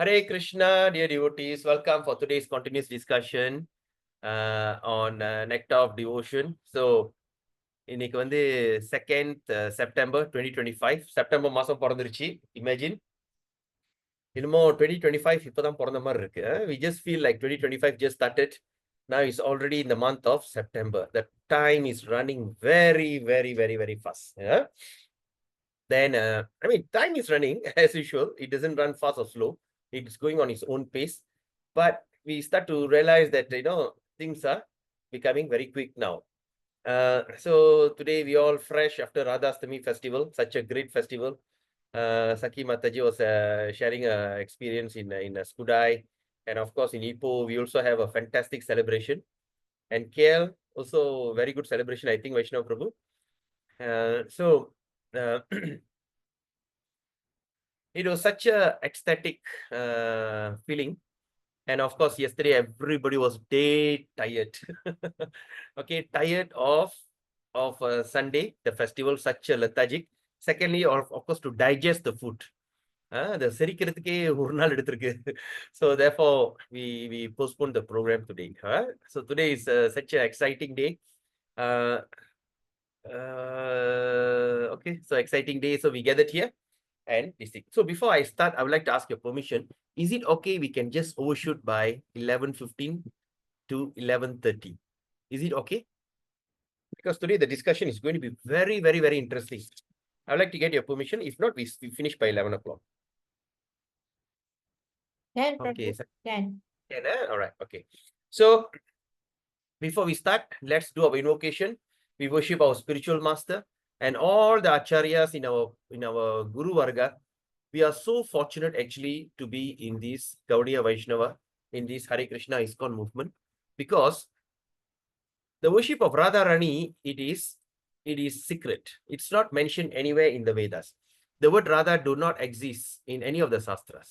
Hare Krishna, dear devotees. Welcome for today's continuous discussion on Nectar of Devotion. So, இன்னைக்கு வந்து 2nd September 2025. September மாசம் பிறந்துருச்சு. Imagine. இன்னமும் 2025 இப்பதான் பிறந்த மாதிரி இருக்கு. We just feel like 2025 just started. Now it's already in the month of September. The time is running very, very, very, very fast. Yeah? Then, time is running as usual. It doesn't run fast or slow. It's going on its own pace. But we start to realize that, things are becoming very quick now. So today we all fresh after Radhastami festival, such a great festival. Saki Mataji was sharing a experience in Skudai. And of course, in Ipoh, we also have a fantastic celebration. And KL, also very good celebration, I think, Vaishnav Prabhu. It was such a ecstatic feeling. And of course, yesterday everybody was day tired. Okay, tired of Sunday, the festival, such a lethargic. Secondly, of course, to digest the food. The செரிக்கிறதுக்கே ஒரு நாள் எடுத்திருக்கு. So therefore, we postponed the program today. So today is such an exciting day. Okay, so exciting day. So we gathered here and this thing. So before I start, I would like to ask your permission. Is it okay we can just overshoot by 11:15 to 11:30? Is it okay? Because today the discussion is going to be very, very, very interesting. I would like to get your permission. If not, we finish by 11 o'clock. Can, Okay. can. All right. Okay. So before we start, let's do our invocation. We worship our spiritual master and all the acharyas in our Guru Varga. We are so fortunate actually to be in this Gaudiya Vaishnava, in this Hare Krishna ISKCON movement, because the worship of Radharani, it is secret. It's not mentioned anywhere in the Vedas. The word Radha do not exist in any of the Shastras.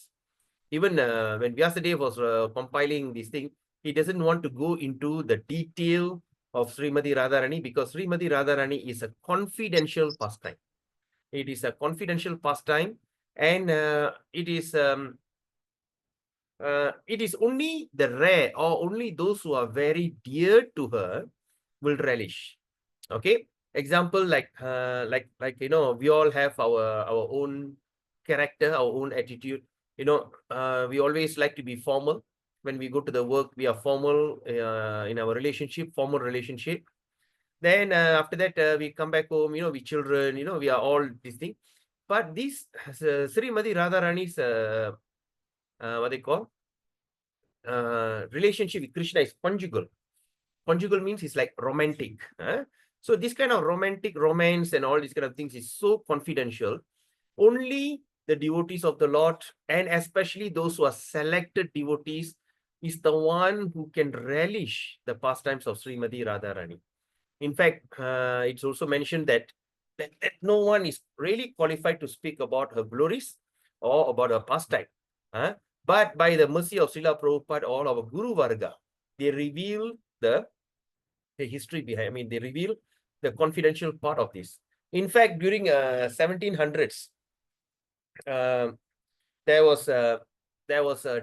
Even when Vyasadeva was compiling this thing, he doesn't want to go into the detail of Srimati Radharani because Srimati Radharani is a confidential pastime. It is a confidential pastime, and it is only the rare or only those who are very dear to her will relish. Okay, example like we all have our own character, our own attitude. We always like to be formal. When we go to the work, we are formal in our relationship, formal relationship. Then after that, we come back home, we children, we are all this thing. But this Srimati Radharani's, what they call, relationship with Krishna is conjugal. Conjugal means it's like romantic. So this kind of romantic romance and all these kind of things is so confidential. Only the devotees of the Lord, and especially those who are selected devotees, is the one who can relish the pastimes of Srimati Radharani. In fact, it's also mentioned that no one is really qualified to speak about her glories or about her pastime. But by the mercy of Srila Prabhupada or our Guru Varga, they reveal the history behind. They reveal the confidential part of this. In fact, during 1700s, there was a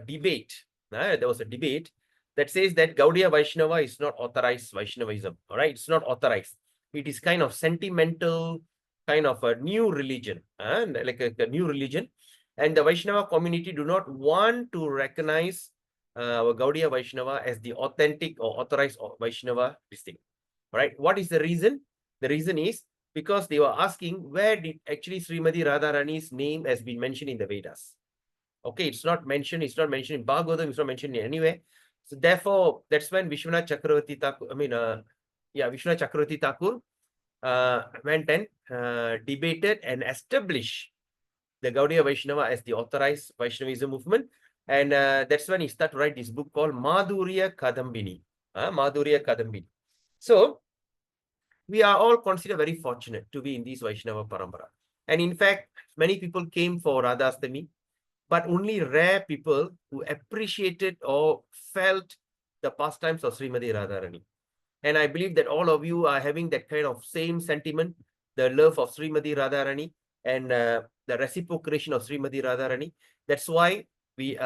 debate. There was a debate that says that Gaudiya Vaishnava is not authorized Vaishnavism. All right, it's not authorized. It is kind of sentimental, kind of a new religion, like a new religion. And the Vaishnava community do not want to recognize our Gaudiya Vaishnava as the authentic or authorized Vaishnava distinct. All right, what is the reason? The reason is because they were asking where did actually Srimati Radharani's name has been mentioned in the Vedas. Okay, it's not mentioned in Bhagavatam, it's not mentioned anywhere. So therefore, that's when Vishwanath Chakravarti Thakur, Vishwanath Chakravarti Thakur went and debated and established the Gaudiya Vaishnava as the authorized Vaishnavism movement. And that's when he started to write this book called Madhurya Kadambini. Madhurya Kadambini. So, we are all considered very fortunate to be in this Vaishnava Parampara. And in fact, many people came for Radhastami, but only rare people who appreciated or felt the pastimes of Srimati Radharani. And I believe that all of you are having that kind of same sentiment, the love of Srimati Radharani and the reciprocation of Srimati Radharani. That's why we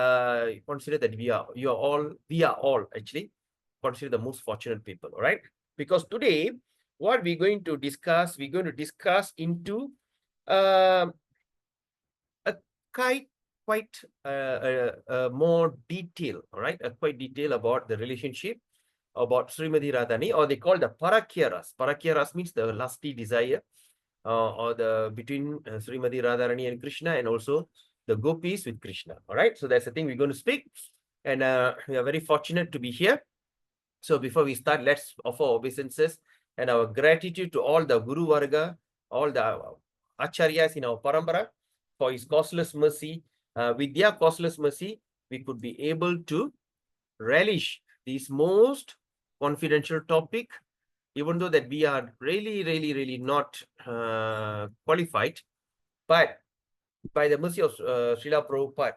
consider that we are all actually consider the most fortunate people, all right? Because today, what we're going to discuss into um a quite more detail, all right? A quite detail about the relationship about Srimati Radhani, or they call the Parakya-ras. Parakya-ras means the lusty desire, or the between Srimati Radharani and Krishna, and also the gopis with Krishna. All right, so that's the thing we're going to speak, and we are very fortunate to be here. So before we start, let's offer obeisances and our gratitude to all the Guru Varga, all the Acharyas in our Parampara for his causeless mercy. With their causeless mercy, we could be able to relish this most confidential topic, even though that we are really not qualified, but by the mercy of Srila Prabhupada,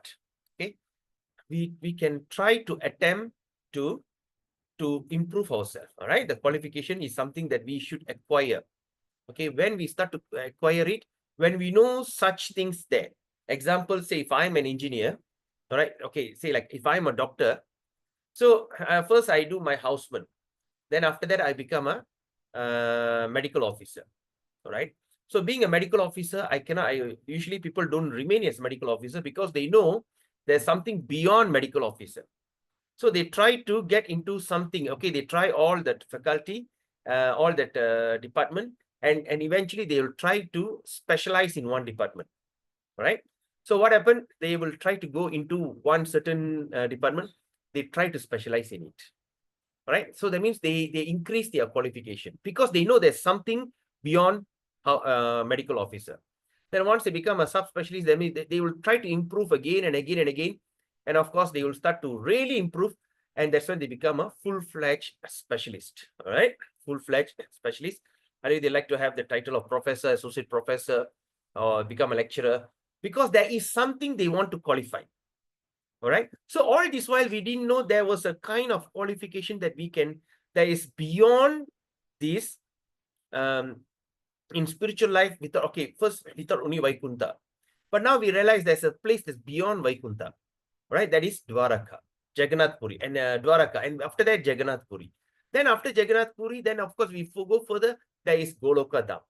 okay, we can try to attempt to improve ourselves. All right, the qualification is something that we should acquire. Okay, when we start to acquire it, when we know such things there. Example, say if I'm an engineer, all right, okay, say like if I'm a doctor, so first I do my houseman, then after that I become a medical officer. All right. So being a medical officer, usually people don't remain as medical officer because they know there's something beyond medical officer. So they try to get into something. Okay, they try all that faculty, all that department, and eventually they will try to specialize in one department. All right. So what happened? They will try to go into one certain department. They try to specialize in it. All right. So that means they increase their qualification because they know there's something beyond medical officer. Then once they become a subspecialist, they will try to improve again and again and again. And of course, they will start to really improve. And that's when they become a full-fledged specialist. All right. Full-fledged specialist. And they like to have the title of professor, associate professor, or become a lecturer, because there is something they want to qualify. All right. So all this while we didn't know there was a kind of qualification that that is beyond this in spiritual life without, okay, first without only Vaikuntha. But now we realize there's a place that's beyond Vaikuntha, right? That is Dwaraka, Jagannath Puri, and Dwaraka. And after that, Jagannath Puri. Then after Jagannath Puri, then of course we go further, there is Goloka Dham,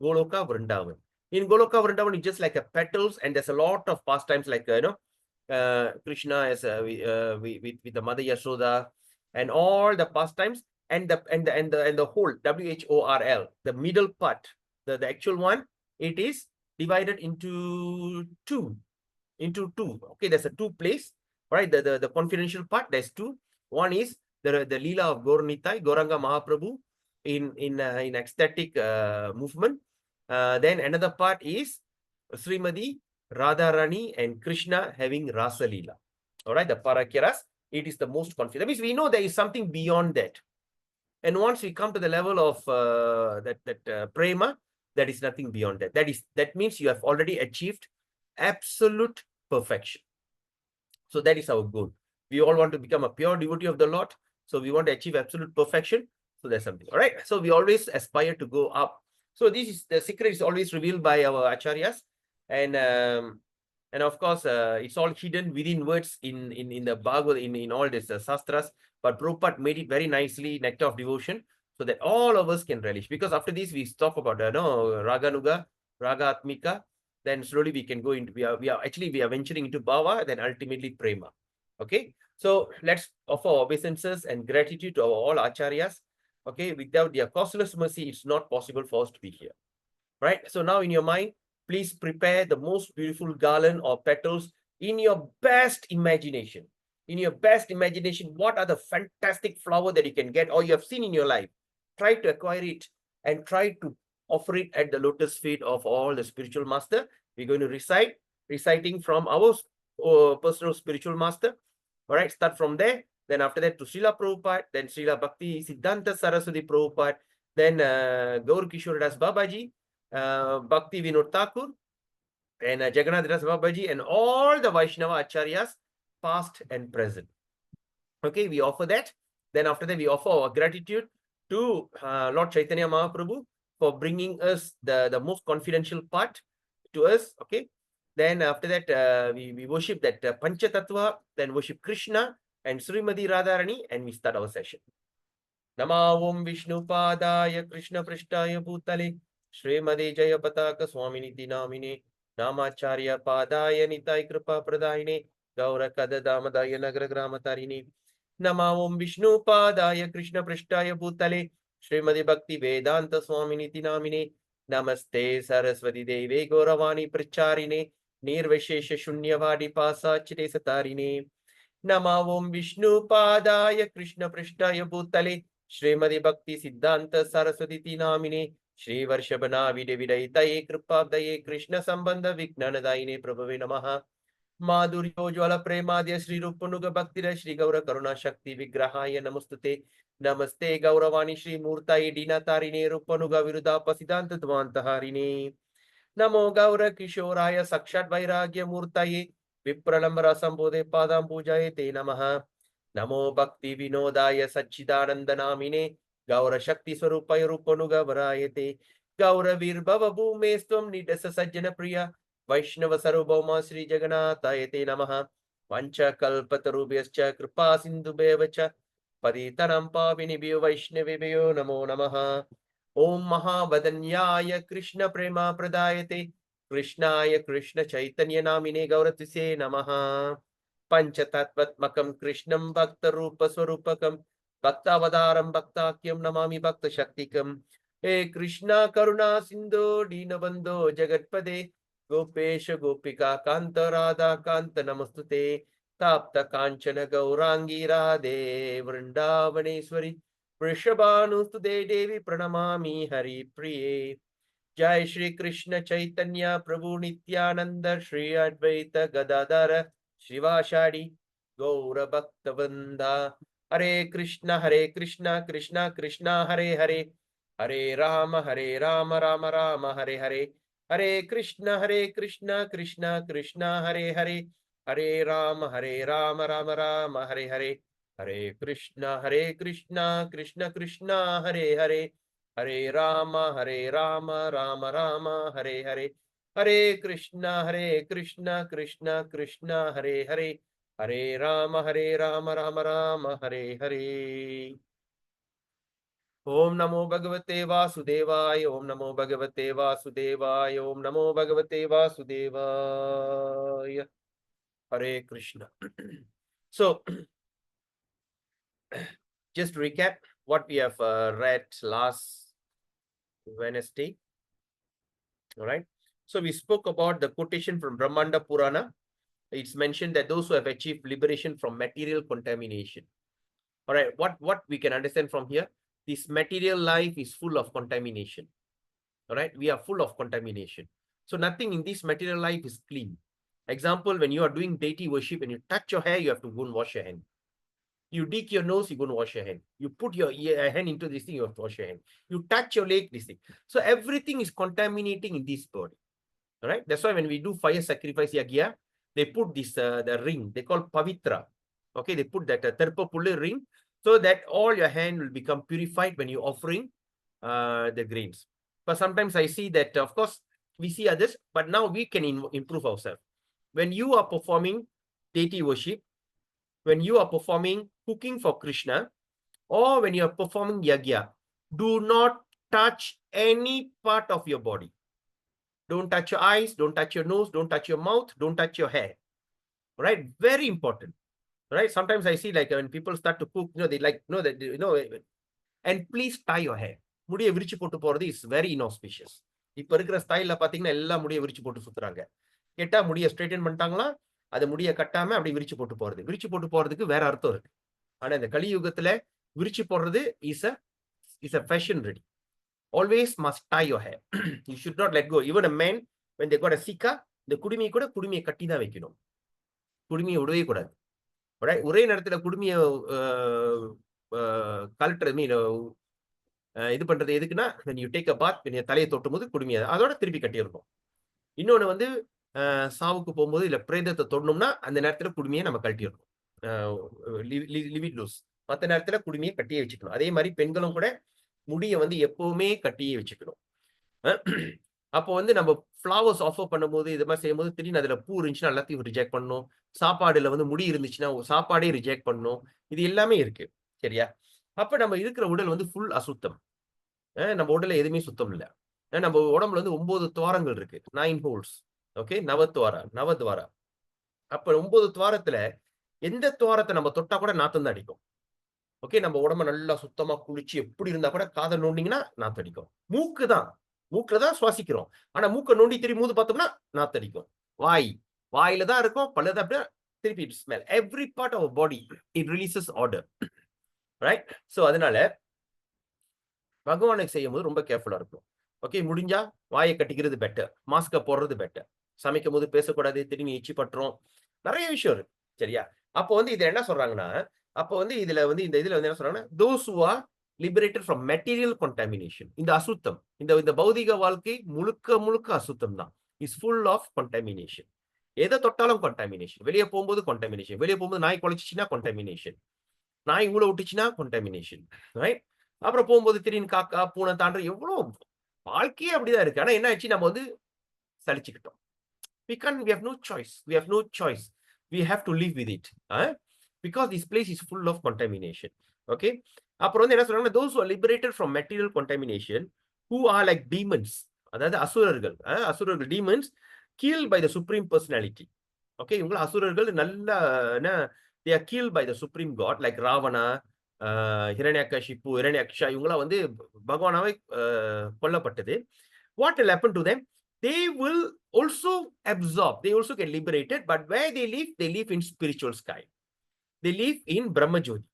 Goloka Vrindavan. In Goloka Vrindavan, it's just like a petals, and there's a lot of pastimes like, Krishna as with the mother Yashoda, and all the pastimes, and the whole WHORL, the middle part, the actual one, it is divided into two. Okay, there's a two place, right? The confidential part, there's two. One is the Leela of Gauranitai, Gauranga Mahaprabhu in ecstatic movement. Then another part is Srimati Radharani and Krishna having Rasa Leela. All right, the Parakya-ras, it is the most confident. That means we know there is something beyond that. And once we come to the level of prema, there is nothing beyond that. That means you have already achieved absolute perfection. So that is our goal. We all want to become a pure devotee of the Lord. So we want to achieve absolute perfection. So that's something. All right. So we always aspire to go up. So this is the secret is always revealed by our acharyas. And of course, it's all hidden within words in the Bhagavad, in all these sastras. But Prabhupada made it very nicely, nectar of devotion, so that all of us can relish. Because after this, we talk about Raganuga, Raga Atmika. Then slowly we can go into, we are venturing into Bhava, then ultimately Prema. Okay. So let's offer obeisances and gratitude to all acharyas. Okay. Without their causeless mercy, it's not possible for us to be here. Right. So now in your mind, please prepare the most beautiful garland or petals in your best imagination. In your best imagination, what are the fantastic flower that you can get or you have seen in your life? Try to acquire it and try to offer it at the lotus feet of all the spiritual master. We're going to reciting from our personal spiritual master. All right, start from there. Then after that to Srila Prabhupada, then Srila Bhakti Siddhanta Saraswati Prabhupada, then Gaur Kishore Das Babaji, Bhakti Vinod Thakur, and Jagannath Das Babaji, and all the Vaishnava Acharyas, past and present. Okay, we offer that. Then after that, we offer our gratitude to Lord Chaitanya Mahaprabhu for bringing us the most confidential part to us. Okay, Then after that, we worship that Pancha Tattva, then worship Krishna and Srimati Radharani, and we start our session. Nama Om Vishnu Padaya Krishna Prishtaya Bhutale Srimati Jaya Pataka Swaminiti Namine Namacharya Padaya Nitai Kripa Pradayine Gaura Kadadamadaya Nagra Gramatarine Nama Om Vishnu Padaya Krishna Prishtaya Bhutale Srimati Bhakti Vedanta Swaminiti Namine Namaste Saraswati Deve Gauravani Pracharine Nirvishesha Shunyavadi Pasachite Satarine Nama Om Vishnu Padaya Krishna Prishtaya Bhutale Srimati Bhakti Siddhanta Saraswati Namine Shri Varshabana Videvidayitaye Kripabdaye Krishna Sambandha Viknanadaine Prabhave Namaha Madhuryo Jwala Premadya Shri Rupanuga Bhaktira Shri Gaura Karuna Shakti Vigrahaya Namustute Namaste Gauravani Shri Murtaye Dinatarine Rupanuga Viruddha Pasidanta Dvantaharine Namo Gaura Kishoraya Sakshat Vairagya Murtaye Vipralambara Sambodhe Padam Pujaye Te Namaha Namo Bhakti Vinodaya Satchidananda Namine Gaura Shakti Swarupaya Rupanuga Varayate Gaura Virbhava Bhumestvam Nidasa Sajjana Priya Vaishnava Sarvabhauma Sri Jagannathaye Te Namaha Vancha Kalpatarubhyascha Kripa Sindhubhyevacha Paritanam Pavinibhyo Vaishnavibhyo Namo Namaha Om Mahavadanyaya Krishna Prema Pradayate Krishnaya Krishna Chaitanya Namine Gauratise Namaha Panchatattvatmakam Krishnam Bhakta Rupa Swarupakam Bhaktavadaram Bhaktakyam Namami Bhakta Shaktikam He Krishna Karuna Sindhu Dinabandho Jagatpade Gopesha Gopika Kanta Radha Kanta Namastute Tapta Kanchana Gaurangi Radhe Vrindavaneshwari Vrishabhanustude Devi Pranamami Hari Priye Jai Shri Krishna Chaitanya Prabhu Nityananda Shri Advaita Gadadhara Shivashadi Gaura Bhaktavrinda Hare Krishna Krishna Krishna Hare Hare Hare Rama Rama Rama Hare Hare Hare Krishna Krishna Krishna Hare Hare Hare Rama Rama Rama Hare Hare Hare Krishna Krishna Krishna Hare Hare Hare Rama Rama Rama Hare Hare Hare Krishna Krishna Krishna Hare Hare Hare Rama Rama Rama Hare Hare Om Namo Bhagavate Vasudevaya Om Namo Bhagavate Vasudevaya Om Namo Bhagavate Vasudevaya Hare Krishna. So just to recap what we have read last Wednesday. All right. So we spoke about the quotation from Brahmanda Purana. It's mentioned that those who have achieved liberation from material contamination. All right. What we can understand from here, this material life is full of contamination. All right. We are full of contamination. So nothing in this material life is clean. Example, when you are doing deity worship and you touch your hair, you have to go and wash your hand. You dig your nose, you go and wash your hand. You put your hand into this thing, you have to wash your hand. You touch your leg, this thing. So everything is contaminating in this body. All right. That's why when we do fire sacrifice yagya, they put this the ring they call pavitra. Okay, they put that terpapulli ring so that all your hand will become purified when you're offering the grains. But sometimes I see that, of course, we see others, but now we can improve ourselves. When you are performing deity worship, when you are performing cooking for Krishna, or when you are performing yagya, do not touch any part of your body. Don't touch your eyes, don't touch your nose, don't touch your mouth, don't touch your hair. Right? Very important. Right? Sometimes I see like when people start to cook, they like, and please tie your hair. முடிய விரிச்சு போட்டு போறது is very இன்ஆஸ்பிஷியஸ். இப்ப இருக்கிற ஸ்டைல்ல பாத்தீங்கன்னா எல்லாம் முடிய விரிச்சு போட்டு சுத்துறாங்க. கேட்டா முடிய ஸ்ட்ரைட்டன் பண்ணிட்டாங்களா, அதை முடிய கட்டாம அப்படி விரிச்சு போட்டு போறது. விரிச்சு போட்டு போறதுக்கு வேற அர்த்தம் இருக்கு. ஆனா இந்த கலியுகத்துல விரிச்சு போடுறது is a fashion ready. Always must tie your hair. You should not let go. Even a man, when they got a sika, இந்த குடுமியை கூட குடுமியை கட்டி தான் வைக்கணும். குடுமியை விடவே கூடாது. ஒரே நேரத்துல குடுமியை கலட்டுறது இது பண்றது எதுக்குன்னா, when you take a bath, when தலையை தொட்டும் போது குடுமியை அதோட திருப்பி கட்டிடணும். இன்னொன்னு வந்து சாவுக்கு போகும்போது இல்ல பிரேதத்தை தொடணும்னா அந்த நேரத்துல குடுமியை நம்ம கட்டிடணும். Live it loose. மற்ற நேரத்துல குடுமியை கட்டியே வச்சுக்கணும். அதே மாதிரி பெண்களும் கூட முடியை வந்து எப்பவுமே கட்டியே வச்சுக்கணும். அப்போ வந்து நம்ம ஃப்ளவர்ஸ் ஆஃபர் பண்ணும்போது இது மாதிரி செய்யும்போது திடீர்னு அதுல பூ இருந்துச்சுன்னா எல்லாத்தையும் ரிஜெக்ட் பண்ணணும். சாப்பாடுல வந்து முடி இருந்துச்சுன்னா சாப்பாடே ரிஜெக்ட் பண்ணணும். இது எல்லாமே இருக்கு. சரியா? அப்ப நம்ம இருக்கிற உடல் வந்து ஃபுல் அசுத்தம். நம்ம உடல்ல எதுவுமே சுத்தம் இல்ல. நம்ம உடம்புல வந்து 9 துவாரங்கள் இருக்கு. 9 ஹோல்ஸ். ஓகே. நவத்வாரா. அப்ப 9 துவாரத்துல எந்த துவாரத்த நம்ம தொட்டா கூட நாத்தம் தான் அடிக்கும். ஓகே. நம்ம உடம்ப நல்லா சுத்தமா குளிச்சு எப்படி இருந்தா கூட காத நோண்டிங்கன்னா நாத்தம் அடிக்கும். மூக்குல தான் சுவாசிக்கிறோம். ஆனா மூக்க நோண்டி திரும்பி மூந்து பார்த்தோம்னா நாத்தடிக்கும். வாயில தான் இருக்கும். பல்ல தான் அப்படியே திருப்பி it smell. Every part of body it releases odour. Right? So அதனால பகவானுக்கு செய்யும்போது ரொம்ப கேர்ஃபுல்லா இருக்கணும். ஓகே. முடிஞ்சா வாய கட்டிக்கிறது பெட்டர். மாஸ்க போடுறது பெட்டர். சமைக்கும்போது பேசக்கூடாது. திடீர்னு எச்சி பட்டுரும். நெறைய விஷயம் இருக்கு. சரியா? அப்போ வந்து இத என்ன சொல்றாங்கன்னா, அப்போ வந்து இந்த இதுல வந்து என்ன சொல்றாங்கன்னா, those who are liberated from material contamination. இந்த அசுத்தம். இந்த பௌதீக வாழ்க்கை முழுக்க முழுக்க அசுத்தம் தான். Is full of contamination. எத தொட்டாலும் கன்டாமினேஷன். வெளிய போம்போது கன்டாமினேஷன். வெளிய போம்போது நாய் கொலைச்சுச்சுன்னா கன்டாமினேஷன். நாய் ஊள விட்டுச்சுன்னா கன்டாமினேஷன். ரைட்? அப்புறம் போம்போது திடீர்னு காக்கா, பூனை தாண்டுற எவ்வளோ வாழ்க்கையே அப்படிதான் இருக்கு. ஆனா என்ன ஆச்சு நம்ம வந்து சலிச்சுக்கிட்டோம். we have no choice. We have to live with it. Because this place is full of contamination. Okay. அப்புறம் வந்து என்ன சொல்றாங்கன்னா, those who are liberated from material contamination, who are like demons. அதாவது அசுரர்கள் demons killed by the supreme personality. Okay. இவங்க அசுரர்கள் நல்ல they are killed by the supreme god like ravana, Hiranyakashipu, ஹிரண்யக்ஷா இவங்கலாம் வந்து பகவானாவே கொல்லப்பட்டது. What will happen to them? They will also absorb. They also get liberated. But where they live in spiritual sky. They live in Brahma Jyoti.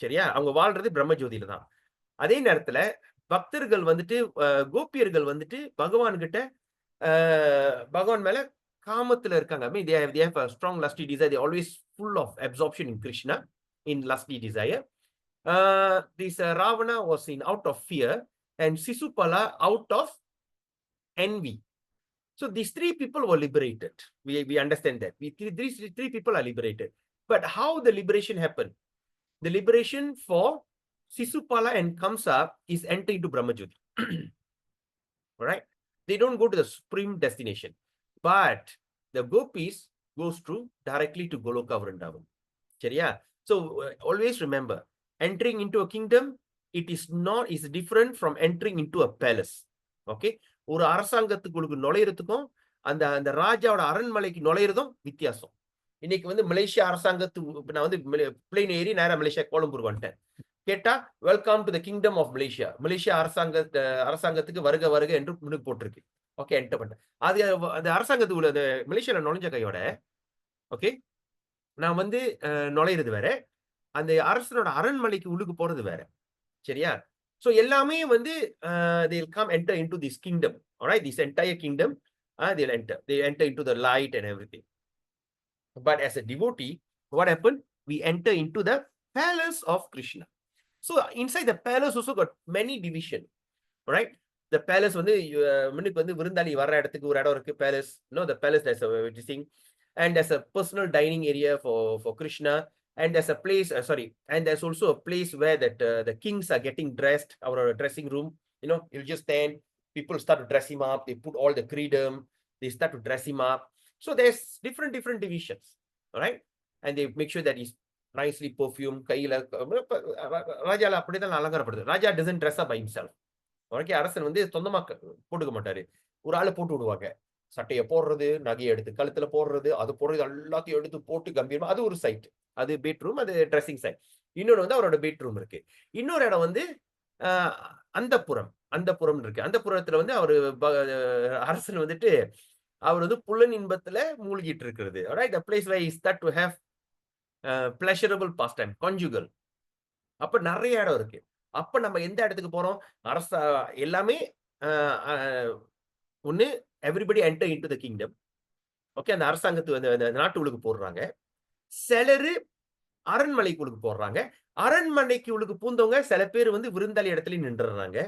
சரியா? அவங்க வாழ்றது பிரம்ம ஜோதியில தான். அதே நேரத்துல பக்தர்கள் வந்துட்டு கோபியர்கள் வந்துட்டு பகவான் கிட்ட பகவான் மேல காமத்துல இருக்காங்க. I mean, they have a strong lusty desire. They always full of absorption in Krishna, in lusty desire. This Ravana was in out of fear and Sisupala out of envy. So these three people were liberated. We understand that. These three people are liberated. But how the liberation happened? The liberation for Sisupala and Kamsa is enter into Brahmajyoti. Alright? They don't go to the supreme destination. But the gopis goes directly to Goloka Vrindavan. சரியா? So always remember, entering into a kingdom, it is different from entering into a palace. Okay? ஒரு அரசாங்கத்துக்குள்ள நுழையிறதுக்கும் அந்த ராஜாவோட அரண்மனைக்கு நுழையிறதும் வித்தியாசம். இன்னைக்கு வந்து Malaysia நான் வந்து பிளேன் ஏறி நேரா மலேசியா கோலம்பூர் வந்துட்டேன். கேட்டா welcome to the kingdom of Malaysia. Malaysia அரசாங்கத்துக்கு வருக வருக என்று முன்னுக்கு போட்டிருக்கு. ஓகே. என்டர் பண்ணேன். அது அந்த அரசாங்கத்துக்குள்ள அந்த மலேசியால நுழைஞ்ச கையோட ஓகே நான் வந்து நுழையிறது வேற. அந்த அரசனோட அரண்மனைக்கு உள்ளுக்கு போறது வேற. சரியா? சோ எல்லாமே வந்து they will come enter into this kingdom. All right? This entire kingdom they enter into the light and everything. But as a devotee, what happened? We enter into the palace of Krishna. So inside the palace also got many division. All right? The palace வந்து முன்னுக்கு வந்து விருந்தாளி வர்ற இடத்துக்கு ஒரு இடம் இருக்கு palace. No, the palace there's a thing. And there's a personal dining area for Krishna. And there's a place, and there's also a place where that the kings are getting dressed, our dressing room. You know, you'll just stand, people start to dress him up, they put all the creedom, they start to dress him up. So there's different divisions, all right? And they make sure that he's nicely perfumed. கையில ராஜால அப்படிதான் அலங்காரப்படுது. ராஜா doesn't dress up by himself. Okay. அரசன் வந்து சொந்தமா போட்டுக்க மாட்டாரு. ஒரு ஆளு போட்டு விடுவாங்க. சட்டையை போடுறது, நகையை எடுத்து கழுத்துல போடுறது, அது போடுறது எல்லாத்தையும் எடுத்து போட்டு கம்பீரமா அது ஒரு சைட். அது பெட்ரூம், அது ட்ரெஸ்ஸிங் சைட். இன்னொன்று வந்து அவரோட பெட்ரூம் இருக்கு. இன்னொரு இடம் வந்து அந்தப்புறம் இருக்கு. அந்தப்புறத்துல வந்து அவரு அரசன் வந்துட்டு அவர் வந்து புலன் இன்பத்துல மூழ்கிட்டு இருக்கிறது. Right? a place where he start to have pleasurable pastime, conjugal. அப்ப நிறைய இடம் இருக்கு. அப்ப நம்ம எந்த இடத்துக்கு போறோம்? எல்லாமே ஒண்ணு everybody enter into the kingdom. Okay. அந்த அரசாங்கத்து நாட்டுக்குள்ளுக்கு போடுறாங்க. சிலரு அரண்மனைக்குள்ளுக்கு போடுறாங்க. அரண்மனைக்கு உள்ளுக்கு பூந்தவங்க சில பேர் வந்து விருந்தாளி இடத்துல நின்றுறாங்க.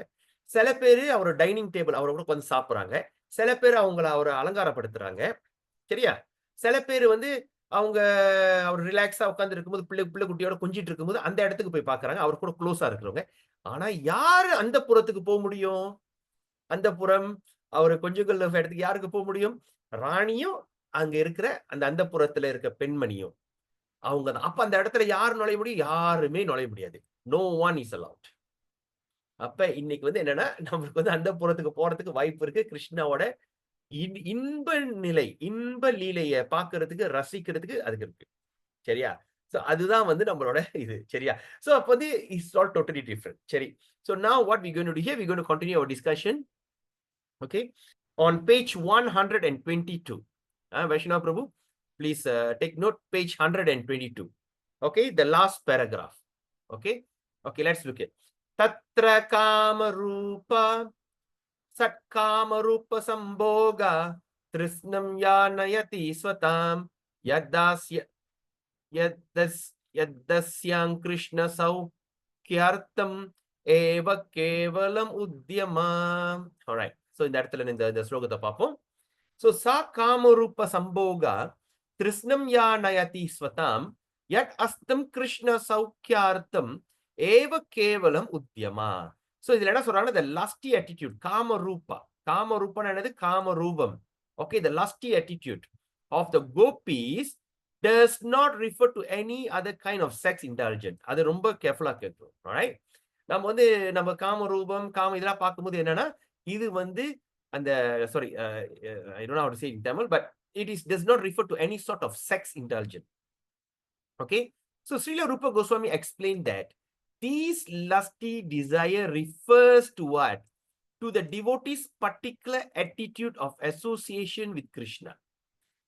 சில பேரு அவரோட டைனிங் டேபிள் அவரோட உட்கார்ந்து சாப்பிடுறாங்க. சில பேர் அவரை அலங்காரப்படுத்துறாங்க. சரியா? சில பேர் வந்து அவர் ரிலாக்ஸா உட்கார்ந்து இருக்கும்போது பிள்ளை குட்டியோட கொஞ்சிட்டு இருக்கும்போது அந்த இடத்துக்கு போய் பார்க்கறாங்க. அவர் கூட க்ளோஸா இருக்கிறவங்க. ஆனா யாரு அந்தப்புறத்துக்கு போக முடியும்? அந்தப்புறம் அவரு கொஞ்சல் லவ் இடத்துக்கு யாருக்கு போக முடியும்? ராணியும் அங்க இருக்கிற அந்த அந்தப்புறத்துல இருக்க பெண்மணியும் அவங்க தான். அப்ப அந்த இடத்துல யார் நுழைய முடியும்? யாருமே நுழைய முடியாது. No one is allowed. அப்ப இன்னைக்கு வந்து என்னன்னா நம்மளுக்கு வந்து அந்தப்புறத்துக்கு போறதுக்கு வாய்ப்பு இருக்கு. கிருஷ்ணாவோட இன்ப நிலை, இன்ப லீலைய பாக்குறதுக்கு, ரசிக்கிறதுக்கு அதுக்கு இருக்கு. சரியா? சோ அதுதான் வந்து நம்மளோட இது. சரியா? சோ அப்ப வந்து இட்ஸ் ஆல் டோட்டலி டிஃபரெண்ட். சரி. So now what we're going to do here, we're going to continue our discussion. Okay. On page 122. Vaishnav Prabhu, please take note, page 122. Okay, the last paragraph. Okay. Okay, let's look at. Tatra kama rupa satkama rupa samboga trisnam yanayati swatam yadasya yadasyam krishna saukyartam eva kevalam udyama. All right. So இந்த இடத்துல இந்த ஸ்லோகத்தை பார்ப்போம். So sa kamarupa samboga trisnam ya nayati swatam yat astam krishna saukyartam eva kevalam udyama. So இதுல என்ன சொல்றாங்க? The lusty attitude, kamarupa. Kamarupa என்னது? காமரூபம். Okay, the lusty attitude of the gopis does not refer to any other kind of sex indulgence. அது ரொம்ப கேர்ஃபுல்லா கேட்கணும். Alright? நம்ம வந்து நம்ம காமரூபம், இதெல்லாம் பார்க்கும்போது என்னன்னா இது வந்து அந்த sorry, I don't know how to say it in Tamil, but it does not refer to any sort of sex indulgence. Okay, so Srila Rupa Goswami explained that these lusty desire refers to what? To the devotee's particular attitude of association with Krishna.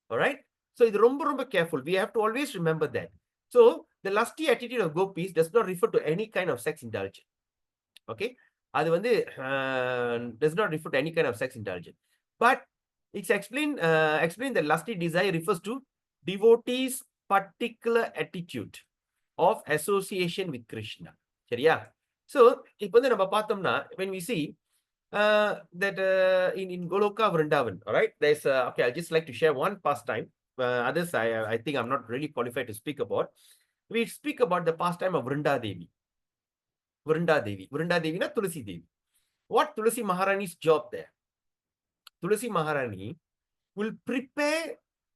All right, so it's ரொம்ப careful. We have to always remember that. So the lusty attitude of gopis does not refer to any kind of sex indulgence. Okay, அது வந்து does not refer to any kind of sex indulgence, but it's explained that lusty desire refers to devotees particular attitude of association with Krishna. சரியா? So இப்போ வந்து நம்ம பார்த்தோம்னா when we see that in Goloka Vrindavan, all right, there's okay, I'll just like to share one pastime. Others I think I'm not really qualified to speak about. We speak about the pastime of Vrinda Devi. Vrinda Devi na Tulsi Devi. What Tulsi Maharani's job there? Tulsi Maharani will prepare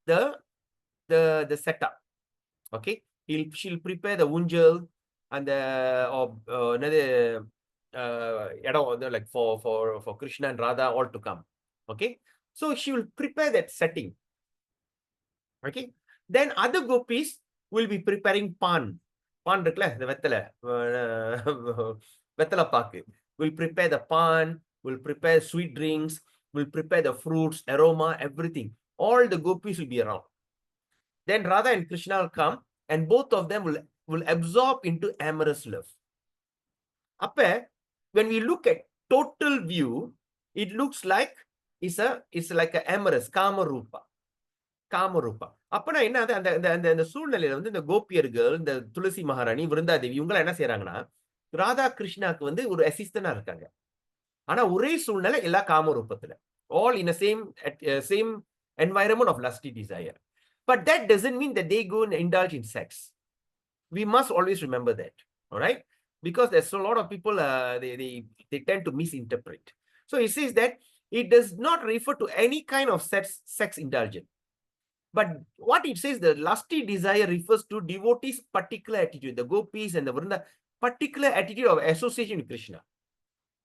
the setup. Okay, she'll prepare the unjal and the another like for Krishna and Radha all to come. Okay, so she will prepare that setting. Okay, then other gopis will be preparing pan இருக்குல்ல, இந்த வெத்தலை பாக்கு. Will prepare the pan, will prepare sweet drinks, will prepare the fruits, aroma, everything. All the gopis will be around. Then Radha and Krishna will come and both of them will absorb into amorous love. அப்ப when we look at total view, it looks like it's like a amorous Kamarupa. அப்பனா என்ன, அந்த சூழ்நிலையில வந்து இந்த கோபியர்கள், இந்த துளசி மகாராணி, விருந்தாதேவி இவங்க என்ன செய்யறாங்கன்னா ராதா கிருஷ்ணாக்கு வந்து ஒரு அசிஸ்டன்டா இருக்காங்க. ஆனா ஒரே சூழ்நிலை எல்லா காமரூபத்துல, all in the same environment of lusty desire. But that doesn't mean that they go and indulge in sex. We must always remember that. All right, because there's a lot of people they tend to misinterpret. So it says that it does not refer to any kind of sex indulgence. But what it says, the lusty desire refers to devotees' particular attitude, the gopis and the Vrinda, particular attitude of association with Krishna.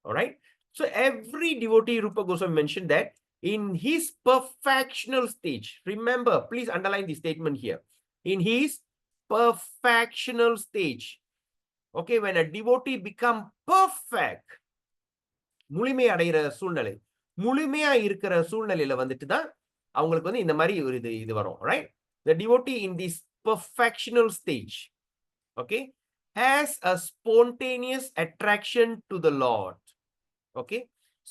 All right. So every devotee, Rupa Goswami mentioned that in his perfectional stage. Remember, please underline the statement here. In his perfectional stage. Okay, when a devotee become perfect, முழுமை அடைகிற சூழ்நிலை, முழுமையா இருக்கிற சூழ்நிலையில வந்துட்டு தான் அவங்களுக்கு வந்து இந்த மாதிரி ஒரு இது வரும். Right? The devotee in this perfectional stage, okay, has a spontaneous attraction to the Lord. Okay,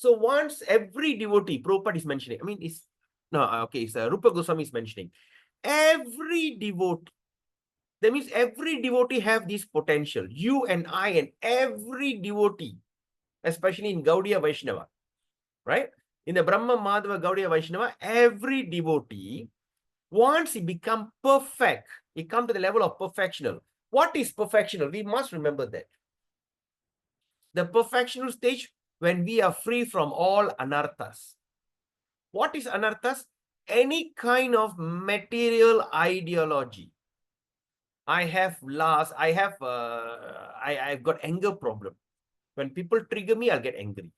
so once every devotee, Prabhupada is mentioning, I mean, it's Rupa Goswami is mentioning, every devotee, that means every devotee have this potential. You and I and every devotee, especially in Gaudiya Vaishnava, right? In the Brahma Madhava Gaudiya Vaishnava, every devotee, once he become perfect, he come to the level of perfectional. What is perfectional? We must remember that. The perfectional stage when we are free from all anarthas. What is anarthas? Any kind of material ideology. I have lost, I've got anger problem. When people trigger me, I'll get angry.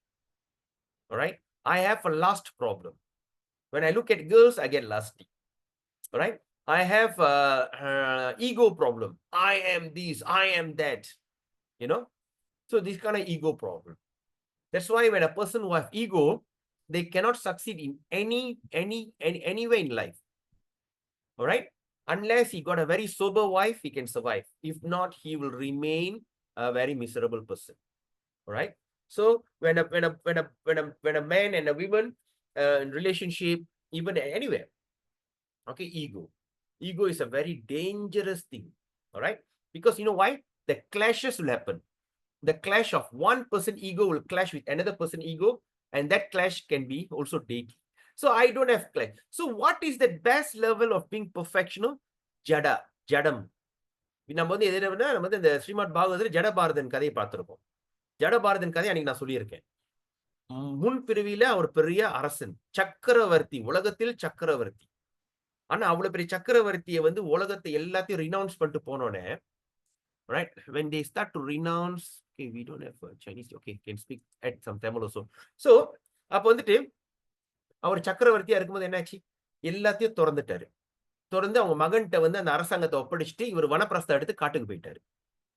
All right. I have a lust problem. When I look at girls, I get lusty. All right. I have ego problem. I am this, I am that, you know. So this kind of ego problem. That's why when a person who have ego, they cannot succeed in anywhere in life. All right. Unless he got a very sober wife, he can survive. If not, he will remain a very miserable person. All right. So when a man and a woman in relationship, even anywhere, okay, ego is a very dangerous thing. All right. Because you know why? The clashes will happen. The clash of one person ego will clash with another person ego, and that clash can be also dating. So I don't have clash. So what is the best level of being perfectional? ஜடம். நம்ம வந்து எதுனா நம்ம வந்து இந்த ஸ்ரீமத் பாகவதத்துல ஜடபாரதன் கதையை பார்த்திருக்கோம். ஜடபாரதன் கதை அன்னைக்கு நான் சொல்லியிருக்கேன். முன் பிறவியில அவர் பெரிய அரசன், சக்கரவர்த்தி, உலகத்தில் சக்கரவர்த்தி. ஆனா அவ்வளவு பெரிய சக்கரவர்த்தியை வந்து உலகத்தை எல்லாத்தையும் ரினவுன்ஸ் பண்ணிட்டு போனோனே, right, when they start to renounce, okay, we don't have Chinese, okay, can speak at some Tamil also. So அப்ப வந்துட்டு அவர் சக்கரவர்த்தியா இருக்கும்போது என்னாச்சு? எல்லாத்தையும் திறந்துட்டாரு. திறந்து அவங்க மகன்கிட்ட வந்து அந்த அரசாங்கத்தை ஒப்படைச்சிட்டு இவர் வனப்பிரஸ்தம் எடுத்து காட்டுக்கு போயிட்டாரு.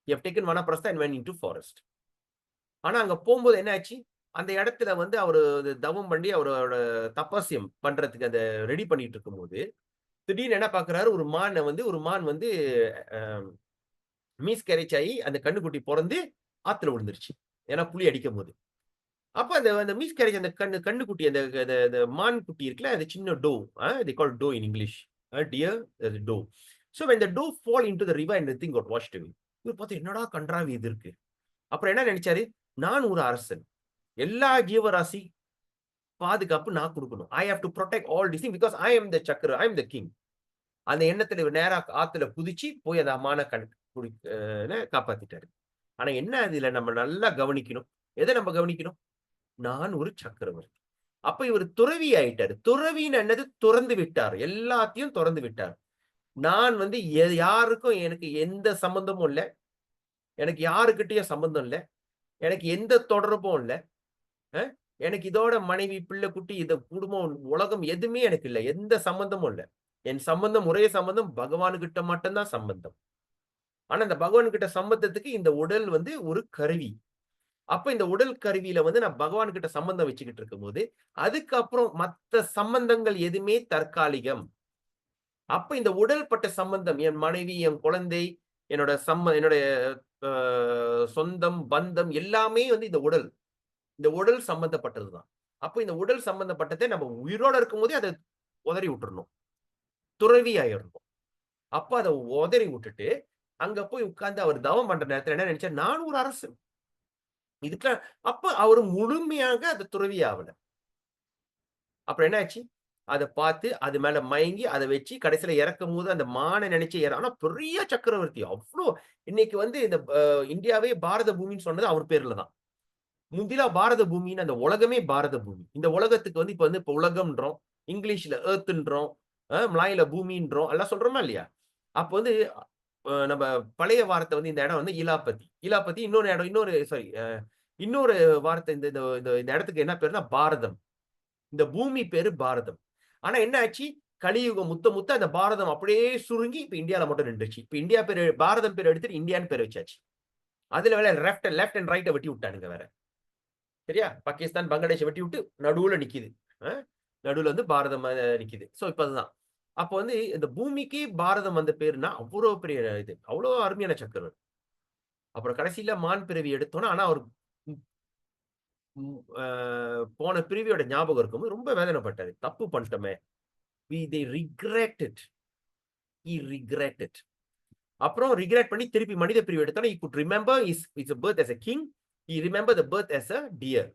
he have taken வனப்பிரஸ்தம் and went into forest. ஆனா அங்க போகும்போது என்ன ஆச்சு? அந்த இடத்துல வந்து அவரு தவம் பண்ணி அவரோட தபஸ்யம் பண்றதுக்கு அதை ரெடி பண்ணிட்டு இருக்கும்போது திடீர்னு என்ன பாக்குறாரு? ஒரு மான் வந்து மிஸ்கேரேஜ் ஆகி அந்த கண்ணுக்குட்டி பிறந்து ஆத்துல விழுந்துருச்சு. ஏன்னா புலி அடிக்கும் போது. அப்ப அந்த மிஸ்கேரேஜ், அந்த கண்ணுக்குட்டி, அந்த மான் குட்டி இருக்குல்ல, அது சின்ன to, they call doe in English, deer, doe. So when the doe fall into the river and the thing got washed away, இவர் பார்த்து என்னடா கன்றாவி இது இருக்கு. அப்புறம் என்ன நினைச்சாரு? நான் ஒரு அரசன், எல்லா ஜீவராசி பாதுகாப்பு நான் கொடுக்கணும். I have to protect all these things because I am the chakra, I am the king. அந்த எண்ணத்துல இவர் நேரா ஆத்துல குதிச்சு போய் அந்த மான காப்பாத்திட்டாரு. ஆனா என்ன, அதுல நம்ம நல்லா கவனிக்கணும். எதை நம்ம கவனிக்கணும்? நான் ஒரு சக்கரவர்த்தி. அப்ப இவர் துறவி ஆயிட்டாரு. துறவின்னு என்னது? துறந்து விட்டார், எல்லாத்தையும் துறந்து விட்டார். நான் வந்து யாருக்கும் எனக்கு எந்த சம்பந்தமும் இல்லை, எனக்கு யாருக்கிட்டையும் சம்பந்தம் இல்லை, எனக்கு எந்த தொடர்பும் இல்லை, எனக்கு இதோட மனைவி, பிள்ளை, குட்டி, இந்த குடும்பம், உலகம் எதுவுமே எனக்கு இல்லை, எந்த சம்பந்தமும் இல்லை. என் சம்பந்தம், ஒரே சம்பந்தம் பகவானுகிட்ட மட்டும்தான் சம்பந்தம். ஆனா இந்த பகவான் கிட்ட சம்பந்தத்துக்கு இந்த உடல் வந்து ஒரு கருவி. அப்ப இந்த உடல் கருவியில வந்து நான் பகவான் கிட்ட சம்பந்தம் வச்சுக்கிட்டு இருக்கும் போது அதுக்கப்புறம் மத்த சம்பந்தங்கள் எதுவுமே தற்காலிகம். அப்ப இந்த உடல் பட்ட சம்பந்தம், என் மனைவி, என் குழந்தை, என்னுடைய சொந்தம், பந்தம் எல்லாமே வந்து இந்த உடல் சம்பந்தப்பட்டதுதான். அப்ப இந்த உடல் சம்பந்தப்பட்டதை நம்ம உயிரோட இருக்கும் போதே அதை உதறி விட்டுறணும், துறவி ஆயிடணும். அப்ப அதை உதறி விட்டுட்டு அங்க போய் உட்கார்ந்து அவர் தவம் பண்ற நேரத்துல என்ன நினைச்சா, நான் ஒரு அரசன் இதுக்கு. அப்ப அவரு முழுமையாக அது துறவி ஆகல. அப்புறம் என்ன ஆச்சு? அதை பார்த்து அது மேல மயங்கி அதை வச்சு கடைசியில இறக்கும் போது அந்த மான நினைச்சு ஆனா பெரிய சக்கரவர்த்தி. அவ்வளோ இன்னைக்கு வந்து இந்த இந்தியாவே பாரத பூமின்னு சொன்னது அவர் பேர்ல தான். முந்திலா பாரத பூமின்னு அந்த உலகமே பாரத பூமி. இந்த உலகத்துக்கு வந்து இப்ப உலகம்ன்றோம், இங்கிலீஷ்ல ஏர்த்ன்றோம், மலாயில பூமின்றோம், எல்லாம் சொல்றோமா இல்லையா? அப்ப வந்து நம்ம பழைய வார்த்தை வந்து இந்த இடம் வந்து இலாபதி, இன்னொரு இடம், இன்னொரு வார்த்தை இந்த இடத்துக்கு என்ன பேருன்னா பாரதம். இந்த பூமி பேரு பாரதம். ஆனா என்ன ஆச்சு? கலியுகம் முத்த அந்த பாரதம் அப்படியே சுருங்கி இப்ப இந்தியால மட்டும் நின்றுச்சு. இப்ப இந்தியா பேரு, பாரதம் பேர் எடுத்துட்டு இந்தியான்னு பேர் வச்சாச்சு. அதுல வேற லெஃப்ட் அண்ட் ரைட்டை வெட்டி விட்டானுங்க வேற. சரியா? பாகிஸ்தான், பங்களாதேஷ் வெட்டி விட்டு நடுவுல நிக்குது. நடுவுல வந்து பாரதம் நிக்குது. சோ இப்ப அதுதான். அப்ப வந்து இந்த பூமிக்கு பாரதம் வந்த பேருனா அவ்வளவு பெரிய இது, அவ்வளவு அருமையான சக்கரம். அப்புறம் கடைசியில மான் பிறவி எடுத்தோன்னா, ஆனா அவர் போன பிரிவியோட ஞாபகம் இருக்கும்போது ரொம்ப வேதனைப்பட்டாரு. தப்பு பண்ணிட்டோமே. they regretted. He regretted. அப்புறம் ரிக்ரெட் பண்ணி திருப்பி மனித பிரிவு எடுத்தோன்னா, he could remember his birth as a king. He remember the birth as a deer.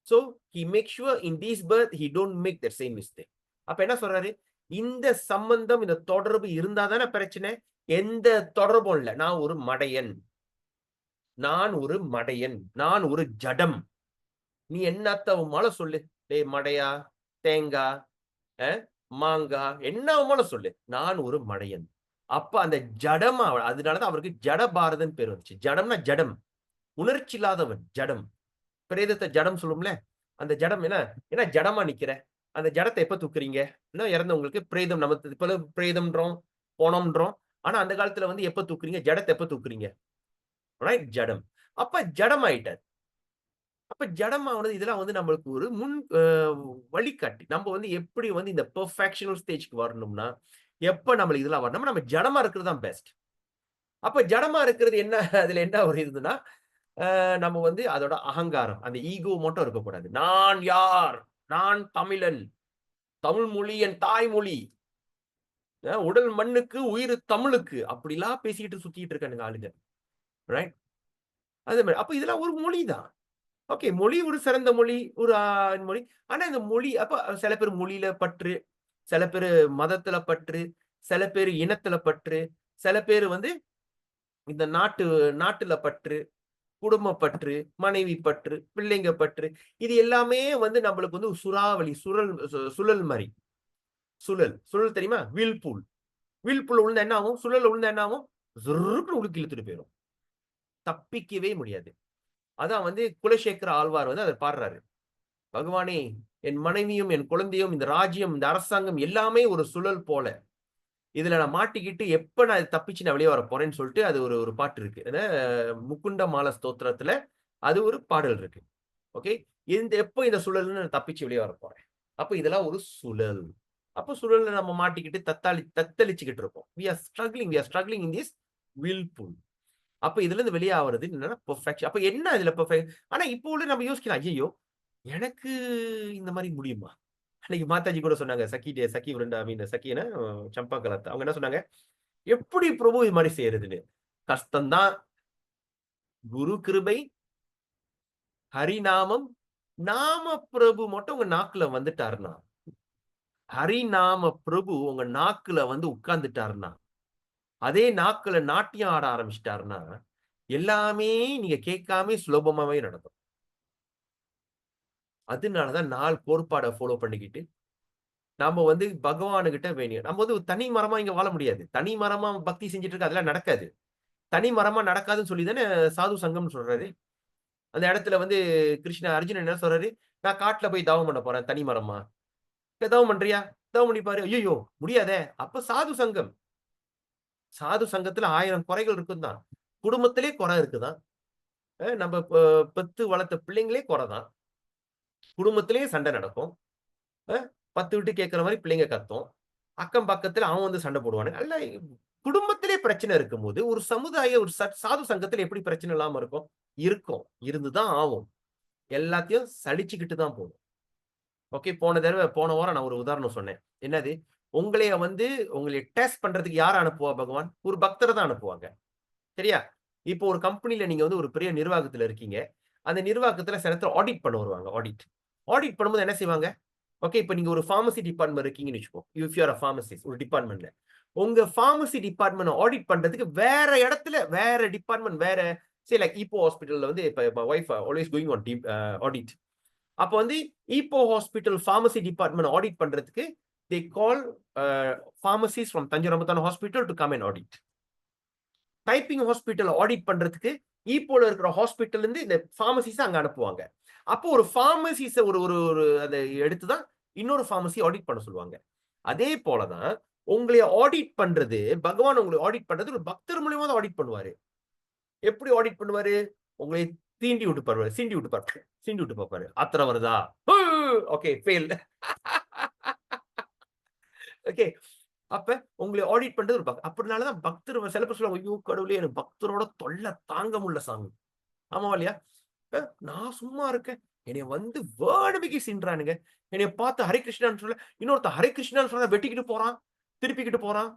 So he make sure in this birth he don't make that same mistake. அப்ப என்ன சொல்றாரு? இந்த சம்பந்தம், இந்த தொடர்பு இருந்தா தானே பிரச்சனை. எந்த தொடர்பும் இல்லை. நான் ஒரு மடையன், நான் ஒரு ஜடம். நீ என்னத்தவமால சொல்லு, டேய் மடையா, தேங்காய், மாங்காய் என்ன சொல்லு, நான் ஒரு மடையன். அப்ப அந்த ஜடமா, அதனாலதான் அவருக்கு ஜட பாரதன் பேர் வந்துச்சு. ஜடம்னா ஜடம், உணர்ச்சி இல்லாதவன் ஜடம். பிரேதத்தை ஜடம் சொல்லும்ல, அந்த ஜடம் என்ன ஜடமா நிக்கிற, அந்த ஜடத்தை எப்ப தூக்குறீங்க? இறந்தவங்களுக்கு பிரேதம், நம்ம இப்ப பிரேதம்ன்றோம், போனோம்ன்றோம். ஆனா அந்த காலத்துல வந்து எப்ப தூக்குறீங்க? ஜடத்தை எப்ப தூக்குறீங்க? ரைட், ஜடம். அப்ப ஜடம் ஆயிட்டார். அப்ப ஜடமானது இதெல்லாம் வந்து நம்மளுக்கு ஒரு வழிகாட்டி. நம்ம வந்து எப்படி வந்து இந்த பெர்ஃபெக்ஷனல் ஸ்டேஜ்க்கு வரணும்னா, எப்ப நம்மளுக்கு இதெல்லாம் வரணும்னா, நம்ம ஜடமா இருக்கிறது தான் பெஸ்ட். அப்ப ஜடமா இருக்கிறது என்ன, அதுல என்ன ஒரு இதுன்னா, நம்ம வந்து அதோட அகங்காரம், அந்த ஈகோ மட்டும் இருக்கக்கூடாது. நான் யார்? நான் தமிழன். தமிழ் மொழி என் தாய்மொழி. உடல் மண்ணுக்கு, உயிர் தமிழுக்கு. அப்படிலாம் பேசிட்டு சுத்திட்டு இருக்கானுங்க ஆளுங்க. ரைட்? அதே மாரி. அப்ப இதெல்லாம் ஒரு மொழி தான். ஓகே. மொழி ஒரு சிறந்த மொழி, ஒரு மொழி. ஆனா இந்த மொழி அப்ப சில பேர் மொழியில பற்று, சில பேரு மதத்துல பற்று, சில பேரு இனத்துல பற்று, சில பேரு வந்து இந்த நாட்டுல பற்று, குடும்ப பற்று, மனைவி பற்று, பிள்ளைங்க பற்று. இது எல்லாமே வந்து நம்மளுக்கு வந்து சூறாவளி, சுழல் மாரி. சுழல் தெரியுமா? வீல்பூல். வீல்பூல்ல விழுந்தா என்ன ஆகும்? சுழல்ல விழுந்தா என்ன ஆகும்? ஜுர்ருன்னு உள்ளுக்கு இழுத்துட்டு போயிரும். தப்பிக்கவே முடியாது. அதான் வந்து குலசேகர ஆழ்வார் வந்து அத பாடுறாரு. பகவானே, என் மனைவியும், என் குழந்தையும், இந்த ராஜ்யம், இந்த அரசாங்கம் எல்லாமே ஒரு சுழல் போல. இதுல நான் மாட்டிக்கிட்டு எப்ப நான் தப்பிச்சு நான் வெளிய வரப் போறேன்னு சொல்லிட்டு அது ஒரு ஒரு பாட்டு இருக்கு. முகுண்ட மால ஸ்தோத்திரத்துல அது ஒரு பாடல் இருக்கு. ஓகே. எப்ப இந்த சுழல்ல நான் தப்பிச்சு வெளிய வரப் போறேன். அப்ப இதெல்லாம் ஒரு சுழல். அப்ப சுழல்ல நம்ம மாட்டிக்கிட்டு தத்தளிச்சுக்கிட்டு இருக்கோம். We are struggling in this whirlpool. அப்ப இதுல இருந்து வெளிய ஆவறது என்னன்னா பெர்ஃபெக்ஷன். அப்ப என்ன இதுல ஆனா இப்போ உள்ள நம்ம யோசிக்கலாம். ஐயய்யோ! எனக்கு இந்த மாரி முடியுமா? அன்னைக்கு மாதாஜி கூட சொன்னாங்க. சகி விருண்டா சகின்னா சம்பா கலாத்தா. அவங்க என்ன சொன்னாங்க? எப்படி பிரபு இது மாரி செய்றதுன்னு. கஷ்டம் தான். குரு கிருபை, ஹரிநாமம், நாம பிரபு மட்டும் உங்க நாக்குல வந்துட்டாருன்னா, ஹரிநாம பிரபு உங்க நாக்குல வந்து உட்கார்ந்துட்டாருன்னா, அதே நாக்குல நாட்டியம் ஆட ஆரம்பிச்சுட்டாருன்னா, எல்லாமே நீங்க கேட்காமயே சுலபமாவே நடக்கும். அதனால தான் 4 கோட்பாட ஃபாலோ பண்ணிக்கிட்டு, நாம வந்து பகவானுகிட்ட வேண்டிய நம்ம வந்து ஒரு தனி மரமா இங்க வாழ முடியாது. தனி மரமா பக்தி செஞ்சுட்டு இருக்க அதெல்லாம் நடக்காது. தனி மரமா நடக்காதுன்னு சொல்லி தானே சாது சங்கம்னு சொல்றாரு. அந்த இடத்துல வந்து அர்ஜுனன் என்ன சொல்றாரு? நான் காட்டுல போய் தவம் பண்ண போறேன் தனி மரமா. தவம் பண்றியா? தவம் பண்ணி பாரு. ஐய்யய்யோ! முடியாதே! அப்ப சாது சங்கம். சாது சங்கத்துல 1000 குறைகள் இருக்கும் தான். குடும்பத்திலே குறை இருக்குதான். நம்ம பெத்து வளர்த்த பிள்ளைங்களே குறை தான். குடும்பத்திலேயே சண்டை நடக்கும். அ 10 விட்டு கேட்கிற மாரி பிள்ளைங்க கத்தும். அக்கம் பக்கத்துல அவன் வந்து சண்டை போடுவானுங்க. அல்ல குடும்பத்திலே பிரச்சனை இருக்கும்போது, ஒரு சமுதாய ஒரு சாது சங்கத்துல எப்படி பிரச்சனை இல்லாம இருக்கும்? இருக்கும். இருந்து தான் ஆவும். எல்லாத்தையும் சலிச்சுக்கிட்டு தான் போணும். ஓகே. போன வாரம் நான் ஒரு உதாரணம் சொன்னேன். என்னது? உங்களைய டெஸ்ட் பண்றதுக்கு யார அனுப்புவா பகவான்? ஒரு பக்தர தான் அனுப்புவாங்க. சரியா? இப்போ ஒரு கம்பெனில நீங்க வந்து ஒரு பெரிய நிர்வாகத்துல இருக்கீங்க. அந்த நிர்வாகத்துல சில நேரத்துல ஆடிட் பண்ண வருவாங்க. ஆடிட் பண்ணும்போது என்ன செய்வாங்க? ஓகே. இப்ப நீங்க ஒரு பார்மசி டிபார்ட்மென்ட் இருக்கீங்கன்னு வச்சுக்கோ. If you are a pharmacist ஒரு டிபார்ட்மென்ட்ல. உங்க பார்மசி டிபார்ட்மென்ட் ஆடிட் பண்றதுக்கு வேற இடத்துல வேற டிபார்ட்மென்ட் வேற லைக் ஈப்போ ஹாஸ்பிடல்ல வந்து இப்ப my wife always going on audit. அப்ப வந்து Ipoh hospital pharmacy department audit பண்றதுக்கு they call pharmacist from Thanjai hospital to come and audit. Taiping hospital audit பண்றதுக்கு ஈப்போல இருக்கிற ஹாஸ்பிடல்ல இருந்து இந்த பார்மசிஸ் அங்க அனுப்புவாங்க. அப்போ ஒரு பார்மசிஸ ஒரு ஒரு ஒரு அத எடுத்து தான் இன்னொரு பார்மசி ஆடிட் பண்ண சொல்லுவாங்க. அதே போல தான் உங்களைய ஆடிட் பண்றது, பகவான் உங்கள ஆடிட் பண்றது ஒரு பக்தர் மூலியமா தான் ஆடிட் பண்ணுவாரு. எப்படி ஆடிட் பண்ணுவாரு? உங்களை தீண்டி விட்டு பாரு. சீண்டி விட்டு பார்ப்பாரு. ஆத்திரம் வருதா? Okay fail. ஓகே. அப்ப உங்களை ஆடிட் பண்றது ஒரு அப்படினால தான் பக்தர் சில பேர் சொல்லுவாங்க, ஐயோ கடவுளே எனக்கு பக்தரோட தொல்லை தாங்க முடியல சாமி. ஆமாவா இல்லையா? நான் சும்மா இருக்கேன். என்னைய வந்து வேணுமிக்கி சீண்டுறானுங்க. என்னைய பார்த்து ஹரே கிருஷ்ணான்னு சொல்ல, இன்னொருத்தன் ஹரே கிருஷ்ணான்னு சொன்னா வெட்டிக்கிட்டு போறான். திருப்பிக்கிட்டு போறான்.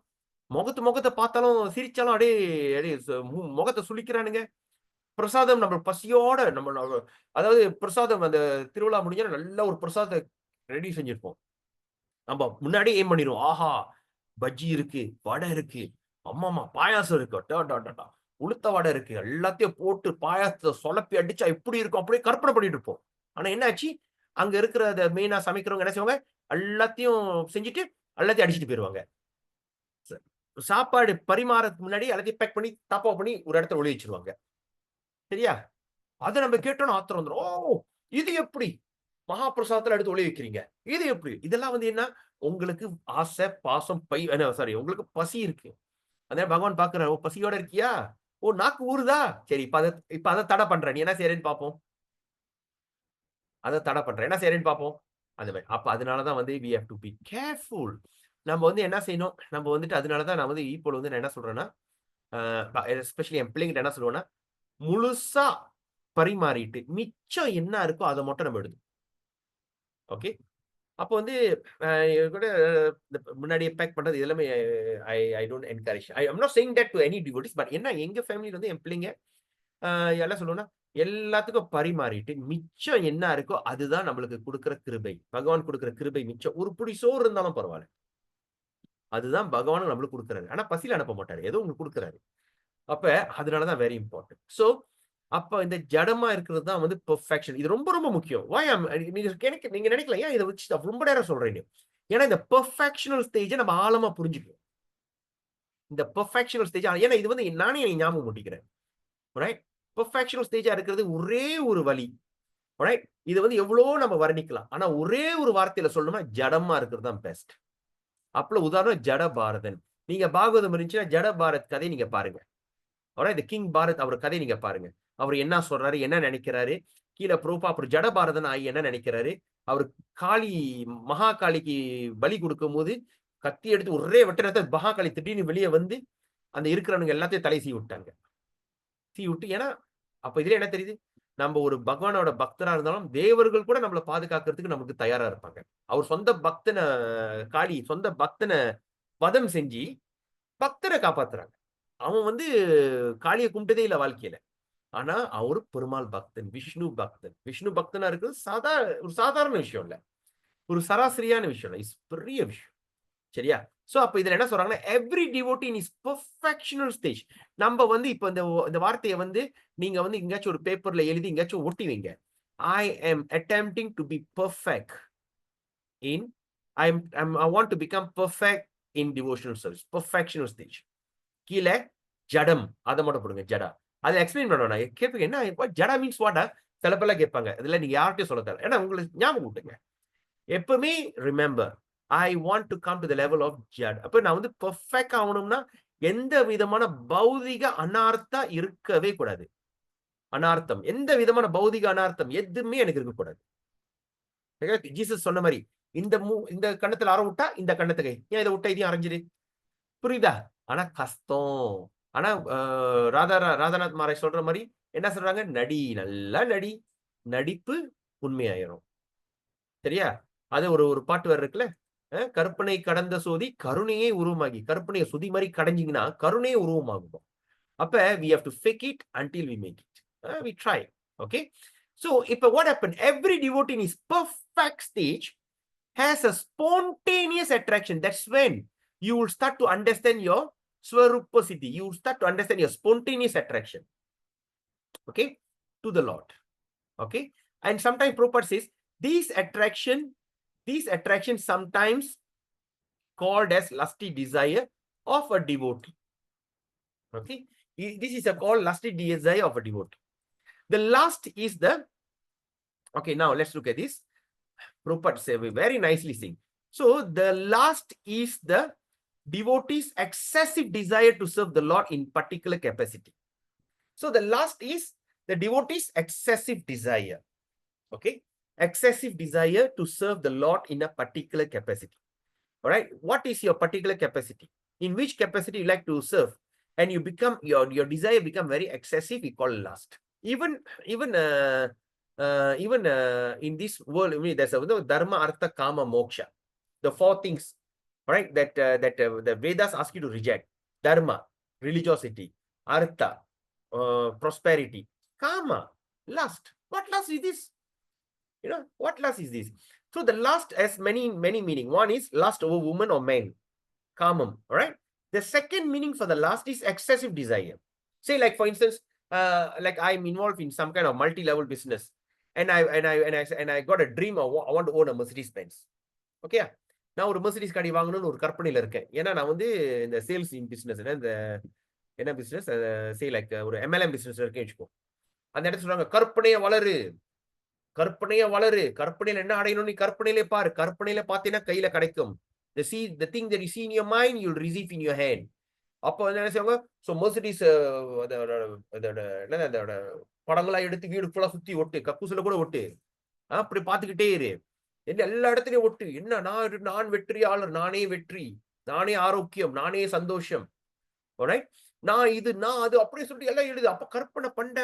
முகத்த பார்த்தாலும் சிரிச்சாலும் அப்படியே முகத்த சுளிக்கிறானுங்க. பிரசாதம் நம்ம பசியோட அதாவது பிரசாதம் அந்த திருவிழா முடிஞ்சா நல்ல ஒரு பிரசாதத்த ரெடி செஞ்சிருப்போம். நம்ம முன்னாடியே எய்ம் பண்ணிருவோம். ஆஹா! பஜ்ஜி இருக்கு, வடை இருக்கு, அம்மம்மா பாயாசம் இருக்கு. அடடடடா! உளுத்த வடை இருக்கு. எல்லாத்தையும் போட்டு பாயாசத்த சொலப்பி அடிச்சா எப்படி இருக்கும்? அப்படியே கற்பனை பண்ணிட்டு இருப்போம். ஆனா என்ன ஆச்சு? அங்க இருக்கிற மெயினா சமைக்கிறவங்க என்ன செய்வாங்க? எல்லாத்தையும் செஞ்சுட்டு எல்லாத்தையும் அடிச்சுட்டு போயிருவாங்க. சாப்பாடு பரிமாறதுக்கு முன்னாடி எல்லாத்தையும் பேக் பண்ணி தாப்பா பண்ணி ஒரு இடத்துல ஒளி வச்சிருவாங்க. சரியா? அத நம்ம கேட்டோம்னா ஆத்திரம் வந்துரும். ஓ! இது எப்படி? மகா பிரசாதத்துல எடுத்து ஒளி வைக்கிறீங்க. இது எப்படி? இதெல்லாம் வந்து என்ன? உங்களுக்கு ஆசை, பாசம், சாரி உங்களுக்கு பசி இருக்கு. அதான் பகவான் பார்க்கிறார். ஓ! பசியோட இருக்கியா? ஓ! நாக்கு ஊறுதா? சரி இப்ப அத தடை பண்றேன். நீ என்ன செய்றேன்னு பார்ப்போம். அத தடை பண்றேன். என்ன செய்றேன்னு பார்ப்போம். அந்த மாரி. அப்ப அதனால தான் வந்து we have to be careful. நம்ம வந்து என்ன செய்யணும்? நம்ம வந்துட்டு அதனால தான் நான் வந்து ஈப்போல வந்து நான் என்ன சொல்றேன்னா, எஸ்பெஷலி என் பிள்ளைங்கிட்ட என்ன சொல்லுவேன்னா, முழுசா பரிமாறிட்டு, மிச்சம் என்ன இருக்கோ அத மட்டும் நம்ம எடுத்துக்கணும். ஓகே. அப்போ வந்து கூட இந்த முன்னாடியே பேக் பண்றது இது எல்லாமே I don't encourage. I am not saying that to any devotees. But என்ன எங்க ஃபேமிலில வந்து என் பிள்ளைங்க என்ன சொல்லுவோம்னா, எல்லாத்துக்கும் பரிமாறிட்டு, மிச்சம் என்ன இருக்கோ அதுதான் நம்மளுக்கு குடுக்குற கிருபை. பகவான் குடுக்குற கிருபை மிச்சம். ஒரு புடி சோறு இருந்தாலும் பரவால்ல. அதுதான் பகவானும் நம்மளுக்கு குடுக்குறாரு. ஆனா பசியில அனுப்ப மாட்டாரு. ஏதோ ஒண்ணு குடுக்குறாரு. அப்ப அதனால தான் வெரி இம்பார்ட்டன்ட். சோ, அப்ப இந்த ஜடமா இருக்கிறது தான் வந்து பெர்ஃபெக்ஷன். இது ரொம்ப ரொம்ப முக்கியம். வை ஆம் நீங்க நீங்க நினைக்கலாம், ஏன் இத வச்சு ரொம்ப நேரம் சொல்றேன்னு. ஏன்னா இந்த பெர்ஃபெக்ஷனல் ஸ்டேஜ நம்ம ஆழமா புரிஞ்சுக்கணும். இந்த பெர்ஃபெக்ஷனல் ஸ்டேஜ் ஏன்னா இது வந்து நானே ஞாபகம் ஊட்டிக்கிறேன். ரைட்? பெர்ஃபெக்ஷனல் ஸ்டேஜா இருக்கிறது ஒரே ஒரு வழி. ரைட்? இது வந்து எவ்வளோ நம்ம வர்ணிக்கலாம். ஆனா ஒரே ஒரு வார்த்தையில சொல்லணும்னா ஜடமா இருக்கிறது தான் பெஸ்ட். அப்பல உதாரணம் ஜட பாரதன். நீங்க பாகவதம் இருந்துச்சுன்னா ஜட பாரத் கதைய நீங்க பாருங்க. இந்த கிங் பாரத் அவர் கதைய நீங்க பாருங்க. அவர் என்ன சொல்றாரு? என்ன நினைக்கிறாரு? கீழ அப்புறம் ஜடபாரதன் ஆயி என்ன நினைக்கிறாரு? அவரு காளி மகாகாளிக்கு பலி குடுக்கும்போது, கத்தி எடுத்து ஒரே வெட்டுனத மகாகாளி திடீர்னு வெளிய வந்து, அந்த இருக்கிறவனுங்க எல்லாத்தையும் தலை சீவி விட்டாங்க. சீவி விட்டு ஏன்னா, அப்ப இதுல என்ன தெரியுது? நம்ம ஒரு பகவானோட பக்தரா இருந்தாலும், தேவர்கள் கூட நம்மள பாதுகாக்கிறதுக்கு நமக்கு தயாரா இருப்பாங்க. அவர் சொந்த பக்தன சொந்த பக்தன வதம் செஞ்சு, பக்தர காப்பாத்துறாங்க. அவன் வந்து காளிய கும்பிட்டதே இல்ல வாழ்க்கையில. ஆனா, அவரு பெருமாள் பக்தன், விஷ்ணு பக்தன். விஷ்ணு பக்தனா இருக்கிறது ஒரு சாதாரண விஷயம் இல்ல. ஒரு சராசரியான விஷயம் இல்ல. பெரிய விஷயம். சரியா? சோ, அப்ப இதுல என்ன சொல்றாங்கன்னா, every devotee in his perfectional stage. நம்ப வந்து இப்ப இந்த வார்த்தைய வந்து நீங்க வந்து எங்கேயாச்சும் ஒரு பேப்பர்ல எழுதி எங்கேயாச்சும் ஒட்டி வைங்க. I am attempting to be perfect in I want to become perfect in devotional service. Perfectional stage. கீழ ஜடம். அத மட்டும் போடுங்க. ஜடா. அத எக்ஸ்பிளைன் பண்ண கேட்பீங்க. என்ன ஜடா மீன்ஸ் வாட்டா? சில பேர்லாம் கேட்பாங்க. இதெல்லாம் நீங்க யார்ட்டயும் சொல்ல தேவையில்ல. ஏன்னா உங்களுக்கு ஞாபகம் ஊட்டுங்க. எப்பவுமே remember I want to come to the level of ஜட். அப்ப நான் வந்து பெர்ஃபெக்ட் ஆகணும்னா எந்த விதமான பௌதிக அனார்த்தா இருக்கவே கூடாது. அனார்த்தம். எந்த விதமான பௌதிக அனார்த்தம் எதுவுமே எனக்கு இருக்கக்கூடாது. ஜீசஸ் சொன்ன மாரி இந்த கண்ணத்துல அற விட்டா இந்த கண்ணத்துக்கு ஏன் இதை விட்டா இதையும் அரைஞ்சிரு. புரியுதா? ஆனா கஷ்டம். ஆனா ராதாநாத் மாராய் சொல்ற மாரி என்ன சொல்றாங்க? நடி, நல்லா நடி. நடிப்பு உண்மையாயிரும். சரியா? அது ஒரு ஒரு பாட்டு வேற இருக்குல்ல. கற்பனை கடந்த சோதி கருணையே உருவமாகி. கற்பனைய சுதி மாரி கடைஞ்சீங்கன்னா, கருணையே உருவமாகும். அப்ப we have to fake it until we make it. We try. Okay? So, இப்ப what happened? Every devotee in his perfect stage has a spontaneous attraction. That's when you will start to understand your Swarupa Siddhi. You will start to understand your spontaneous attraction. Okay? To the Lord. Okay? And sometimes Prabhupada says, these attractions sometimes called as lusty desire of a devotee. Okay? This is called lusty desire of a devotee. The last is the, okay, now let's look at this. Prabhupada say very nicely saying. So the last is the devotee's excessive desire to serve the Lord in particular capacity. So the last is the devotee's excessive desire. Okay? Excessive desire to serve the Lord in a particular capacity. All right? What is your particular capacity? In which capacity you like to serve? And you become, your desire become very excessive, we call lust. Even in this world, I mean, there's a dharma, artha, kama, moksha. The four things, right? That the Vedas ask you to reject. Dharma, religiosity. Artha, prosperity. Kama, lust. What lust is this? You know, what lust is this? So the lust has many meaning. One is lust over woman or man. Kamam, all right? The second meaning for the lust is excessive desire. Say, like for instance, like I'm involved in some kind of multi-level business, and I got a dream. I want to own a Mercedes Benz. Okay, நான் ஒரு Mercedes காடி வாங்கணும்னு ஒரு கற்பனையில இருக்கேன். ஏன்னா நான் வந்து இந்த சேல்ஸ் இன் பிசினஸ், இந்த என்ன பிசினஸ், சே லைக் ஒரு MLM பிசினஸ் இருக்கேன்னு வச்சுக்கோ. அந்த இடத்துல சொல்றாங்க, கற்பனைய வளரு, கற்பனைய வளரு, கற்பனையில என்ன அடையணும், நீ கற்பனையிலே பாரு, கற்பனையில பார்த்தீன்னா கையில கிடைக்கும். the thing that you see in your mind you'll receive in your hand. அப்போ வந்து என்ன செய்வாங்க, ஸோ மெர்சிடிஸ் அதோட அதோட என்னது அதோட படங்களா எடுத்து வீடு ஃபுல்லா சுத்தி ஒட்டு, கக்கூசுல கூட ஒட்டு. அப்படி பார்த்துக்கிட்டே இரு. என்ன எல்லா இடத்துலயும் ஒட்டு. என்ன நான் வெற்றியாளர், நானே வெற்றி, நானே ஆரோக்கியம், நானே சந்தோஷம். ஆல்ரைட். நான் இது, நான் அது அப்படியே சொல்லிட்டு எல்லாம் எழுது. அப்ப கற்பனை பண்ண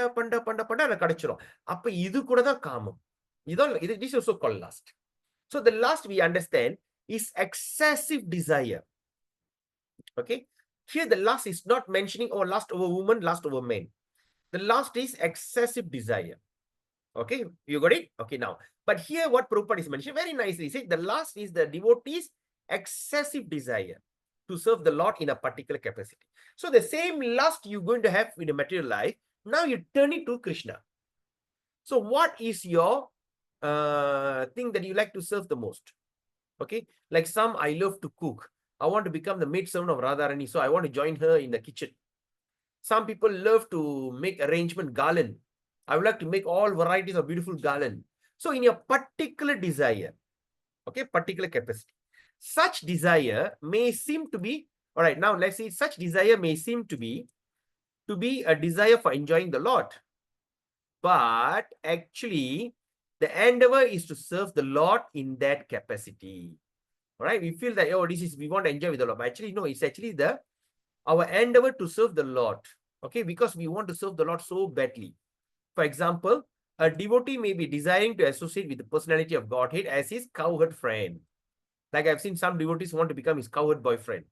எனக்கு கிடைச்சிரும். அப்ப இது கூட தான் காமம். இதான் இது this also called lust. So the lust we understand is excessive desire. Okay. Here the lust is not mentioning or lust over woman, lust over men. The lust is excessive desire. Okay, you got it? Okay, now. But here what Prabhupada is mentioning very nicely, he said the last is the devotee's excessive desire to serve the Lord in a particular capacity. So the same lust you're going to have in a material life, now you turn it to Krishna. So what is your thing that you like to serve the most? Okay, like some, I love to cook. I want to become the maidservant of Radharani, so I want to join her in the kitchen. Some people love to make arrangement garland. I would like to make all varieties of beautiful garland. So in your particular desire, okay, particular capacity, such desire may seem to be, all right, now let's see, such desire may seem to be a desire for enjoying the Lord. But actually, the endeavor is to serve the Lord in that capacity. All right, we feel that, oh, this is, we want to enjoy with the Lord. But actually, no, it's actually our endeavor to serve the Lord. Okay, because we want to serve the Lord so badly. For example, a devotee may be desiring to associate with the personality of Godhead as his cowherd friend. Like I've seen some devotees want to become his cowherd boyfriend.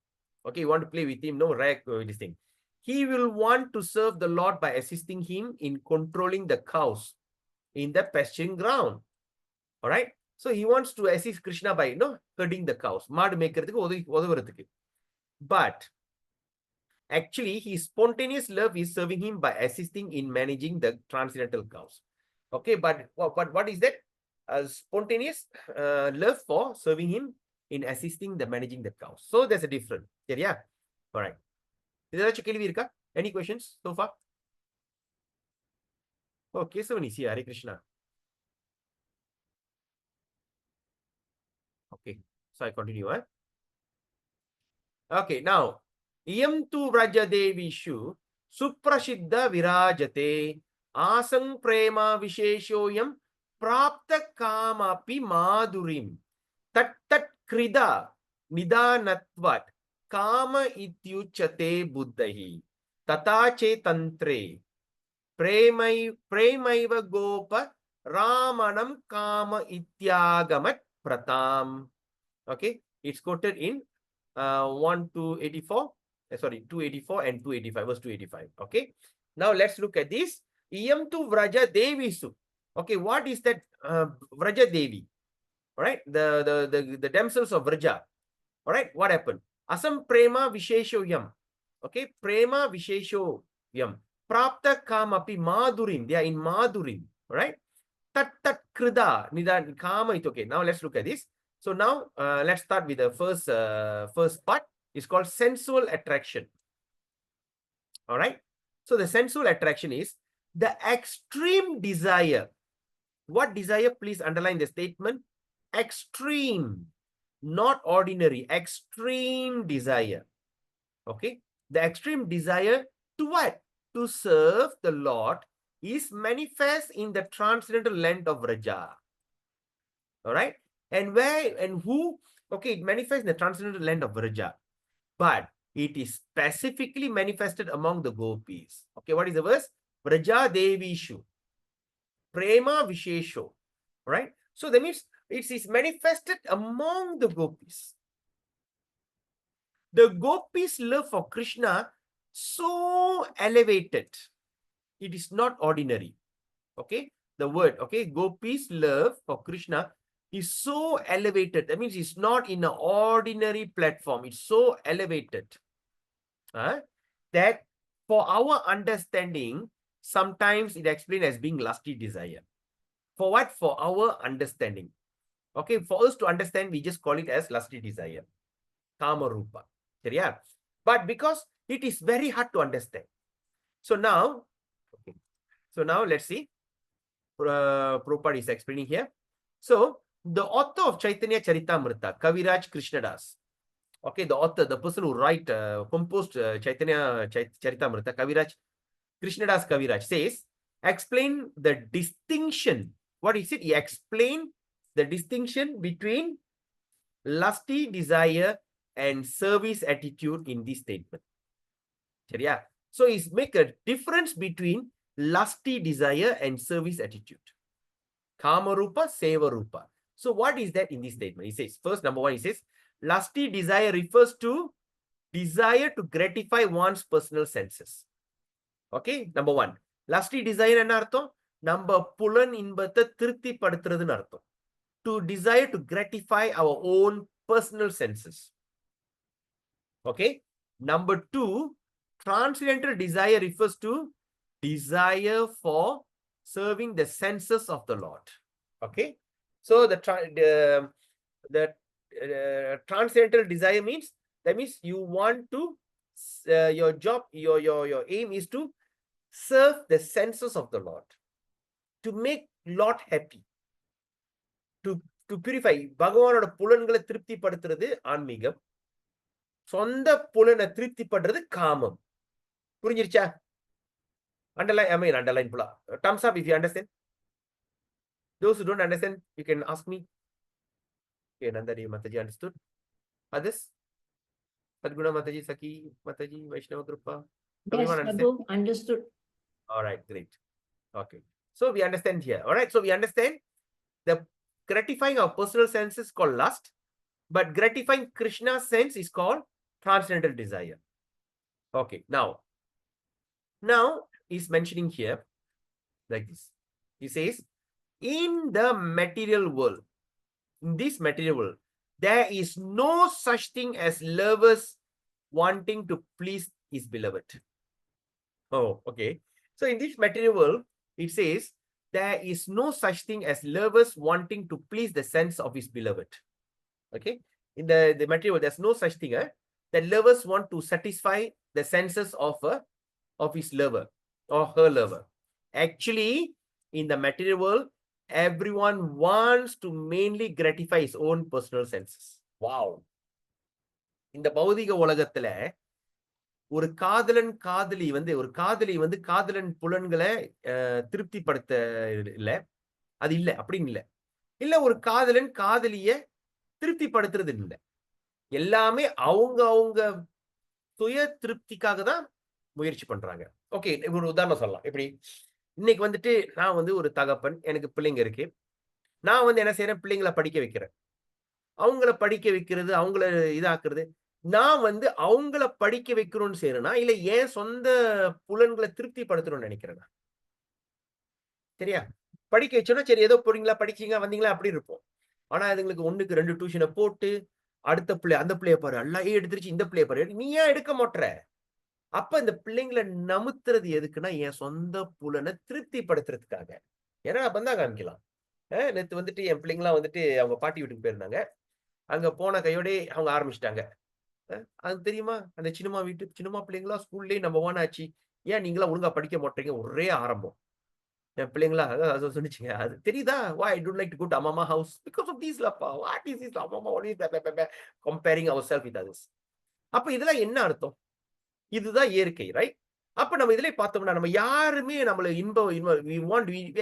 Okay, you want to play with him, no rag, this thing. He will want to serve the Lord by assisting him in controlling the cows in the pasturing ground. All right. So he wants to assist Krishna by, herding the cows. But actually, his spontaneous love is serving him by assisting in managing the transcendental cows. Okay, but what is that? Spontaneous love for serving him in assisting the managing the cows. So there's a difference. Yeah. All right. Any questions so far? Okay, so see, Hare Krishna. Okay, so I continue. Okay, now, iyam tu Vrajadevishu suprasiddha virajate asang prema visheshoyam prapta kamapi madurim tat krida nidanatvat kama ityuchate buddhahi tatache tantre premaiva gopa ramanam kama ityagamat pratam. Okay, it's quoted in 284 and 285, verse 285. Okay, now let's look at this. Iyam tu Vraja Devisu. Okay, what is that Vraja Devi? All right, the damsels of Vraja. All right, what happened? Asam prema visheshoyam. Okay, prema visheshoyam. Prapta kamapi madurim. They are in madurim. All right. Tat krida nidan kama. It's okay. Now let's look at this. So now let's start with the first part. It's called sensual attraction. All right. So the sensual attraction is the extreme desire. What desire? Please underline the statement. Extreme, not ordinary. Extreme desire. Okay. The extreme desire to what? To serve the Lord is manifest in the transcendental land of Vraja. All right. And where and who? Okay, it manifests in the transcendental land of Vraja. But it is specifically manifested among the gopis. Okay, what is the verse? Vraja Devishu. Prema Vishesho. Right? So that means it is manifested among the gopis. The gopis' love for Krishna so elevated. It is not ordinary. Okay, the word, okay, gopis' love for Krishna is so elevated. That means it's not in an ordinary platform. It's so elevated that for our understanding, sometimes it explained as being lusty desire. For what? For our understanding. Okay, for us to understand, we just call it as lusty desire. Kama Rupa. Yeah. But because it is very hard to understand. So now, okay. So now let's see. Prabhupada is explaining here. So the author of Chaitanya Charitamrita, Kaviraj Krishnadas. Okay, the author, the person who composed Chaitanya Charitamrita, Kaviraj Krishnadas Kaviraj says, explain the distinction. What is it? He explained the distinction between lusty desire and service attitude in this statement. Yeah. So he's make a difference between lusty desire and service attitude. Kama Rupa, Seva Rupa. So what is that in this statement? He says, first, number one, he says, lusty desire refers to desire to gratify one's personal senses. Okay, number one. Lusty desire என்ன அர்த்தம்? நம்ம புலன் இன்பத்தை திருப்தி படுத்துறதுன்னு அர்த்தம். To desire to gratify our own personal senses. Okay. Number two, transcendental desire refers to desire for serving the senses of the Lord. Okay. So the transcendental desire means, that means you want to, your job, your aim is to serve the senses of the Lord, to make Lord happy, to purify. பகவானோட புலன்களை திருப்தி படுத்துறது ஆன்மீகம், சொந்த புலனை திருப்தி படுறது காமம். புரிஞ்சிருச்சா? Underline pula. Thumbs up if you understand. Those who don't understand, you can ask me. Okay, Nandari Mataji understood. Others? Sadguna Mataji, Saki Mataji, Vaishnava Grupa. Yes, Prabhu, understood. All right, great. Okay. So we understand here. All right. So we understand the gratifying our personal sense is called lust, but gratifying Krishna's sense is called transcendental desire. Okay. Now he's mentioning here like this. He says, in the material world, in this material world, there is no such thing as lovers wanting to please his beloved. Oh, okay. So in this material world, it says, there is no such thing as lovers wanting to please the sense of his beloved. Okay. In the material world, there's no such thing that lovers want to satisfy the senses of his lover or her lover. Actually, in the material world, everyone wants to mainly gratify his own personal senses. Wow. இந்த பௌதிக உலகத்துல ஒரு காதலன் காதலி வந்து காதலன் புலன்களை திருப்திப்படுத்த இல்ல, அது இல்ல, அப்படின்னு இல்ல ஒரு காதலன் காதலிய திருப்திப்படுத்துறது இல்லை. எல்லாமே அவங்க சுய திருப்திக்காக தான் முயற்சி பண்றாங்க. ஓகே, ஒரு உதாரணம் சொல்லலாம். எப்படி, இன்னைக்கு வந்துட்டு நான் வந்து ஒரு தகப்பன், எனக்கு பிள்ளைங்க இருக்கு. நான் என்ன செய்யறேன், பிள்ளைங்களை படிக்க வைக்கிறேன். அவங்கள படிக்க வைக்கிறது, அவங்கள இதாக்குறது, நான் அவங்கள படிக்க வைக்கணும்னு செய்யறேன்னா, இல்ல ஏன் சொந்த புலன்களை திருப்திப்படுத்தணும்னு நினைக்கிறேன். சரியா? படிக்க வச்சோன்னா சரி, ஏதோ போறீங்களா, படிச்சீங்க, வந்தீங்களா, அப்படி இருப்போம். ஆனா அதுங்களுக்கு 1க்கு 2 டியூஷனை போட்டு, அடுத்த பிள்ளை அந்த பிள்ளைய பாரு, எல்லாம் எடுத்துருச்சு, இந்த பிள்ளைய பாரு, நீ ஏன் எடுக்க மாட்ற? அப்ப இந்த பிள்ளைங்களை நமுத்துறது எதுக்குன்னா, என் சொந்த புலனை திருப்திப்படுத்துறதுக்காக. ஏன்னா அப்பதான் காமிக்கலாம். நேத்து வந்துட்டு என் பிள்ளைங்களாம் வந்துட்டு அவங்க பாட்டி வீட்டுக்கு போயிருந்தாங்க. அங்க போன கையோடே அவங்க ஆரம்பிச்சிட்டாங்க. அது தெரியுமா, அந்த சின்னம்மா பிள்ளைங்களா ஸ்கூல்லயே நம்பர் 1 ஆச்சு, ஏன் நீங்களா ஒழுங்கா படிக்க மாட்டீங்க, ஒரே ஆரம்பம். என் பிள்ளைங்களா அதான் சொன்னிச்சுங்க. அது தெரியுதா, why I don't like to go to Amma house because of these lapa. What is this Amma always comparing ourselves with others. அப்ப இதெல்லாம் என்ன அர்த்தம்? இதுதான் இயற்கை, ரைட்? அப்ப நம்ம இதுல பார்த்தோம்னா, நம்ம யாருமே நம்மள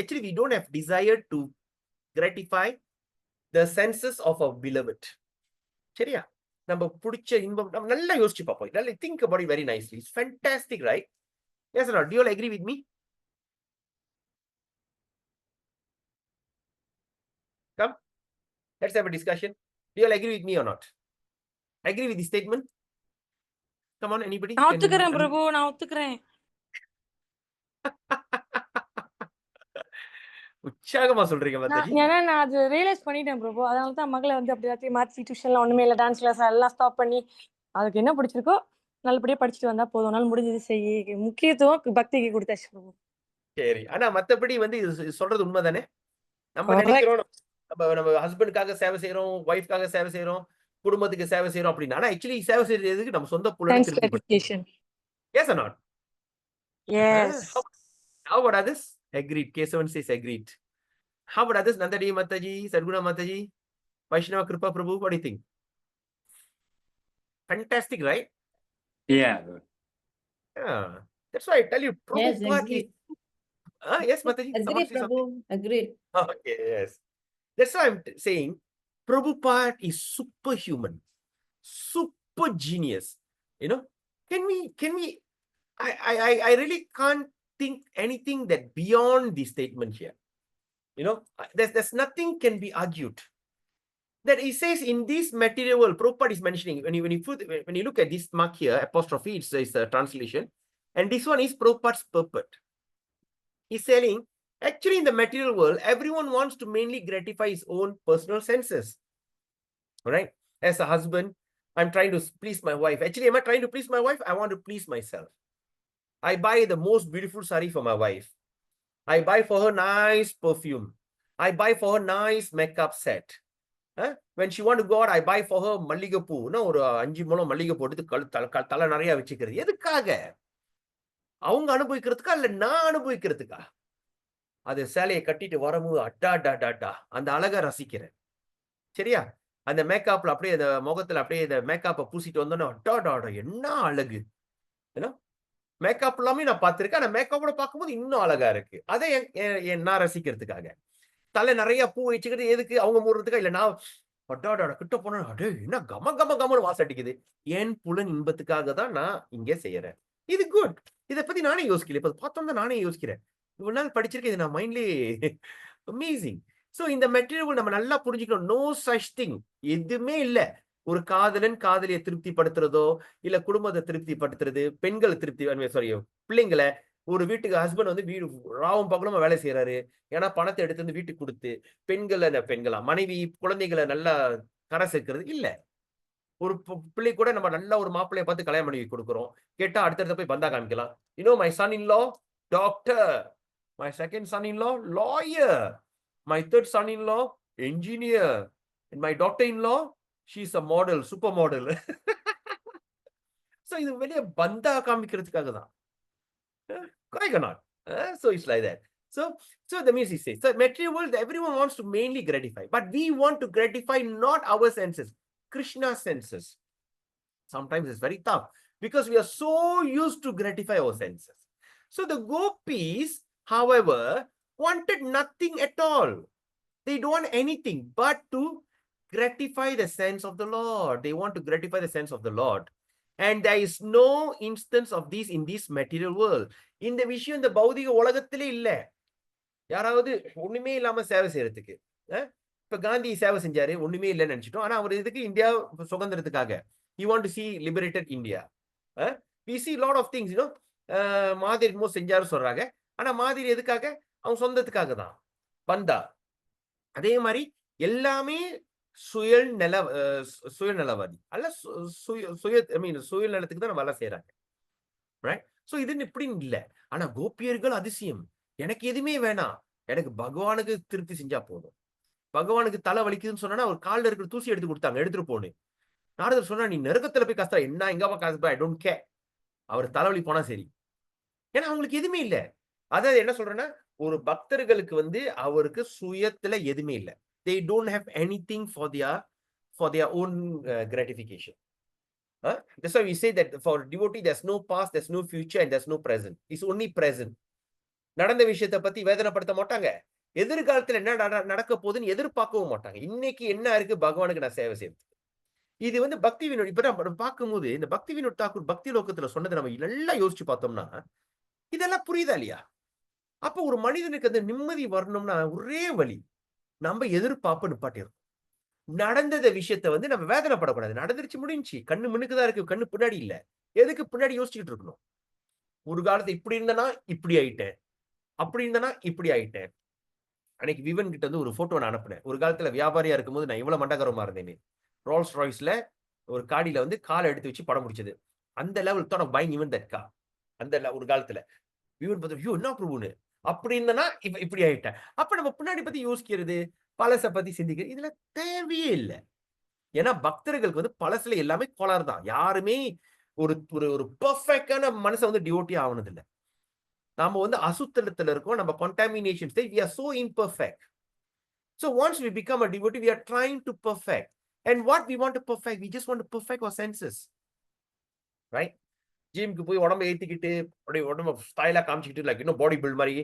actually we don't have desire to gratify the senses of our beloved. சரியா? நம்ம பிடிச்ச இன்பம் நம்ம நல்லா யோசிச்சு பார்ப்போம். நல்லா think about it very nicely. It's fantastic, right? Yes or not? Do you all agree with me? Come, let's have a discussion. Do you all agree with me or not? Agree with the statement? Come on, anybody? நான் ஒத்துக்கிறேன் பிரபு, நான் ஒத்துக்கிறேன். உற்சாகமா சொல்றீங்க மாதாஜி. ஏன்னா நான் அது realise பண்ணிட்டேன் பிரபு. அதனால தான் மகளை அப்படி எல்லாத்தையும் மாற்றி டியூஷன்ல ஒண்ணுமே இல்லை, டான்ஸ் கிளாஸ் எல்லாம் ஸ்டாப் பண்ணி அதுக்கு என்ன பிடிச்சிருக்கோ நல்லபடியா படிச்சுட்டு வந்தா போதும், நாள் முடிஞ்சது செய்ய முக்கியத்துவம் பக்திக்கு கொடுத்தாச்சு பிரபு. சரி, ஆனா மத்தபடி இது சொல்றது உண்மைதானே? நம்ம நினைக்கிறோம் நம்ம ஹஸ்பண்டுக்காக சேவை செய்யறோம், ஒய்ஃப்காக சேவை செய்யறோம், குடும்பத்துக்கு சேவை செய்யறோம் அப்படின்னா, ஆனா ஆக்சுவலி சேவை செய்யறதுக்கு நம்ம சொந்த புள்ளனை Thanks திருப்தி gratification. Yes or not? Yes. How about others? Agreed. Kesavan says agreed. How about others? Nandadi Mataji, Sadguna Mataji, Vaishnava Kripa Prabhu, what do you think? Fantastic, right? Yeah. Yeah. That's why I tell you, Yes, Prabhupada agreed. is... yes, Mataji. someone Agreed, say something. Prabhu. Agreed. Okay, yes. That's why I'm saying Prabhupada is superhuman, super genius. You know, can we, I really can't think anything that beyond the statement here. You know, there's nothing can be argued. That he says in this material world, Prabhupada is mentioning, when you look at this mark here, apostrophe, it's a translation, and this one is Prabhupada's purport. He's saying, actually in the material world, everyone wants to mainly gratify his own personal senses. All right? As a husband, I'm trying to please my wife. Actually, am I trying to please my wife? I want to please myself. I buy the most beautiful saree for my wife. I buy for her nice perfume. I buy for her nice makeup set. When she want to go out, I buy for her மல்லிகைப்பூ. ஒரு 5 முழம் மல்லிகைப்பூ எடுத்து தலை நிறைய வச்சுக்கிறது. எதுக்காக? அவங்க அனுபவிக்கிறதுக்கா இல்ல நான் அனுபவிக்கிறதுக்கா? அது சேலையை கட்டிட்டு வரும்போது அட்டா அந்த அழகை ரசிக்கிறேன். சரியா? அந்த மேக்கப்ல அப்படியே அந்த முகத்துல அப்படியே இந்த மேக்கப்பை பூசிட்டு வந்தோன்னா அட்டா என்ன அழகு. ஏன்னா மேக்கப் எல்லாமே நான் பார்த்திருக்கேன். ஆனா மேக்கப்போட பார்க்கும்போது இன்னும் அழகா இருக்கு. அதை நான் ரசிக்கிறதுக்காக. தலை நிறைய பூ வச்சுக்கிட்டு எதுக்கு? அவங்க மூடுறதுக்கா? இல்ல நான் அட்டாடா கிட்ட போனா அடே என்ன கமன்னு வாசம் அடிக்குது. என் புலன் இன்பத்துக்காக தான் நான் இங்கே செய்யறேன். இது குட். இதை பத்தி நானே யோசிக்கல. இப்ப பார்த்தோம் தான் நானே யோசிக்கிறேன். இவ்வளவு நாள் படிச்சிருக்கேன். இது நான் மைண்ட்லயே அமேசிங். சோ இந்த மெட்டீரியல் நம்ம நல்லா புரிஞ்சுக்கணும். No such thing. எதுவுமே இல்ல. ஒரு காதலன் காதலியை திருப்திப்படுத்துறதோ இல்ல குடும்பத்தை திருப்திப்படுத்துறது, பெண்களை பிள்ளைங்களை ஒரு வீட்டுக்கு ஹஸ்பண்ட் வந்து வீடு ராவும் பகலுமா வேலை செய்யறாரு. ஏன்னா பணத்தை எடுத்து வந்து வீட்டுக்கு கொடுத்து பெண்களா மனைவி குழந்தைகளை நல்லா கரை சேர்க்கிறது இல்ல. ஒரு பிள்ளை கூட நம்ம நல்ல ஒரு மாப்பிள்ளைய பார்த்து கல்யாணம் பண்ணி கொடுக்குறோம். கேட்டா அடுத்தடுத்த போய் பந்தா காமிக்கலாம். My son in law doctor, my second son in law lawyer, my third son in law engineer, my doctor in law she is a model, super model. So இது வெளிய பந்தா காமிக்கிறதுக்காக தான். Correct or not? So it's like that. So the music says, so material world, everyone wants to mainly gratify, but we want to gratify not our senses, Krishna's senses. Sometimes it's very tough because we are so used to gratify our senses. So the gopis, however, wanted nothing at all. They don't want anything but to gratify the sense of the Lord. They want to gratify the sense of the Lord. And there is no instance of this in this material world. இந்த விஷயம் இந்த பௌதிக உலகத்திலே இல்ல. யாராவது ஒண்ணுமே இல்லாம சேவை செய்யறதுக்கு. இப்ப காந்தி சேவை செஞ்சாரு, ஒண்ணுமே இல்லைன்னு நினைச்சிட்டோம். ஆனா அவர் இதுக்கு இந்தியா சுதந்திரத்துக்காக. He want to see liberated India. We see lot of things, you know. மாதிரி என்னமோ செஞ்சாரு சொல்றாங்க. ஆனா மாதிரி எதுக்காக? அவங்க சொந்தத்துக்காக தான். பந்தா. அதே மாதிரி எல்லாமே சுயநலவாதி அல்ல, சுயநலத்துக்கு தான் வேலை செய்யறாங்க. சோ இது இப்படின்னு இல்ல. ஆனா கோபியர்கள் அதிசயம். எனக்கு எதுவுமே வேணாம், எனக்கு பகவானுக்கு திருப்தி செஞ்சா போதும். பகவானுக்கு தலை வலிக்குதுன்னு சொன்னா அவர் காலில் இருக்கிற தூசி எடுத்து கொடுத்தாங்க, எடுத்துட்டு போனு. நாரதர் சொன்னா நீ நெருக்கத்துல போய் கஷ்டம் என்ன எங்கப்பா காசு, ஐ டோன்ட் கேர், அவர் தலைவலி போனா சரி. ஏன்னா அவங்களுக்கு எதுவுமே இல்ல. அதாவது என்ன சொல்றேன்னா, ஒரு பக்தர்களுக்கு வந்து அவருக்கு சுயத்துல எதுவுமே இல்லை. They don't have anything for their own gratification. That's why we say that for devotee there's no past, there's no future, and there's no present. It's only present. நடந்த விஷயத்தை பத்தி வேதனைப்படுத்த மாட்டாங்க. எதிர்காலத்துல என்ன நடக்க போகுதுன்னு எதிர்பார்க்கவும் மாட்டாங்க. இன்னைக்கு என்ன இருக்கு பகவானுக்கு நான் சேவை செய்யறது. இது வந்து பக்தி வினோத் இப்ப நம்ம பார்க்கும்போது இந்த பக்தி வினோத் தாக்கூர் பக்தி லோகத்துல சொன்னதை நம்ம நல்லா யோசிச்சு பார்த்தோம்னா இதெல்லாம் புரியுதா இல்லையா? அப்ப ஒரு மனிதனுக்கு அந்த நிம்மதி வரணும்னா ஒரே வழி, நம்ம எதிர்பார்ப்பு நிப்பாட்டிடும். நடந்தத விஷயத்த வந்து நம்ம வேதனைப்படக்கூடாது. நடந்துருச்சு, முடிஞ்சு, கண்ணு முன்னுக்குதான் இருக்கு, கண்ணு பின்னாடி இல்ல. எதுக்கு பின்னாடி யோசிச்சுட்டு இருக்கணும்? ஒரு காலத்துல இப்படி இருந்தனா இப்படி ஆயிட்டேன், அப்படி இருந்தனா இப்படி ஆயிட்டேன். அன்னைக்கு விவன் கிட்ட வந்து ஒரு போட்டோ நான் அனுப்புனேன். ஒரு காலத்துல வியாபாரியா இருக்கும்போது நான் இவ்வளவு மண்டகரமா இருந்தேன்னு. ரோல்ஸ் ராய்ஸ்ல ஒரு காடியில வந்து காலை எடுத்து வச்சு படம் முடிச்சது. அந்த லெவல் தான் பைங் ஈவன் தட் கார். அந்த ஒரு காலத்துல விவன் பார்த்து ஐயோ என்ன பிரபுன்னு அப்படி இருந்தனா இப்படி ஆயிட்டேன். அப்ப நம்ம பின்னாடி பத்தி யோசிக்கிறது, பழச பத்தி சிந்திக்கிறது இதுல தேவையே இல்ல. ஏன்னா பக்தர்களுக்கு வந்து பழசுல எல்லாமே கோளாறு தான். யாருமே ஒரு ஒரு ஒரு பெர்ஃபெக்ட்டான மனுஷன் வந்து டிவோட்டி ஆவனது இல்ல. நாம வந்து அசுத்தத்துல இருக்கோம். நம்ம contamination stage. We are so imperfect. So once we become a devotee, we are trying to perfect. And what we want to perfect? We just want to perfect our senses. Right? ஜிம்க்கு போய் உடம்ப ஏத்திக்கிட்டு அப்படியே உடம்ப ஸ்டைலா காமிச்சிக்கிட்டு like இன்னும் body build மாதிரி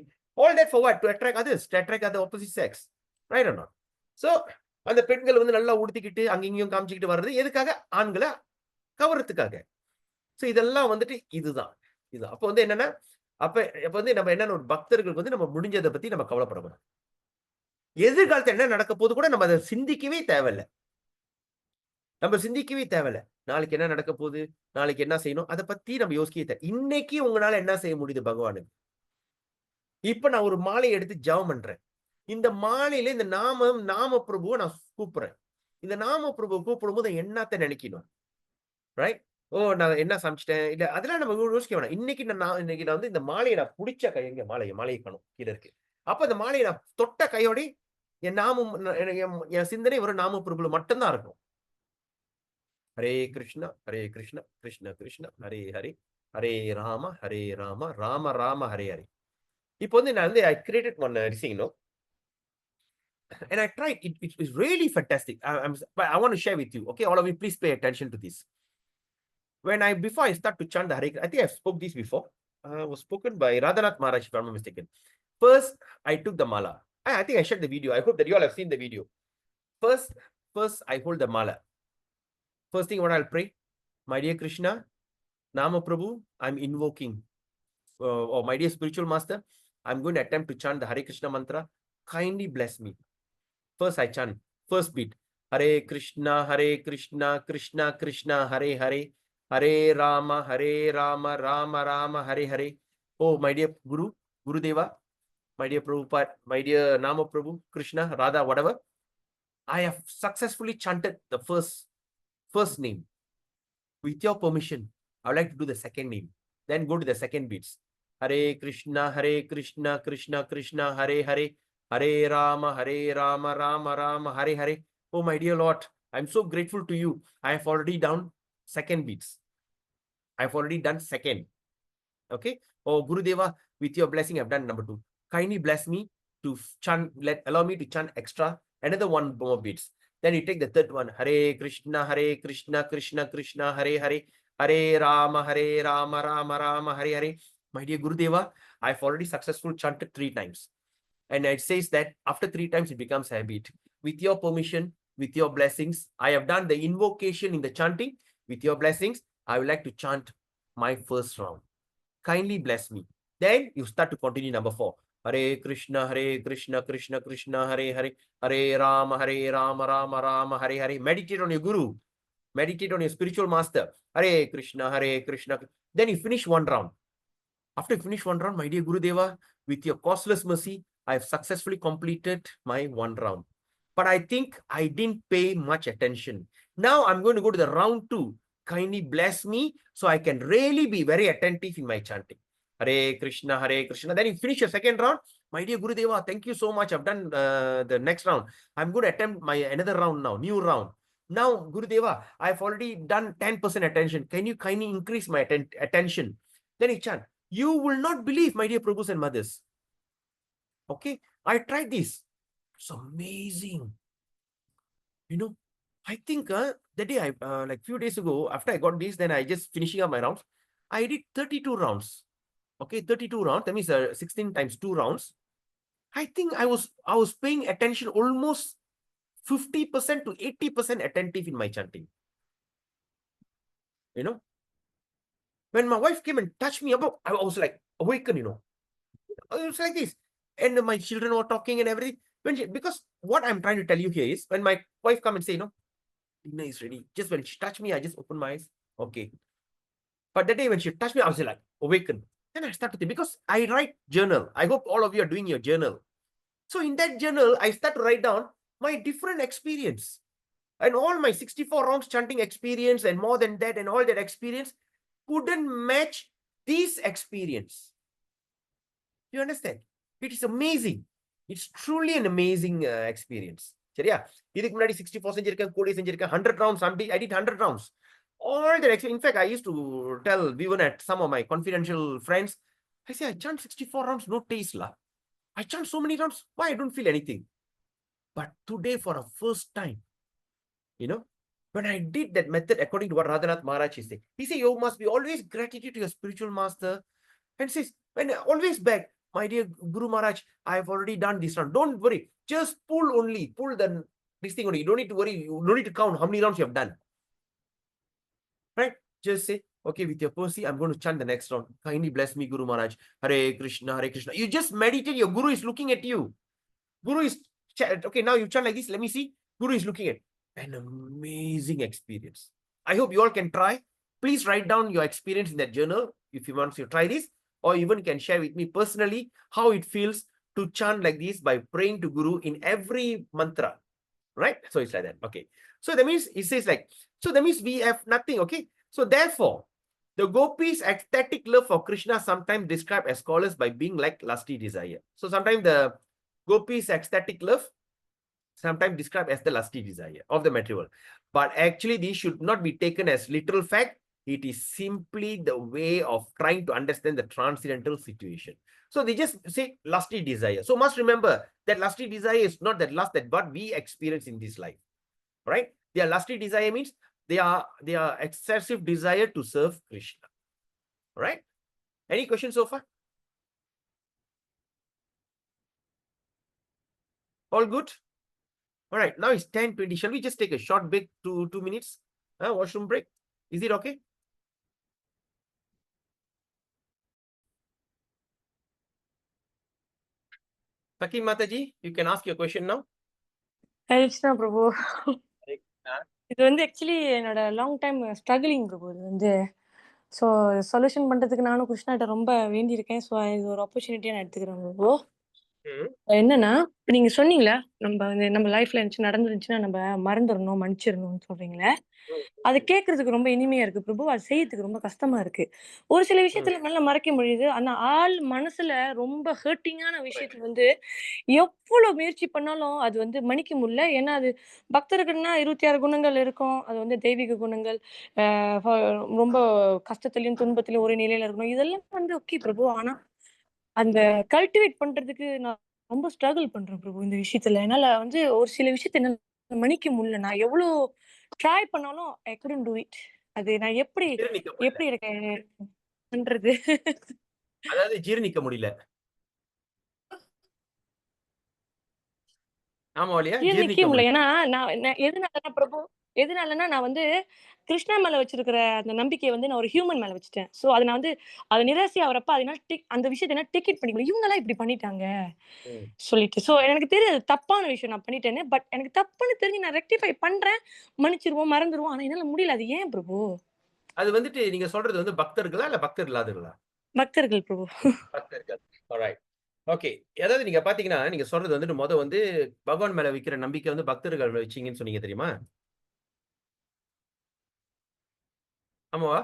all that for what to attract others to attract other opposite sex right or not so அந்த பெண்கள் வந்து நல்லா உடுத்திக்கிட்டு அங்க இங்கேயும் காமிச்சிக்கிட்டு வர்றது எதுக்காக ஆண்களை கவர்றதுக்காக சோ இதெல்லாம் வந்துட்டு இதுதான் இது அப்போ வந்து என்னன்னா அப்ப வந்து நம்ம என்னன்னா ஒரு பக்தர்களுக்கு வந்து நம்ம முடிஞ்சதை பத்தி நம்ம கவலைப்படக்கூடாது எதிர்காலத்துல என்ன நடக்க போது கூட நம்ம அதை சிந்திக்கவே தேவையில்லை நம்ம சிந்திக்கவே தேவையில்ல நாளைக்கு என்ன நடக்க போகுது நாளைக்கு என்ன செய்யணும் அதை பத்தி நம்ம யோசிக்க இன்னைக்கு உங்களால என்ன செய்ய முடியுது பகவானுக்கு இப்ப நான் ஒரு மாலையை எடுத்து ஜெபம் பண்றேன் இந்த மாலையில இந்த நாம பிரபுவை நான் கூப்பிடுறேன் இந்த நாம பிரபுவை கூப்பிடும் போது என்னத்த நினைக்கணும் ரைட் ஓ நான் என்ன சமைச்சிட்டேன் இல்ல அதெல்லாம் நம்ம யோசிக்க வேணாம் இன்னைக்கு நான் வந்து இந்த மாலையை நான் பிடிச்ச கை எங்க மாலையை காணும் கீழே இருக்கு அப்ப இந்த மாலையை நான் தொட்ட கையோட என் நாமம் என் சிந்தனை ஒரு நாம பிரபுல மட்டும்தான் இருக்கும் ஹரே கிருஷ்ணா கிருஷ்ண கிருஷ்ண ஹரே ஹரே ஹரே ராம ராம ராம ஹரே ஹரே இப்போ வந்து நான் வந்து I created one thing, and I tried. It is really fantastic. I want to share with you. Okay, all of you, please pay attention to this. Before I start to chant the Hare, I think I've spoke this before. Was spoken by Radhanath Maharaj, if I'm not mistaken. First, I took the mala. I think I shared the video. I hope that you all have seen the video. First, I hold the mala. First thing, what I'll pray, my dear Krishna, Nama Prabhu, I'm invoking, or my dear spiritual master, I'm going to attempt to chant the Hare Krishna mantra. Kindly bless me. First, I chant. First beat. Hare Krishna, Krishna Krishna, Hare Hare, Hare Rama, Rama Rama, Hare Hare. Oh, my dear Guru Deva, my dear Prabhupada, my dear Nama Prabhu, Krishna, Radha, whatever. I have successfully chanted the first name. With your permission, I would like to do the second name. Then go to the second beats. Hare Krishna, Krishna Krishna, Hare Hare, Hare Rama, Rama Rama, Hare Hare. Oh, my dear Lord, I'm so grateful to you. I have already done second beats. I've already done second. Okay. Oh, Gurudeva, with your blessing, I've done number 2. Kindly bless me to chant, allow me to chant extra another one more beats. Then you take the third one. Hare Krishna, Krishna Krishna, Hare Hare, Hare Rama, Rama Rama, Hare Hare. My dear Gurudeva, I've already successfully chanted 3 times. And it says that after 3 times, it becomes habit. With your permission, with your blessings, I have done the invocation in the chanting. With your blessings, I would like to chant my first round. Kindly bless me. Then you start to continue number 4. Hare Krishna, Krishna Krishna, Hare Hare, Hare Rama, Rama Rama, Hare Hare. Meditate on your Guru. Meditate on your spiritual master. Hare Krishna, Krishna. Then you finish 1 round. After you finish 1 round, my dear Gurudeva, with your costless mercy, I have successfully completed my 1 round. But I think I didn't pay much attention. Now I'm going to go to the round 2. Kindly bless me so I can really be very attentive in my chanting. Hare Krishna, Krishna. Then you finish your 2nd round. My dear Gurudeva, thank you so much. I've done the next round. I'm going to attempt my another round now, new round. Now, Gurudeva, I've already done 10% attention. Can you kindly increase my attention? Then you chant. You will not believe, my dear Prabhus and mothers. Okay, I tried this. It's amazing. You know, I think that day, like few days ago, after I got this, then I just finishing up my rounds. I did 32 rounds. Okay, 32 rounds. That means 16 times 2 rounds. I think I was paying attention almost 50% to 80% attentive in my chanting. You know, when my wife came and touched me about, I was like awakened, you know. It was like this. And my children were talking and everything. Because what I'm trying to tell you here is, when my wife come and say, dinner is ready. Just when she touched me, I just opened my eyes. Okay. But that day when she touched me, I was like awakened. Then I started to think, because I write journal. I hope all of you are doing your journal. So in that journal, I start to write down my different experience. And all my 64 rounds chanting experience and more than that and all that experience couldn't match this experience. You understand? It is amazing. It's truly an amazing experience. சரியா? இதுக்கு முன்னாடி 64 செஞ்சிருக்கேன், கோடி செஞ்சிருக்கேன், 100 rounds. I did 100 rounds. All the experience. In fact, I used to tell even at some of my confidential friends, I say, I chant 64 rounds, no taste lah. I chant so many rounds, why I don't feel anything? But today, for a first time, you know, when I did that method according to what Radhanath Maharaj is saying, he said, you must be always gratitude to your spiritual master. And says, when always back, my dear Guru Maharaj, I've already done this round. Don't worry. Just pull only. Pull this thing only. You don't need to worry. You don't need to count how many rounds you have done. Right? Just say, okay, with your mercy, I'm going to chant the next round. Kindly bless me, Guru Maharaj. Hare Krishna, Hare Krishna. You just meditate. Your Guru is looking at you. Guru is, okay, now you chant like this. Let me see. Guru is looking at. An amazing experience. I hope you all can try. Please write down your experience in that journal if you want to try this, or even can share with me personally how it feels to chant like this by praying to Guru in every mantra. Right? So it's like that. Okay. So that means it says like, so that means we have nothing. Okay. So therefore, the gopis' ecstatic love for Krishna sometimes described as scholars by being like lusty desire. So sometimes the gopis' ecstatic love sometimes described as the lusty desire of the material. But actually, these should not be taken as literal fact. It is simply the way of trying to understand the transcendental situation. So they just say lusty desire. So must remember that lusty desire is not that lust that what we experience in this life. Right? Their lusty desire means they are excessive desire to serve Krishna. Right? Any questions so far? All good? All right, now it's 10:20. Shall we just take a short break, 2 minutes? Washroom break. Is it okay? Fakim Mataji, you can ask your question now. Krishna பிரபு. இது வந்து actually என்னோட long time struggling பிரபு. இது வந்து so solution பண்றதுக்கு நானும் கிருஷ்ணாட்ட ரொம்ப வேண்டியிருக்கேன். So இது ஒரு ஆப்பர்ச்சுனிட்டியா நான் எடுத்துக்கிறேன் பிரபு. என்னன்னா இப்ப நீங்க சொன்னீங்களா நம்ம வந்து நம்ம லைஃப்ல இருந்துச்சு நடந்துருந்துச்சுன்னா நம்ம மறந்துடணும் மன்னிச்சிடணும்னு சொல்றீங்களே, அது கேட்கறதுக்கு ரொம்ப இனிமையா இருக்கு பிரபு. அது செய்யறதுக்கு ரொம்ப கஷ்டமா இருக்கு. ஒரு சில விஷயத்துல நல்லா மறைக்க முடியுது. ஆனா ஆள் மனசுல ரொம்ப ஹர்ட்டிங்கான விஷயத்துல வந்து எவ்வளவு முயற்சி பண்ணாலும் அது வந்து மன்னிக்க முடியல. ஏன்னா அது பக்தர்கள்னா 26 குணங்கள் இருக்கும். அது வந்து தெய்வீக குணங்கள். ரொம்ப கஷ்டத்திலயும் துன்பத்திலயும் ஒரு நிலையில இருக்கணும். இதெல்லாம் வந்து ஓகே பிரபு. ஆனா அந்த கல்டிவேட் பண்றதுக்கு நான் ரொம்ப ஸ்ட்ரகிள் பண்றேன் பிரபு இந்த விஷயத்துல. என்னால வந்து ஒரு சில விஷயத்த என்னால மன்னிக்க முடியல. நான் எவ்வளவு ட்ரை பண்ணாலும் ஐ குடன்ட் டு இட். அது நான் எப்படி எனக்கு பண்றது? அதாவது ஜீரணிக்க முடியல. ஆமா இல்லையா? ஜீரணிக்க முடியல. ஏன்னா நான் எதனால பிரபு எதனாலன்னா நான் வந்து கிருஷ்ணா மேல வச்சிருக்கிற அந்த நம்பிக்கையை வந்து நான் ஒரு ஹியூமன் மேல வச்சுட்டேன். சோ அது நான் வந்து அது நிராசை ஆகிறப்ப அதனால அந்த விஷயத்தை என்ன டிக்கெட் பண்ணிக்கணும். இவங்க எல்லாம் இப்படி பண்ணிட்டாங்க சொல்லிட்டு. சோ எனக்கு தெரியாது தப்பான விஷயம் நான் பண்ணிட்டேன்னு. பட் எனக்கு தப்புன்னு தெரிஞ்சு நான் ரெக்டிஃபை பண்றேன். மன்னிச்சிருவோம், மறந்துருவோம். ஆனா என்னால முடியல. அது ஏன் பிரபு? அது வந்துட்டு நீங்க சொல்றது வந்து பக்தர்களா இல்ல பக்தர் இல்லாதவர்களா? பக்தர்கள் பிரபு. பக்தர்கள். ஆல்ரைட். ஓகே. அதாவது நீங்க பாத்தீங்கன்னா நீங்க சொல்றது வந்துட்டு வந்து பகவான் மேல வைக்கிற நம்பிக்கை வந்து பக்தர்கள் வச்சீங்கன்னு சொன்னீங்க தெரியுமா? ஆமாவா?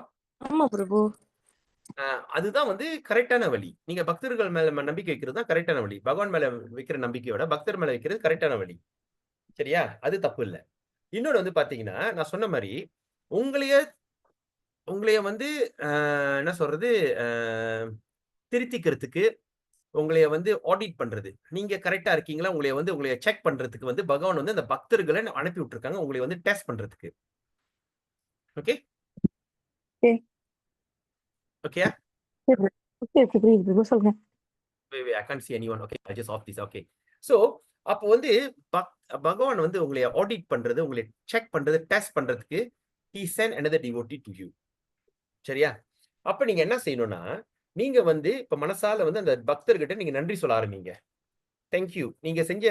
ஆமா பிரபு. அதுதான் வந்து கரெக்டான வழி. நீங்க பக்தர்கள் மேல நம்பிக்கை வைக்கிறது தான் கரெக்டான வழி. பகவான் மேல வைக்கிற நம்பிக்கையோட பக்தர் மேல வைக்கிறது கரெக்டான வழி. சரியா? அது தப்பு இல்ல. இன்னொன்னு வந்து பாத்தீங்கன்னா நான் சொன்ன மாதிரி உங்களைய வந்து என்ன சொல்றது திருத்திக்கிறதுக்கு உங்களைய வந்து ஆடிட் பண்றது. நீங்க கரெக்டா இருக்கீங்களா? உங்களைய செக் பண்றதுக்கு வந்து பகவான் வந்து அந்த பக்தர்களை அனுப்பி விட்டுருக்காங்க. உங்களை வந்து டெஸ்ட் பண்றதுக்கு. ஓகே? Okay. Okay, புரியுது சொல்லுங்க. Wait, I can't see anyone. Okay, I just off this. Okay. So, அப்போ வந்து பகவான் வந்து உங்களை ஆடிட் பண்றது, உங்களை செக் பண்றது, டெஸ்ட் பண்றதுக்கு he sent another devotee to you. சரியா? அப்ப நீங்க என்ன செய்யணும்னா, நீங்க வந்து இப்ப மனசால வந்து அந்த பக்தர்கிட்ட நீங்க நன்றி சொல்ல ஆரம்பிங்க. Thank you. நீங்க செஞ்ச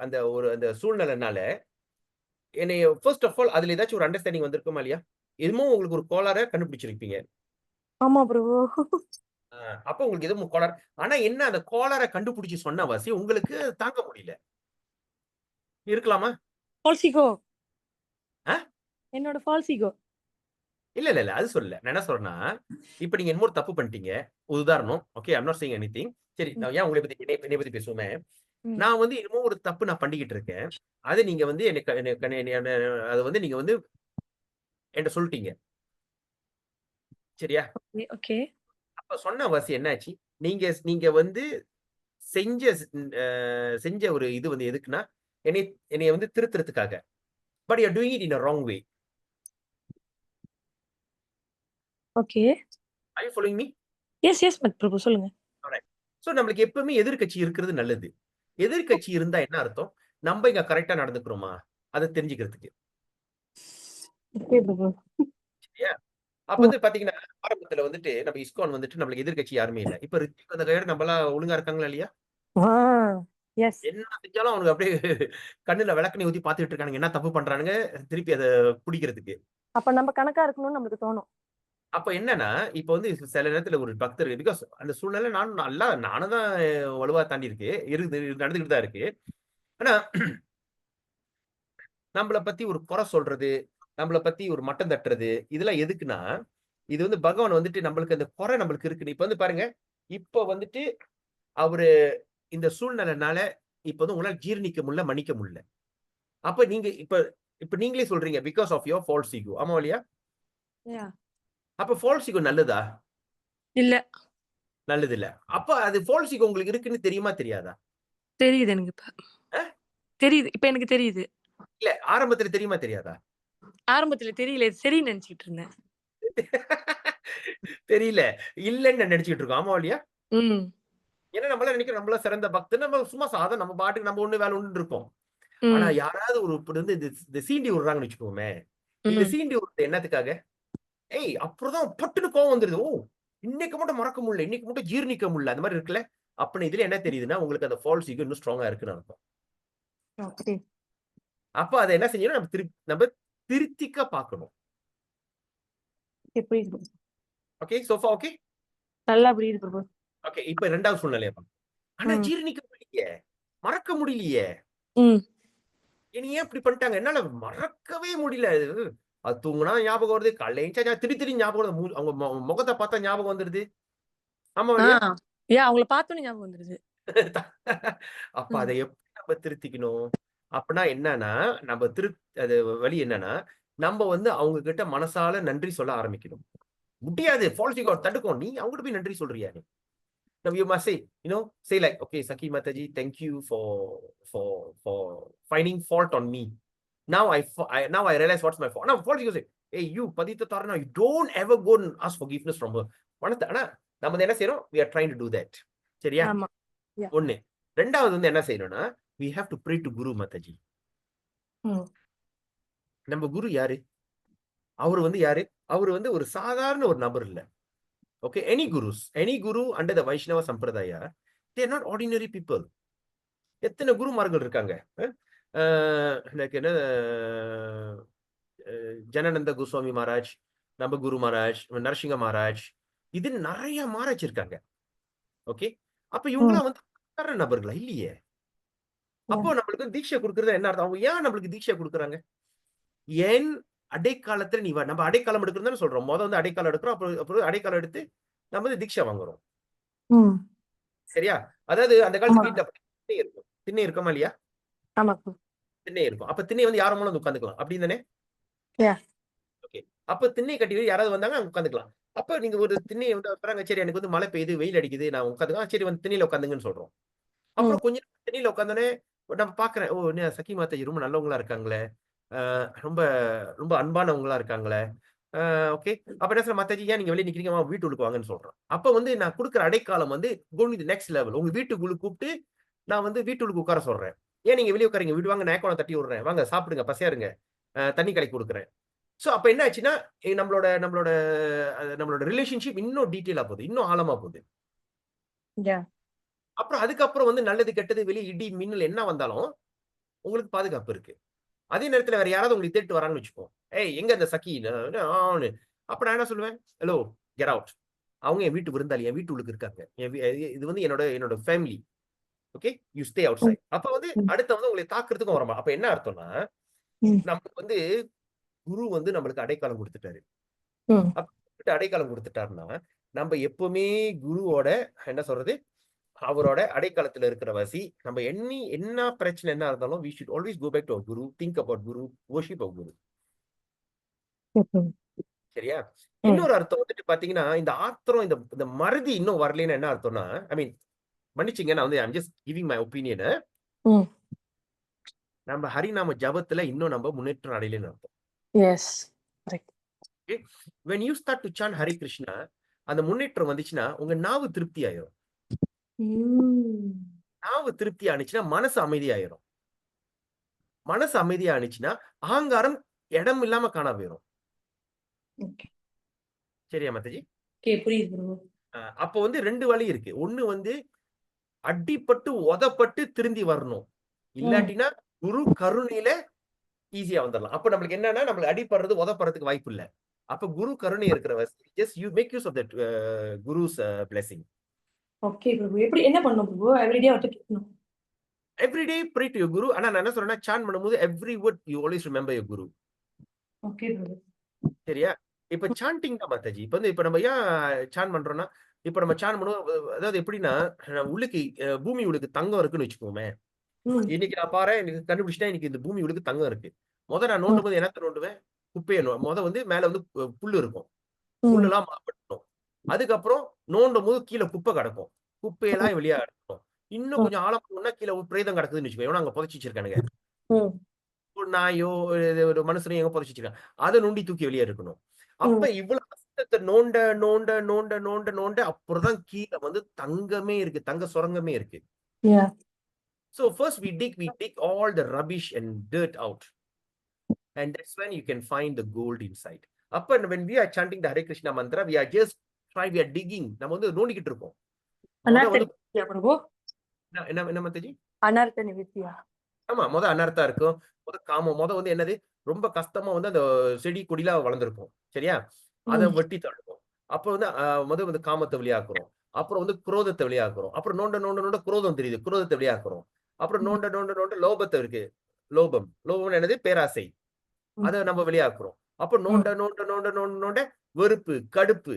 அந்த சூழ்நிலைனால என்னைய ஃபர்ஸ்ட் ஆஃப் ஆல் அதுல ஏதாச்சும் ஒரு அண்டர்ஸ்டாண்டிங் வந்திருக்குமா இல்லையா? எதுவும் உங்களுக்கு ஒரு கோளாற கண்டுபிடிச்சிருப்பீங்க. ஆமா பிரபு. அப்ப உங்களுக்கு எதுவும் கோளாறு. ஆனா என்ன அந்த கோளாற கண்டுபிடிச்சு சொன்ன வாசி உங்களுக்கு தாங்க முடியல. இருக்கலாமா? False ego. என்னோட ஃபால்ஸ் ஈகோ. இல்ல. அது சொல்லல. நான் என்ன சொல்றேன்னா, இப்ப நீங்க இன்னொரு தப்பு பண்ணிட்டீங்க. உதாரணம். Okay, I am not saying anything. சரி, நான் ஏன் உங்களை பத்தி என்னைய பத்தி பேசுவோமே. நான் வந்து என்னமோ ஒரு தப்பு நான் பண்ணிக்கிட்டு இருக்கேன். அதை நீங்க வந்து அதை வந்து நீங்க வந்து என்கிட்ட சொல்லிட்டீங்க. சரியா? ஓகே. அப்ப சொன்ன வாசி என்னாச்சு? நீங்க நீங்க வந்து செஞ்ச செஞ்ச ஒரு இது வந்து எதுக்குன்னா, என்னைய என்னைய வந்து திருத்துறதுக்காக. But you are doing it in a wrong way. Okay. Are you following me? Yes Prabhu சொல்லுங்க. ஆல்ரைட். சோ நம்மளுக்கு எப்பவுமே எதிர்க்கட்சி இருக்கிறது நல்லது. எதிர்க்கட்சி இருந்தா என்ன அர்த்தம்? நம்ம இங்க கரெக்ட்டா நடந்துக்கிறோமா? அத தெரிஞ்சுக்கிறதுக்கு. ஓகே பிரபு. சரியா? அப்ப வந்து பாத்தீங்கன்னா, ஆரம்பத்துல வந்துட்டு நம்ம இஸ்கான் வந்துட்டு நம்மளுக்கு எதிர்க்கட்சி யாருமே இல்ல. இப்ப ரித்திக் வந்த கையோட நம்மலாம் ஒழுங்கா இருக்காங்களா இல்லையா? ஆ எஸ். என்ன செஞ்சாலும் அவனுக்கு அப்படியே கண்ணுல விளக்கெண்ணெய் ஊத்தி பாத்துட்டு இருக்கானுங்க. என்ன தப்பு பண்றானுங்க? திருப்பி அத புடிக்கிறதுக்கு. அப்ப நம்ம கணக்கா இருக்கணும்னு நம்மளுக்கு தோணும். அப்ப என்னன்னா, இப்ப வந்து சில நேரத்துல ஒரு பக்தர் பிகாஸ் அந்த சூழ்நிலை நானும் தான் வலுவா தாண்டி இருக்கு. நடந்துகிட்டு தான் இருக்கு. ஆனா நம்மள பத்தி ஒரு குறை சொல்றது, நம்மள பத்தி ஒரு மட்டம் தட்டுறது, இதெல்லாம் எதுக்குன்னா, இது வந்து பகவான் வந்துட்டு நம்மளுக்கு அந்த குறை நம்மளுக்கு இருக்கு. இப்ப வந்து பாருங்க, இப்ப வந்துட்டு அவரு இந்த சூழ்நிலைனால இப்ப வந்து உங்களால ஜீரணிக்க முடியல, மன்னிக்க முடியல. அப்ப நீங்க இப்ப இப்ப நீங்களே சொல்றீங்க because of your false ego. ஆமா இல்லையா? யா. அப்ப ஃபால்ஸ் ஈகோ நல்லதா? இல்ல. நல்லது இல்ல. அப்ப அது ஃபால்ஸ் ஈகோ உங்களுக்கு இருக்குன்னு தெரியுமா? தெரியாதா? தெரியுது எனக்கு இப்ப. அ தெரியுது. இப்ப எனக்கு தெரியுது. இல்ல ஆரம்பத்துல தெரியுமா? தெரியாதா? ஆரம்பத்துல தெரியல. சரின்னு நினைச்சுட்டு இருந்தேன். தெரியல. இல்லன்னு நெனச்சுட்டு இருக்கோம். ஆமா இல்லையா? ம். ஏன்னா நம்மலாம் நெனைக்கிறோம் நம்மலாம் சிறந்த பக்தர். நம்ம சும்மா சாதா நம்ம பாட்டுக்கு நம்ம ஒண்ணு வேலை உண்டுன்னு இருப்போம். ஆனா ம். யாராவது ஒரு இப்படி வந்து இந்த சீண்டி விடுறாங்கன்னு வச்சுக்கோமே. இந்த ம். சீண்டி விடுறது என்னத்துக்காக? ஏய்! அப்புறம்தான் பட்டுன்னு கோவம் வந்துருது. ஓ! இன்னைக்கு மட்டும் மறக்க முடியல. இன்னைக்கு மட்டும் ஜீரணிக்க முடியல. அந்த மாரி இருக்குல்ல. அப்ப இதுல என்ன தெரியுதுன்னா, உங்களுக்கு அந்த ஃபால்ஸ் ஈகோ இன்னும் ஸ்ட்ராங்கா இருக்குன்னு அர்த்தம். ஓகே. அப்ப அத என்ன செய்யணும்? நம்ம திருத்திக்க பார்க்கணும். ஓகே புரியுது பிரபு. ஓகே. So for okay? நல்லா புரியுது பிரபு. ஓகே. இப்ப 2வது சூழ்நிலைய பார்ப்போம். ஆனா ம். ஜீரணிக்க முடியலையே. மறக்க முடியலையே. ம். என்னைய ஏன் இப்படி பண்ணிட்டாங்க? என்னால மறக்கவே முடியல. அது தூங்குனா ஞாபகம் வருது. காலைல எந்திரிச்சா திடீர்னு ஞாபகம் வருது. அவங்க முகத்த பார்த்தா ஞாபகம் வந்துருது. ஆமா ஆ. இல்லையா? அவங்கள பார்த்தோனே ஞாபகம் வந்துருது. அப்ப அத ம். எப்படி நம்ம திருத்திக்கணும்? அப்பன்னா என்னன்னா, நம்ம அது வழி என்னன்னா, நம்ப வந்து அவங்க கிட்ட மனசால நன்றி சொல்ல ஆரம்பிக்கணும். முடியாது. ஃபால்ஸ் ஈகோ தடுக்கும். நீ அவங்ககிட்ட போய் நன்றி சொல்றியா நீ? Now you must say, say like, okay, Saki Mataji, thank you for for finding fault on me. Now I realize what's my fault. Now fault you say, hey you Padita Tarana, you don't ever go and ask forgiveness from her. ஆனா நம்ம என்ன செய்றோம்? We are trying to do that. சரியா? ஆமா. யா. 1. 2வது வந்து என்ன செய்யணும்னா, we have to pray to Guru Mataji. ம். நம்ம குரு யாரு? அவரு வந்து யாரு? அவரு வந்து ஒரு சாதாரண ஒரு நபர் இல்ல. Okay, any guru under the Vaishnava Sampradaya, they are not ordinary people. எத்தனை குருமார்கள் இருக்காங்க. எனக்கு என்ன ஜனநந்த கோஸ்வாமி மகாராஜ், நம்ம குரு மகாராஜ், நரசிங்க மகாராஜ், இது நெறைய மகாராஜ் இருக்காங்க. ஓகே. அப்ப ம். இவங்கலாம் வந்து சாதாரண நபர்களா? இல்லையே. யா. அப்போ நம்மளுக்கு தீட்சை குடுக்குறது என்ன அர்த்தம்? அவங்க ஏன் நம்மளுக்கு தீட்சை குடுக்குறாங்க? ஏன் அடைக்காலத்துல நீ வா. நம்ம அடைக்காலம் எடுக்கிறோம் தானே சொல்றோம். வந்து அடைக்காலம் எடுக்கிறோம். அப்புறம் அடைக்காலம் எடுத்து நம்ம வந்து தீட்சை வாங்குறோம். ம். சரியா? அதாவது அந்த ஆமா. காலத்து வீட்ல திண்ணை இருக்கும். திண்ணை இருக்குமா இல்லையா? ஆமா பிரபு. திண்ணை இருக்கும். அப்ப திண்ணை வந்து யார் வேணாலும் வந்து உட்கார்ந்துக்கலாம். அப்படி தானே? யா. ஓகே. அப்ப திண்ணை கட்டி யாராவது வந்தாங்க அங்க உட்கார்ந்துக்கலாம். அப்ப நீங்க ஒரு திண்ணைய வந்து சொல்றாங்க, சரி எனக்கு வந்து மழை பெய்யுது, வெயில் அடிக்குது, நான் உட்காந்துக்கலாம். சரி வந்து திண்ணையில உட்காந்துங்கன்னு சொல்றோம். ம். அப்புறம் கொஞ்ச நேரம் திண்ணையில உட்கார்ந்தோனே நம்ம பார்க்கிறேன். ஓ! என்ன சகி மாதாஜி ரொம்ப நல்லவங்களா இருக்காங்களே. ரொம்ப ரொம்ப அன்பானவங்களா இருக்காங்களே. ஓகே. அப்ப என்ன சொல்றேன், மாதாஜி ஏன் நீங்க வெளிய நிக்கிறீங்க? வாங்க வீட்டுக்குள்ள வாங்கன்னு சொல்றேன். அப்ப வந்து நான் குடுக்குற அடைக்காலம் வந்து going to the next level. உங்க வீட்டுக்குள்ள கூப்பிட்டு நான் வந்து வீட்டுக்குள்ள உட்கார சொல்றேன். ஏன் நீங்க வெளிய உட்காருங்க. வீடு வாங்க நேக்கோலம் தட்டி விடுறேன். வாங்க சாப்பிடுங்க, பசியா இருங்க. தண்ணி கலக்கி குடுக்குறேன். சோ அப்ப என்ன ஆச்சுன்னா, நம்மளோட நம்மளோட நம்மளோட ரிலேஷன்ஷிப் இன்னும் டீட்டெயிலா போகுது. இன்னும் ஆழமா போகுது. யா. அப்புறம் அதுக்கப்புறம் வந்து நல்லது, கெட்டது, வெளிய இடி, மின்னல் என்ன வந்தாலும் உங்களுக்கு பாதுகாப்பு இருக்கு. அதே நேரத்துல வேற யாராவது உங்கள தேடிட்டு வராங்கன்னு வச்சுக்கோங்க. ஏய் எங்க அந்த சக்கி? ஆன்னு. அப்ப நான் என்ன சொல்லுவேன்? Hello get out. அவங்க என் வீட்டு விருந்தாளி. என் வீட்டு உள்ளுக்கு இருக்காங்க. இது வந்து என்னோட என்னோட family. Okay. You stay out ம். சைட். அப்ப வந்து ம். அடுத்தவங்க உங்களை தாக்குறதுக்கும் வரமாட்டான். அப்ப என்ன அர்த்தம்னா, ம். நமக்கு வந்து குரு வந்து நம்மளுக்கு அடைக்கலம் குடுத்துட்டாரு. ம். அப்ப அடைக்கலம் குடுத்துட்டாருன்னா, நம்ம எப்பவுமே குருவோட என்ன சொல்றது? அவரோட அடைக்காலத்துல இருக்கிற வசி. நம்ம என்ன பிரச்சனை என்ன இருந்தாலும் we should always go back to our guru, think about guru, worship our guru. சரியா? இன்னொரு அர்த்தம் வந்துட்டு பாத்தீங்கன்னா, இந்த ஆத்திரம், இந்த மறதி இன்னும் வரலைன்னு என்ன அர்த்தம்னா, ஐ மீன் மன்னிச்சுங்க, நான் வந்து I'm just giving my opinion. நம்ம ஹரிநாம ஜபத்துல இன்னும் நம்ம முன்னேற்றம் அடையலைன்னு அர்த்தம். Yes, correct. Okay? When you start to chant Hare Krishna, அந்த முன்னேற்றம் வந்துச்சுன்னா உங்க நாவு திருப்தி ஆயிரும். நாவு திருப்தி ஆனிச்சுன்னா மனசு அமைதியாயிரும். மனசு அமைதியா ஆனிச்சுன்னா அகங்காரம் இடம் இல்லாம காண போயிரும். சரியா மாதாஜி? புரியுது. அப்ப வந்து 2 வழி இருக்கு. ஒண்ணு வந்து அடிப்பட்டு உதப்பட்டு திருந்தி வரணும். இல்லாட்டினா குரு கருணையில ஈஸியா வந்துடலாம். அப்ப நம்மளுக்கு என்னன்னா, நம்மளுக்கு அடிப்படுறது உதப்படுறதுக்கு வாய்ப்பு இல்ல. அப்ப குரு கருணை இருக்கிற just you make use of that guru's blessing. Okay Prabhu. எப்படி என்ன பண்ணணும் பிரபு? எவ்ரிடே வந்து கேட்கணும். Every day pray to your guru. ஆனா நான் என்ன சொல்றேன்னா, chant பண்ணும்போது every word you always remember your guru. Okay Prabhu. சரியா? இப்ப சாண்டிங் தான் மாதாஜி. இப்ப நம்ம ஏன் சாண்ட் பண்றோம்னா, இப்ப நம்ம சாண்ட் பண்ணுவோம். அதாவது எப்படின்னா, உள்ளுக்கு பூமி உள்ளுக்கு தங்கம் இருக்குன்னு வச்சுக்கோமே. இன்னைக்கு நான் பாறேன், எனக்கு கண்டுபிடிச்சிட்டேன், இன்னைக்கு இந்த பூமி உள்ளுக்கு தங்கம் இருக்கு. நான் நோண்டும் போது என்னத்த நோண்டுவேன்? குப்பையை வந்து மேல வந்து புல்லு இருக்கும். புல்லுலாம் மாப்பட்டணும். அதுக்கப்புறம் நோண்டும் போது கீழே குப்பை கிடக்கும். குப்பையெல்லாம் வெளியே கிடக்கும். இன்னும் கொஞ்சம் ஆழம் போனா கீழே பிரேதம் கிடக்குதுன்னு வச்சுக்கோங்க. அங்க புதைச்சி வச்சிருக்கானுங்க. ஒரு நாயோ ஒரு மனுஷனையும் எங்க புதைச்சி வச்சிருக்காங்க. அதை நோண்டி தூக்கி வெளியே இருக்கணும். அப்ப இவ்வளவு கஷ்டத்தை நோண்ட நோண்ட நோண்ட நோண்ட நோண்ட அப்புறம்தான் கீழே வந்து தங்கமே இருக்கு, தங்க சுரங்கமே இருக்கு. So first we dig all the rubbish and dirt out. And that's when you can find the gold inside. Appa when we are chanting the Hare Krishna mantra, we are digging. நம்ம வந்து நோண்டிக்கிட்டு இருக்கோம். என்ன மாதாஜி? அனர்த்த நிவித்தியா. ஆமா, அனர்த்தா இருக்கும். காமம் வந்து என்னது, ரொம்ப கஷ்டமா வந்து அந்த செடி கொடிலாம் வளர்ந்துருக்கும். சரியா? அதை வெட்டி தள்ளுவோம். அப்புறம் வந்து வந்து காமத்தை வெளியாக்குறோம். அப்புறம் வந்து குரோதத்தை வெளியாக்குறோம். அப்புறம் நோண்ட நோண்ட நோண்ட குரோதம் தெரியுது, குரோதத்தை வெளியாக்குறோம். அப்புறம் நோண்ட நோண்ட நோண்ட லோபத்தை இருக்கு, லோபம் என்னது, பேராசை, அதை நம்ம வெளியாக்குறோம். அப்ப நோண்ட நோண்ட நோண்ட நோண்ட நோண்ட வெறுப்பு, கடுப்பு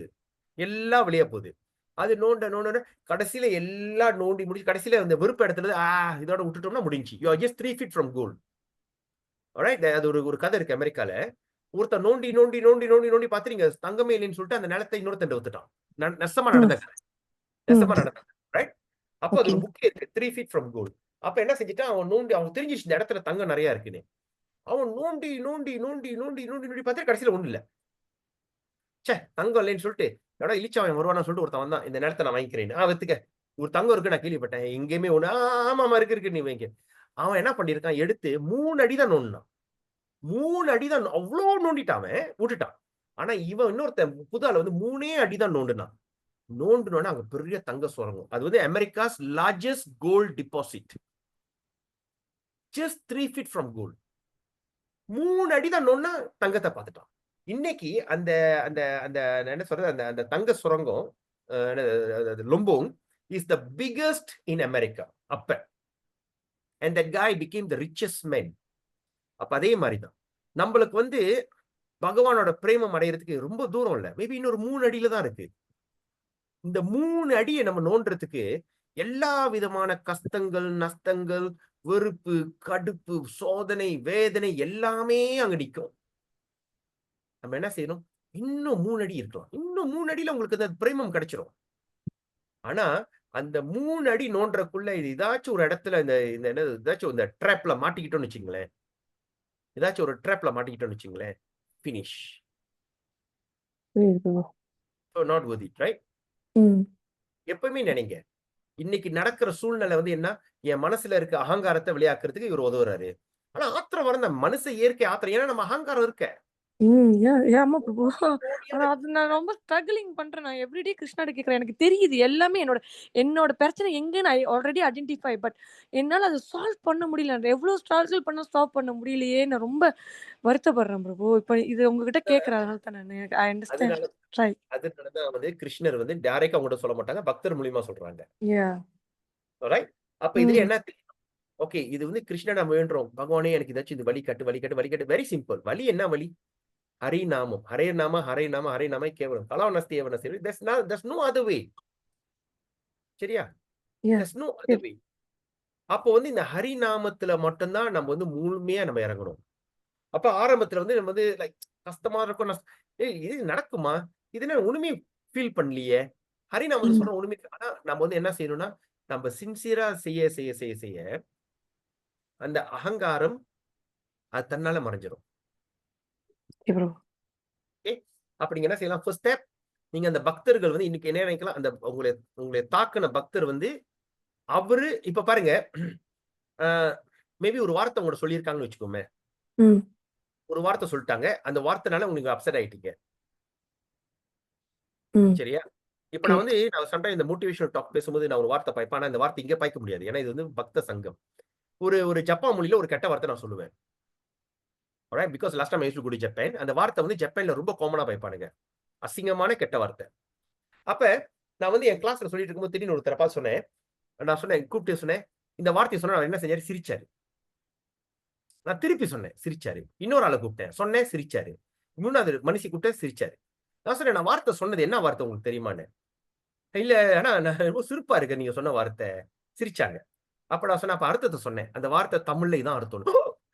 எல்லாம் வெளியே போகுது. அது நோண்ட நோண்ட கடைசியில எல்லாம் நோண்டி முடிச்சு கடைசியில அந்த வெறுப்பு இடத்துல இதோட விட்டுட்டோம்னா முடிஞ்சு. You are just 3 feet from gold. Alright? அது ஒரு கதை இருக்கு அமெரிக்கால. ஒருத்தர் நோண்டி நோண்டி நோண்டி நோண்டி நோண்டி பார்த்து நீங்க தங்கமே இல்லைன்னு சொல்லிட்டு அந்த நிலத்தை இன்னொருத்தன் வித்துட்டான். நெசமா நடந்த கதை. நெசமா நடந்த ரைட்? அப்ப அது ஒரு புக் இருக்கு, 3 feet from gold. அப்ப என்ன செஞ்சுட்டான், அவன் நோண்டி, அவன் தெரிஞ்சிச்சு இந்த இடத்துல தங்கம் நிறைய இருக்குன்னு. அவன் நோண்டி நோண்டி நோண்டி நோண்டி நோண்டி நோண்டி பார்த்தா கடைசியில ஒண்ணு இல்ல. சே, தங்கம் இல்லைன்னு சொல்லிட்டு எவ்வளோ இழிச்சவன் வருவான்னு சொல்லிட்டு ஒருத்தன் வந்தான், இந்த நேரத்தை நான் வாங்கிக்கிறேன். வித்துக்க, ஒரு தங்கம் இருக்கு, நான் கேள்விப்பட்டேன், எங்கேயுமே ஒண்ணு. ஆமா இருக்கு, நீ வாங்க. அவன் என்ன பண்ணிருக்கான், எடுத்து 3 அடி தான் நோண்டினான். 3 அடி தான், அவ்வளோ நோண்டிட்டான், விட்டுட்டான். ஆனா இவன் இன்னொருத்தன் புதால வந்து 3 அடி தான் நோண்டுனான். நோண்டுனோன்னா அங்க பெரிய தங்க சுரங்கம். அது வந்து America's largest gold deposit. Just 3 feet from gold. 3 அடி தான் நோண்டா தங்கத்தை பார்த்துட்டான். இன்னைக்கு அந்த அந்த அந்த என்ன சொல்றது, அந்த தங்க சுரங்கம் லொம்போங் is the biggest in America அப்ப. And that guy became the richest man. அப்ப அதே மாதிரிதான் நம்மளுக்கு வந்து பகவானோட பிரேமம் அடையிறதுக்கு ரொம்ப தூரம் இல்ல, மேபி இன்னொரு 3 அடியில தான் இருக்கு. இந்த 3 அடியை நம்ம நோண்டுறதுக்கு எல்லா விதமான கஷ்டங்கள், நஷ்டங்கள், வெறுப்பு, கடுப்பு, சோதனை, வேதனை எல்லாமே அங்க நிற்கும். நம்ம என்ன செய்யணும், இன்னும் 3 அடி இருக்கலாம், இன்னும் 3 அடியில உங்களுக்கு அந்த பிரேமம் கிடைச்சிரும். ஆனா அந்த 3 அடி நோன்றக்குள்ள இது ஏதாச்சும் ஒரு இடத்துல ஏதாச்சும் இந்த ட்ராப்ல மாட்டிக்கிட்டோம்னு வச்சுங்களேன், ஏதாச்சும் ஒரு ட்ராப்ல மாட்டிக்கிட்டோம்னு வச்சுங்களேன், finish. So not worth it, right? எப்பவுமே நினைங்க, இன்னைக்கு நடக்கிற சூழ்நிலை வந்து என்ன, என் மனசுல இருக்க அகங்காரத்தை வெளியாக்குறதுக்கு இவர் உதவுறாரு. ஆனா ஆத்திரம் வர மனசு இயற்கை ஆத்திரம், ஏன்னா நம்ம அகங்காரம் இருக்க. ஆமா பிரபு. ஆனா அது நான் ரொம்ப ஸ்ட்ரகிளிங் பண்றேன். நான் எவ்ரிடே கிருஷ்ணாட்ட கேக்குறேன். எனக்கு தெரியுது எல்லாமே என்னோட பிரச்சனை எங்கன்னு ஐ ஆல்ரெடி ஐடென்டிஃபை. பட் என்னால அதை சால்வ் பண்ண முடியல. எவ்வளவு ஸ்ட்ரகிள் பண்ண சால்வ் பண்ண முடியலையே, நான் ரொம்ப வருத்தப்படுறேன் பிரபு. இப்ப இது உங்ககிட்ட கேக்குறேன், அதனால தான் நான் ஐ அண்டர்ஸ்டாண்ட். ட்ரை. அதனாலதான் வந்து கிருஷ்ணர் வந்து டைரக்டா உங்ககிட்ட சொல்ல மாட்டாங்க, பக்தர் மூலியமா சொல்றாங்க. ரைட்? அப்ப இதுல என்ன, ஓகே, இது வந்து கிருஷ்ணன் நம்ம வேண்டுறோம், பகவானே எனக்கு ஏதாச்சும் இது வழி கட்டு. Very simple. வழி என்ன வழி? ஹரி நாமம், ஹரே நாம, ஹரே நாம, ஹரே நாம கேவலம் கலாவனஸ்தி ஏவனஸ்தி. There's no other way. சரியா? Yeah. there's no other way. அப்போ வந்து இந்த ஹரிநாமத்துல மட்டும்தான் நம்ம வந்து முழுமையா நம்ம இறங்கணும். அப்ப ஆரம்பத்துல வந்து நம்ம வந்து லைக் கஷ்டமா இருக்கும். ஏய் இது நடக்குமா? இது நான் ஒண்ணுமே ஃபீல் பண்ணலையே. ஹரிநாமத்தை சொல்ற ஒண்ணுமே ஆனா நம்ம வந்து என்ன செய்யணும்னா, நம்ம சின்சியரா செய்ய செய்ய செய்ய செய்ய அந்த அகங்காரம் அது தன்னால மறைஞ்சிரும். Okay, bro. ஓகே. அப்ப நீங்க என்ன செய்யலாம்? ஃபர்ஸ்ட் ஸ்டெப் நீங்க அந்த பக்தர்கள் வந்து இன்னைக்கு என்ன நினைக்கலாம்? அந்த உங்களை உங்களை தாக்குன பக்தர் வந்து அவரு இப்ப பாருங்க மேபி ஒரு வார்த்தை உங்கள்ட்ட சொல்லியிருக்காங்கன்னு வச்சுக்கோமே. ஒரு வார்த்தை சொல்லிட்டாங்க. அந்த வார்த்தைனால உங்களுக்கு அப்செட் ஆயிட்டீங்க. சரியா? இப்ப நான் வந்து நான் சம்டைம் இந்த மோட்டிவேஷனல் டாக் பேசும்போது நான் ஒரு வார்த்தை பாய்ப்பேன். ஆனா இந்த வார்த்தை இங்க பாய்க்க முடியாது. ஏன்னா இது வந்து பக்த சங்கம். ஒரு ஒரு ஜப்பான் மொழியில ஒரு கெட்ட வார்த்தை நான் சொல்லுவேன். Alright because last time I used to go to Japan. அந்த வார்த்தை வந்து ஜப்பான்ல ரொம்ப காமனா பாய்ப்பானுங்க. அசிங்கமான கெட்ட வார்த்தை. அப்ப நான் வந்து என் கிளாஸ்ல சொல்லிட்டு இருக்கும்போது திடீர்னு ஒருத்தரை பார்த்து சொன்னேன். நான் சொன்னேன் கூப்பிட்டு சொன்னேன். இந்த வார்த்தையை சொன்னா அவர் என்ன செஞ்சாரு? சிரிச்சாரு. நான் திருப்பி சொன்னேன். சிரிச்சாரு. இன்னொரு ஆளை கூப்பிட்டேன். சொன்னேன் சிரிச்சாரு. மூணாவது மனுஷி கூப்பிட்டேன் சிரிச்சாரு. நான் சொன்னேன் நான் வார்த்தை சொன்னது என்ன வார்த்தை உங்களுக்கு தெரியுமான்னு? இல்ல ஆனா நான் ரொம்ப சிரிப்பா இருக்கு நீங்க சொன்ன வார்த்தை. சிரிச்சாங்க. அப்ப நான் சொன்னேன் அப்ப அர்த்தத்தை சொன்னேன். அந்த வார்த்தை தமிழ்ல இதான் அர்த்தம்.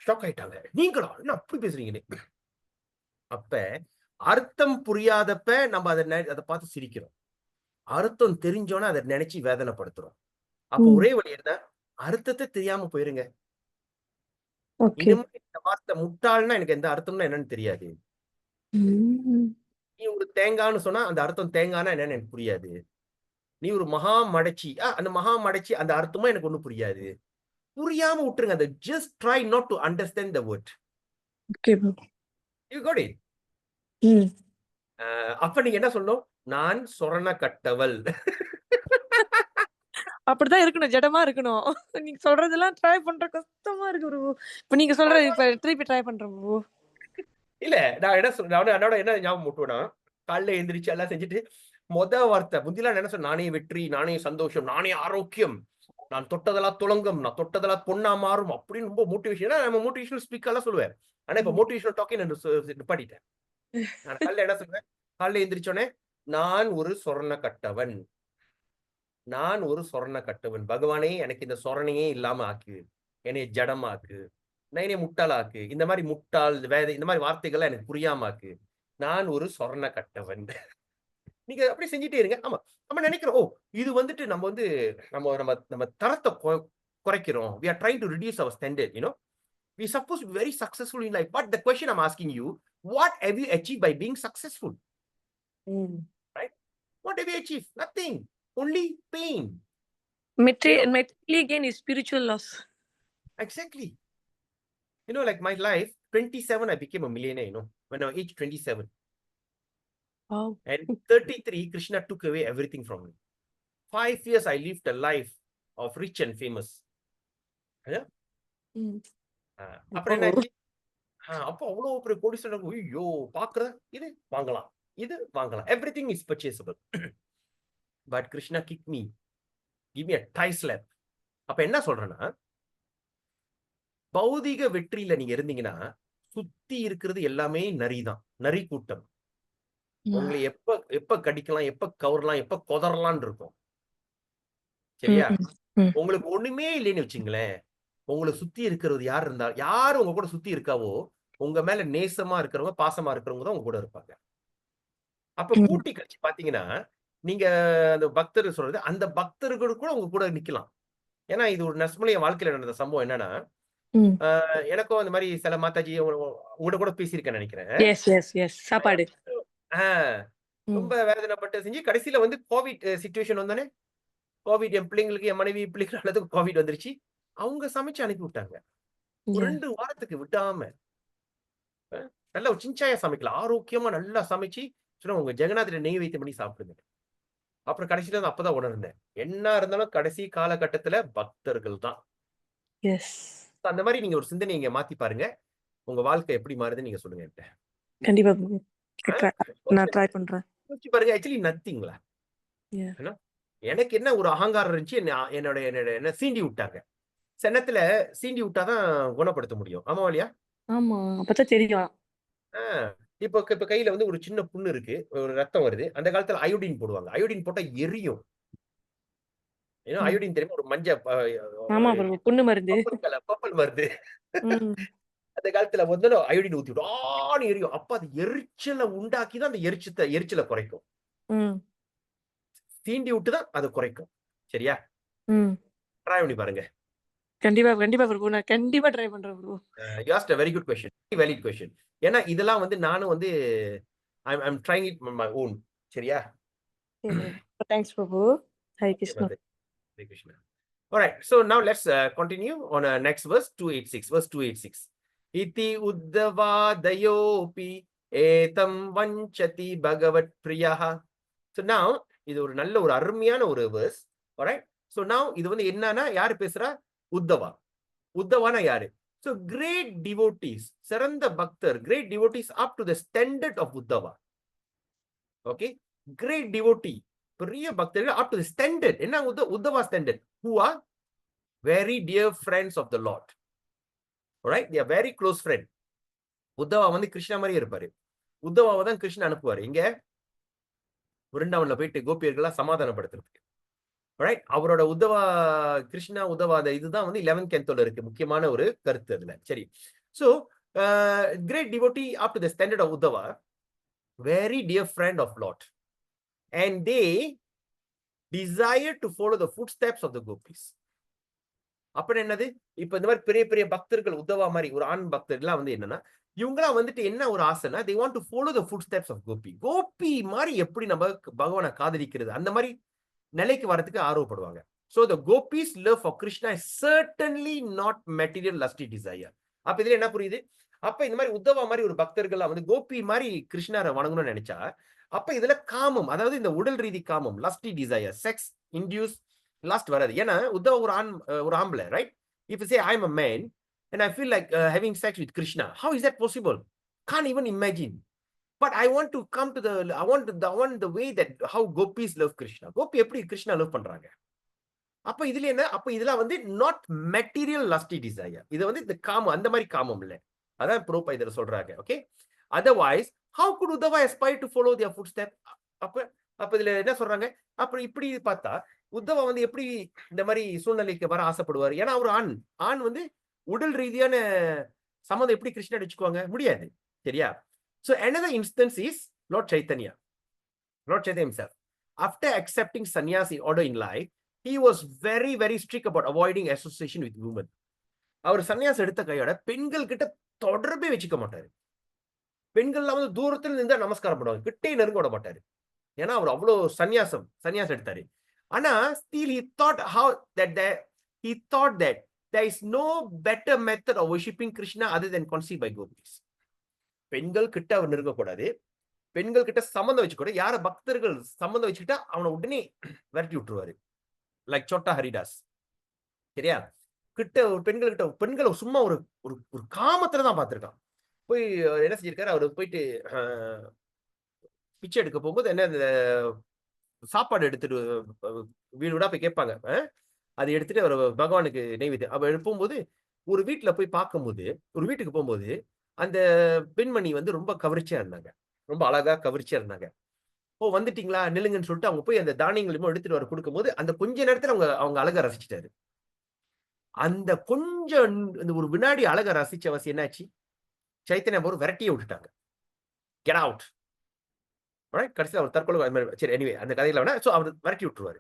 ஷாக் ஆயிட்டாங்க. நீங்களா என்ன அப்படி பேசுறீங்கன்னு? அப்ப அர்த்தம் புரியாதப்ப நம்ம அதை பார்த்து சிரிக்கிறோம். அர்த்தம் தெரிஞ்சோன்னா அதை நினைச்சு வேதனைப்படுத்துறோம். அப்ப ஒரே வழி என்ன? அர்த்தத்தை தெரியாம போயிருங்க. இந்த மாதிரி இந்த வார்த்தை முட்டாள்னா எனக்கு எந்த அர்த்தம்னா என்னன்னு தெரியாது. நீ ஒரு தேங்கான்னு சொன்னா அந்த அர்த்தம் தேங்கானா என்னன்னு எனக்கு புரியாது. நீ ஒரு மகா மடச்சி அந்த மகா மடச்சி அந்த அர்த்தமும் எனக்கு ஒண்ணும் புரியாது. புரியாம விட்டுருங்க. அதை just try not to understand the word. Okay, bro. You got it. அப்ப நீங்க என்ன சொல்லணும்? நான் சொரண கட்டவள். அப்படிதான் இருக்கணும். ஜடமா இருக்கணும். நீங்க சொல்றதெல்லாம் ட்ரை பண்ற கஷ்டமா இருக்கு ப்ரோ. இப்ப நீங்க சொல்றது இப்ப திருப்பி ட்ரை பண்றேன் ப்ரோ. இல்ல நான் என்ன சொல்றேன் என்னோட என்ன ஞாபகம் முட்டுவேனா காலைல எழுந்திரிச்சு எல்லாம் செஞ்சுட்டு வார்த்தை முந்திலாம் என்ன சொன்ன நானே வெற்றி, நானே சந்தோஷம், நானே ஆரோக்கியம், நான் தொட்டதெல்லாம் துலங்கம், நான் தொட்டதெல்லாம் பொண்ணா மாறும் அப்படின்னு ரொம்ப மோட்டிவேஷன். நம்ம மோட்டிவேஷனல் ஸ்பீக்கர் எல்லாம் சொல்லுவேன். ஆனா இப்ப மோட்டிவேஷனல் டாக்கே நான் நிப்பாட்டிட்டேன். நான் காலைல என்ன சொல்றேன்? காலைல எந்திரிச்சோடனே நான் ஒரு சொர்ண கட்டவன், நான் ஒரு சொர்ண கட்டவன். பகவானே எனக்கு இந்த சொரணையே இல்லாம ஆக்கு, என்னை ஜடமாக்கு, என்னை முட்டாளாக்கு, இந்த மாதிரி முட்டாள் வேத இந்த மாதிரி வார்த்தைகள்லாம் எனக்கு புரியாம ஆக்கு, நான் ஒரு சொர்ண கட்டவன். நீங்க அப்படி செஞ்சுட்டே இருங்க. ஆமா நம்ம நினைக்கிறோம் இது வந்துட்டு நம்ம வந்து நம்ம நம்ம நம்ம தரத்தை குறைக்கிறோம். we are trying to reduce our standard, you know. We are supposed to be very successful in life. But the question I'm asking you, what have you achieved by being successful? Right? What have you achieved? Nothing. Only pain. Materially gain is spiritual loss. Exactly. You know, like my life, 27, I became a millionaire, you know, when I was age 27. Wow. And 33, Krishna took away everything from me. 5 years, I lived a life of rich and famous. Yeah? அப்புறம் என்னாச்சு? அப்போ அவ்வளவு பெரிய கோடீஸ்வரன் ஐயோ பாக்குற இது வாங்கலாம், இது வாங்கலாம். Everything is purchasable. But Krishna kick me, give me a tie slap. அப்ப என்ன சொல்றேன்னா, பௌதிக வெற்றியில நீங்க இருந்தீங்கன்னா சுத்தி இருக்கிறது எல்லாமே நரிதான், நரி கூட்டம். உங்களை எப்ப எப்ப கடிக்கலாம், எப்ப கவரலாம், எப்ப கொதறலாம்னு இருக்கும். சரியா? உங்களுக்கு ஒண்ணுமே இல்லைன்னு வச்சுங்களேன், உங்களை சுத்தி இருக்கிறது யார் இருந்தா யாரு உங்க கூட சுத்தி இருக்காவோ உங்க மேல நேசமா இருக்கிறவங்க, பாசமா இருக்கிறவங்க தான் உங்க கூட இருப்பாங்க. அப்ப கூட்டி கழிச்சு பாத்தீங்கன்னா நீங்க அந்த பக்தர் சொல்றது அந்த பக்தர்கள் கூட உங்க கூட நிக்கலாம். ஏன்னா இது ஒரு நஸ்மலைய வாழ்க்கையில நடந்த சம்பவம். என்னன்னா எனக்கும் அந்த மாதிரி சில மாதாஜி உங்களோட கூட பேசியிருக்கேன் நினைக்கிறேன். சாப்பாடு ரொம்ப வேதனைப்பட்டு செஞ்சு கடைசியில வந்து கோவிட் சிச்சுவேஷன் வந்தானே, கோவிட் என் பிள்ளைங்களுக்கு என் மனைவி பிள்ளைகள் எல்லாத்துக்கும் கோவிட் வந்துருச்சு. அவங்க சமைச்சு அனுப்பி விட்டாங்க. 2 வாரத்துக்கு விட்டாம நல்லா ஒரு சின்சாயா சமைக்கலாம், ஆரோக்கியமா நல்லா சமைச்சு சொன்னா உங்க ஜெகநாதரை நெய் வைத்து பண்ணி சாப்பிடுங்க. அப்புறம் கடைசியில அப்பதான் உணர்ந்தேன், என்ன இருந்தாலும் கடைசி காலகட்டத்துல பக்தர்கள் தான். அந்த மாதிரி நீங்க ஒரு சிந்தனை நீங்க மாத்தி பாருங்க, உங்க வாழ்க்கை எப்படி மாறுதுன்னு நீங்க சொல்லுங்க என்கிட்ட. கண்டிப்பா நான் ட்ரை பண்றேன். யோசிச்சு பாருங்க. ஆக்சுவலி நத்திங்ல எனக்கு என்ன ஒரு அகங்காரம் இருந்துச்சு, என்னோட என்ன சீண்டி விட்டாங்க. சென்னத்துல சீண்டி விட்டாதான் குணப்படுத்த முடியும். ஆமா இல்லையா? ஆமா, அப்பதான் தெரியும். இப்ப கையில வந்து ஒரு சின்ன புண்ணு இருக்கு, ஒரு ரத்தம் வருது. அந்த காலத்துல அயோடின் போடுவாங்க. அயோடின் போட்டா எரியும். ம். அயோடின் தெரியுமா? ஒரு ஆமா பிரபு. புண்ணு மருந்து. பர்பிள் மருந்து. ம். அந்த காலத்துல வந்து அயோடின் ஊத்தி விடும். ஆன்னு எரியும். அப்ப அது எரிச்சலை உண்டாக்கி தான் அந்த எரிச்சலை குறைக்கும். ம். தீண்டி விட்டு தான் அது குறைக்கும். சரியா? ம். ட்ரை பண்ணி பாருங்க. கண்டிப்பா, கண்டிப்பா பிரபு. நான் கண்டிப்பா ட்ரை பண்றேன் Prabhu. You asked a very good question. Valid question. ஏன்னா இதெல்லாம் வந்து நானும் வந்து I'm trying it on my own. சரியா? சரி Prabhu. Thanks Prabhu. Hare Okay, Krishna. Hare Krishna. All right. So now let's continue on next verse 286. Verse 286. Iti uddavadayopi etam vanchati bhagavat priyaha. So now இது ஒரு நல்ல ஒரு அருமையான ஒரு verse. All right. So now இது வந்து என்னன்னா யாரு பேசுறா? உத்தவா. உத்தவானா யாரு? So great devotees, சிறந்த பக்தர், great devotees up to the standard of Uddhava. Okay, great devotee, பெரிய பக்தர்கள் up to the standard. என்ன Uddawa standard? Who are very dear friends of the Lord. Alright, they are very close friend. Uddawa வந்து கிருஷ்ணா மாதிரியே இருப்பாரு. உத்தவாவை தான் கிருஷ்ணன் அனுப்புவாரு. இங்க விருந்தாவன்ல போயிட்டு கோபியர்களா சமாதானப்படுத்துறதுக்கு. Alright, அவரோட கிருஷ்ணா உத்தவாத இதுதான் வந்து 11th cantoல இருக்கு. முக்கியமான ஒரு கருத்து அதுல. சரி. So, great devotee up to the standard of Uddhava, very dear friend of Lord. And they desire to follow the footsteps of the gopis. அப்ப என்னது? இப்ப இந்த மாதிரி பெரிய பெரிய பக்தர்கள் உத்தவா மாதிரி ஒரு ஆண் பக்தர்கள்லாம் வந்து என்னன்னா, இவங்களா வந்துட்டு என்ன ஒரு ஆசைனா, they want to follow the footsteps of gopi. Gopi மாதிரி எப்படி நம்ம பகவானை காதலிக்கிறது அந்த மாதிரி நிலைக்கு வரதுக்கு ஆர்வப்படுவாங்க. So the gopis love for Krishna is certainly not material lusty desire. அப்ப இதுல என்ன புரியுது? அப்ப இந்த மாதிரி உத்தவா மாதிரி ஒரு பக்தர்கள்லாம் வந்து கோபி மாதிரி கிருஷ்ணரை வணங்கணும்னு நினைச்சா, அப்ப இதுல காமம், அதாவது இந்த உடல் ரீதி காமம், lusty desire, sex induced lust வராது. ஏன்னா உத்தவா ஒரு ஆம்பளை, right? If you say I'm a man and I feel like having sex with Krishna, how is that possible? Can't even imagine. But I want to come to I want the way that how gopis love Krishna. Gopi எப்படி Krishna love பண்றாங்க? அப்ப இதுல என்ன? அப்ப இதெல்லாம் வந்து not material lusty desire. இது வந்து இந்த காமம், அந்த மாதிரி காமம் இல்ல. அதான் ப்ரோபா இதுல சொல்றாங்க. Okay? Otherwise, how could Uddhava aspire to follow their footsteps? அப்ப இதுல என்ன சொல்றாங்க? அப்புறம் இப்படி பார்த்தா உத்தவா வந்து எப்படி இந்த மாதிரி சூழ்நிலைக்கு வர ஆசைப்படுவார்? ஏன்னா அவர் ஆண் வந்து உடல் ரீதியான சம்மதம் எப்படி கிருஷ்ணன் அடிச்சுக்குவாங்க? முடியாது. சரியா? So another instance is Lord Chaitanya himself. After accepting sannyasi order in life, he was very, very strict about avoiding association with women. அவர் சன்னியாசம் எடுத்த கையோட பெண்கள் கிட்ட தொடர்பே வச்சுக்க மாட்டாரு. பெண்கள்லாம் வந்து தூரத்துல இருந்தா நமஸ்காரம் பண்ணுவாங்க, கிட்டே நெருங்க விட மாட்டாரு. ஏன்னா அவர் அவ்வளவு சன்னியாசம் எடுத்தாரு. ஆனா still he thought that there is no better method of worshipping Krishna other than conceived by gopis. பெண்கள் கிட்ட அவர் நெருங்க கூடாது, பெண்கள் கிட்ட சம்பந்தம் வச்சுக்கூட, யார பக்தர்கள் சம்பந்தம் வச்சுக்கிட்டா அவனை உடனே விரட்டி விட்டுருவாரு. லைக் சோட்டா ஹரிதாஸ். சரியா? பெண்களை சும்மா ஒரு காமத்துல தான் பார்த்திருக்கான். போய் என்ன செஞ்சிருக்காரு? அவர் போயிட்டு பிச்சை எடுக்க போகும்போது என்ன சாப்பாடு எடுத்துட்டு வீடா போய் கேட்பாங்க. அதை எடுத்துட்டு அவர் பகவானுக்கு நெய்வேத்தியம் அவ எழுப்பும்போது ஒரு வீட்டுக்கு போகும்போது அந்த பெண்மணி வந்து ரொம்ப கவர்ச்சியா இருந்தாங்க, ரொம்ப அழகா கவர்ச்சியா இருந்தாங்க. வந்துட்டீங்களா, நில்லுங்கன்னு சொல்லிட்டு அவங்க போய் அந்த தானியங்களும் எடுத்துட்டு வர கொடுக்கும்போது அந்த கொஞ்ச நேரத்துல அவங்க அழகா ரசிச்சிட்டாரு. அந்த கொஞ்சம் ஒரு வினாடி அழகா ரசிச்சவசி என்னாச்சு? சைத்தன்யா போர் விரட்டியே விட்டுட்டாங்க. Get out. கடைசியில் அவர் தற்கொலை. சரி, எனிவே அந்த கதையில வேணா. சோ அவர் விரட்டி விட்டுருவாரு.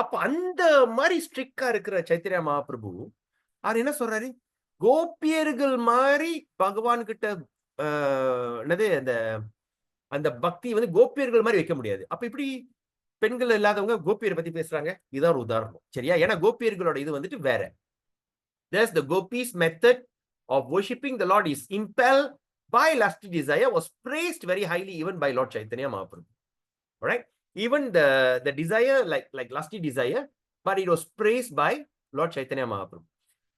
அப்ப அந்த மாதிரி ஸ்ட்ரிக்டா இருக்கிற சைத்தன்யா மகாபிரபு அவர் என்ன சொல்றாரு? கோபியர்கள் மாதிரி பகவான் கிட்ட என்னது அந்த பக்தி வந்து கோபியர்கள் மாதிரி வைக்க முடியாது. அப்ப இப்படி பெண்கள் இல்லாதவங்க கோபியரை பத்தி பேசுறாங்க. இதான் ஒரு உதாரணம். சரியா? ஏன்னா கோபியர்களோட இது வந்துட்டு வேற. Thus the gopis method of worshipping the Lord is impelled by lusty desire was praised very highly even by Lord Chaitanya Mahaprabhu. All right? Even the desire like lusty desire, but it was praised by Lord Chaitanya Mahaprabhu.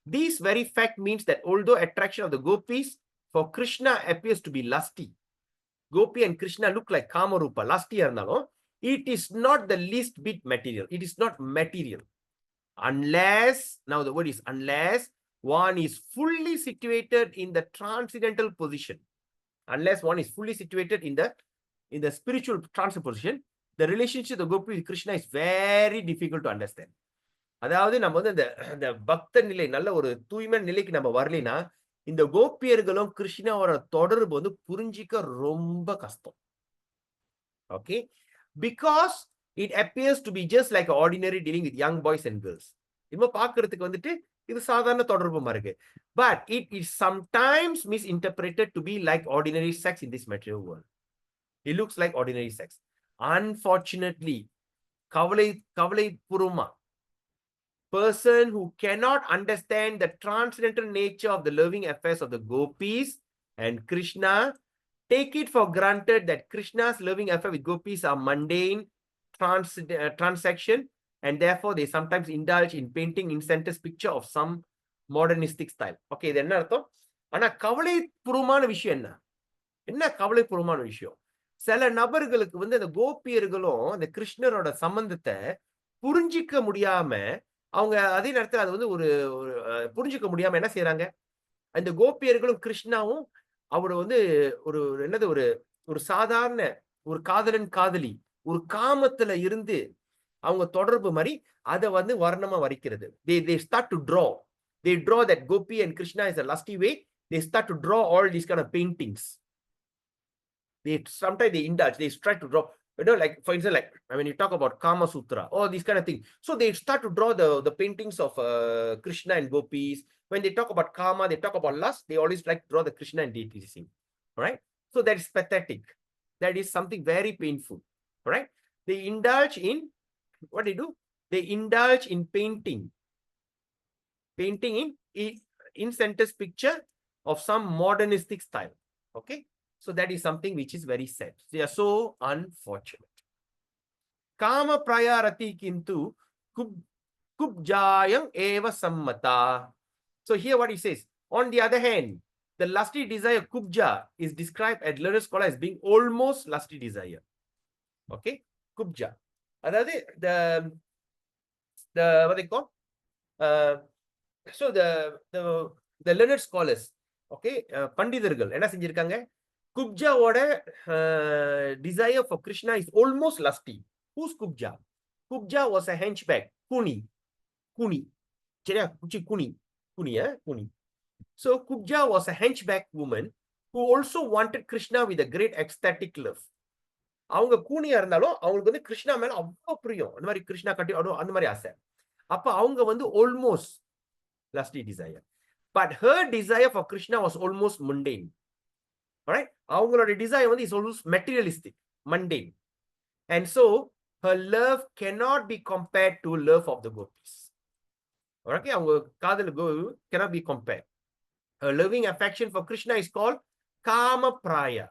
This very fact means that although attraction of the gopis for Krishna appears to be lusty, Gopi and Krishna look like Kamarupa, lusty irundhalum, it is not the least bit material. It is not material. Unless, now the word is unless one is fully situated in the transcendental position. Unless one is fully situated in the spiritual transcendental position, the relationship of Gopi with Krishna is very difficult to understand. அதாவது நம்ம வந்து அந்த பக்த நிலை நல்ல ஒரு தூய்மை நிலைக்கு நம்ம வரலைன்னா இந்த கோபியர்களும் கிருஷ்ணாவோட தொடர்பு வந்து புரிஞ்சிக்க ரொம்ப கஷ்டம். Okay, because it appears to be just like ordinary dealing with young boys and girls. இப்போ பார்க்கிறதுக்கு வந்துட்டு இது சாதாரண தொடர்பு மாதிரி இருக்கு. But it is sometimes misinterpreted to be like ordinary sex in this material world. It looks like ordinary sex. Unfortunately, கவலை புருமா, person who cannot understand the transcendental nature of the loving affairs of the gopis and Krishna take it for granted that Krishna's loving affair with gopis are mundane transaction, and therefore they sometimes indulge in painting incentives picture of some modernistic style. Okay, இது என்ன அர்த்தம்? ஆனா கவலைபூர்வமான விஷயம் என்ன கவலைபூர்வமான விஷயம்? சில நபர்களுக்கு வந்து அந்த கோபியர்களும் அந்த கிருஷ்ணரோட சம்பந்தத்தை புரிஞ்சிக்க முடியாம அவங்க அதே நேரத்தில் அது வந்து ஒரு புரிஞ்சுக்க முடியாம என்ன செய்யறாங்க, அந்த கோபியர்களும் கிருஷ்ணாவும் அவரு வந்து ஒரு என்னது ஒரு சாதாரண ஒரு காதலன் காதலி ஒரு காமத்துல இருந்து அவங்க தொடர்பு மாதிரி அதை வந்து வர்ணமா வரைக்கிறது. they start to draw, they draw that Gopi and Krishna is a lusty way. They start to draw all these kind of paintings. Sometimes they indulge, they try to draw, like for instance, like when you talk about Kama Sutra, all these kind of things. So they start to draw the paintings of Krishna and gopis. When they talk about Kama, they talk about lust, they always like to draw the Krishna and deity scene. All right, so that is pathetic. That is something very painful. All right, they indulge in what they do, they indulge in painting in centers picture of some modernistic style. Okay, so that is something which is very sad. They are so unfortunate. Kama prayarati kintu kubjayam eva sammata. So here what he says, on the other hand, the lusty desire kubja is described at learned scholar as being almost lusty desire. Okay, kubja. Adade the what they call so the learned scholars, okay, பண்டிதர்கள் என்ன செஞ்சிருக்காங்க, குப்ஜாவோட desire for Krishna is almost lusty. Who's Kubja? Kubja was a henchback, kuni சரியா, kuni. So Kubja was a henchback woman who also wanted Krishna with a great ecstatic love. அவங்க கூனியா இருந்தாலும் அவங்களுக்கு வந்து கிருஷ்ணா மேல அவ்வளவு பிரியம், அந்த மாதிரி கிருஷ்ணா கட்டி அந்த மாதிரி ஆசை. அப்ப அவங்க வந்து almost lusty desire, but her desire for Krishna was almost mundane. All right, அவங்களோட desire வந்து is almost materialistic, mundane, and so her love cannot be compared to love of the gopis. Okay, அவங்க காதல் cannot be compared. Her loving affection for Krishna is called kama praya.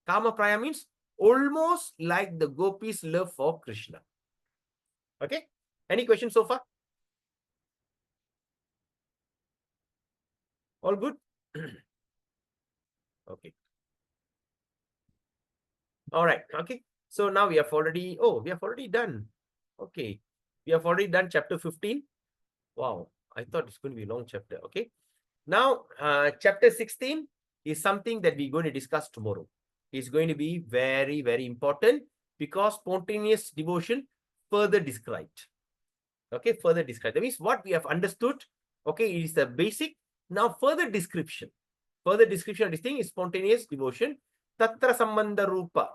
Kama praya means almost like the gopis love for Krishna. Okay, any questions so far? All good? Okay, all right. Okay, so now we have already done. Okay, we have already done chapter 15. Wow, I thought it's going to be a long chapter. Okay, now chapter 16 is something that we're going to discuss tomorrow. It's going to be very, very important because spontaneous devotion further described. Okay, further described. That means what we have understood, okay, it is the basic. Now further description of this thing is spontaneous devotion. Tatra sambandha rupa.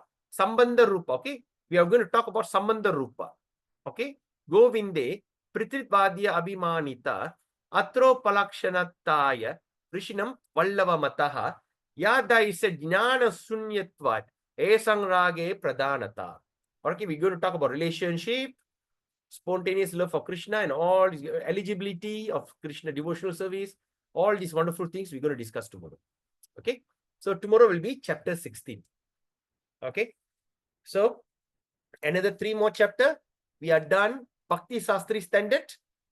Okay, we are going to talk about sambandha rupa. Okay, govinde pritritbadya abhimanita atro palakshanataya rishinam vallava mataha yadaisa jnana sunyatvat esangrage pradhanata. Okay, we're going to talk about relationship, spontaneous love for Krishna, and all eligibility of Krishna devotional service. All these wonderful things we're going to discuss tomorrow. Okay, so tomorrow will be chapter 16. Okay, so another 3 more chapter, we are done Bhakti Sastri standard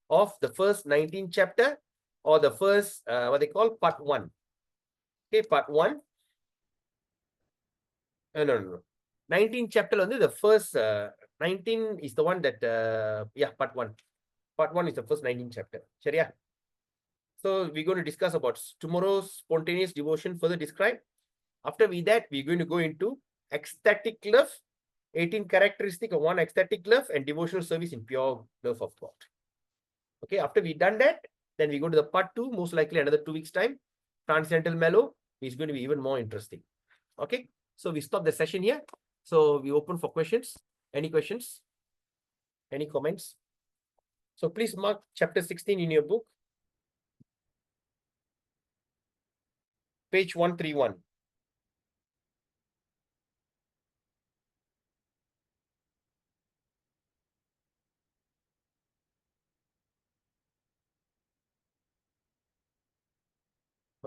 of the first 19 chapter, or the first what they call part 1. Okay, part 1. No. 19 chapter only, the first 19 is the one that part 1. Part 1 is the first 19 chapter. Sharia. So we're going to discuss about tomorrow's spontaneous devotion further described. After that, we're going to go into ecstatic love, 18 characteristics of one ecstatic love, and devotional service in pure love of God. Okay, after we done that, then we go to the part 2, most likely another 2 weeks time. Transcendental mellow is going to be even more interesting. Okay, so we stop the session here. So we open for questions. Any questions? Any comments? So please mark chapter 16 in your book. Page 131.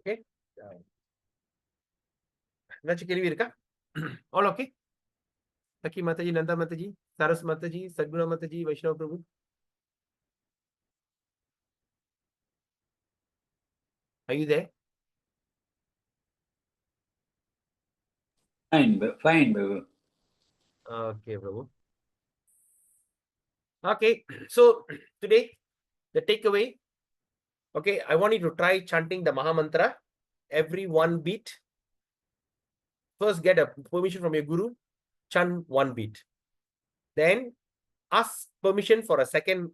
Okay. ஏதாச்சும் கேள்வி இருக்கா? All okay? Taki Mataji, Nanda Mataji, Saras Mataji, Sadguna Mataji, Vaishnava Prabhu. Are you there? Fine, fine, Babu. Okay, Prabhu. Okay, so today the takeaway. Okay, I want you to try chanting the Maha Mantra every one beat. First, get a permission from your guru, chant one beat. Then ask permission for a second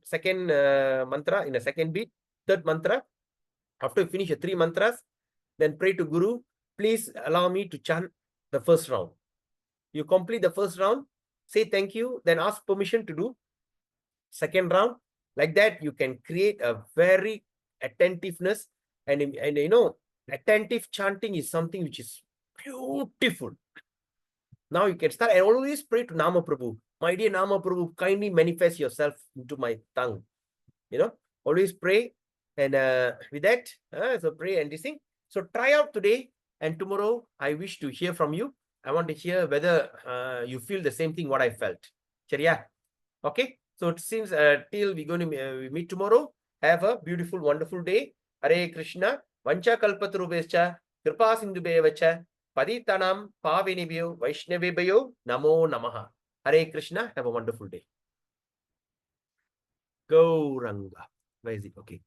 mantra in a second beat. Third mantra. After you finish your 3 mantras, then pray to Guru. Please allow me to chant the first round. You complete the first round, say thank you, then ask permission to do second round. Like that, you can create a very attentiveness, and you know, attentive chanting is something which is beautiful. Now you can start and always pray to Nama Prabhu. My dear Nama Prabhu, kindly manifest yourself into my tongue. You know, always pray, and with that, so pray and this thing. So try out today, and tomorrow I wish to hear from you. I want to hear whether you feel the same thing what I felt. Chariya? Okay. So it seems till we're going to meet tomorrow. Have a beautiful, wonderful day. Hare Krishna. Vancha kalpatarubhescha kripa sindhubhyevacha paditanam pavinibhyo vaishnavebhyo namo namaha. Hare Krishna. Have a wonderful day. Gauranga. Where is it? Okay.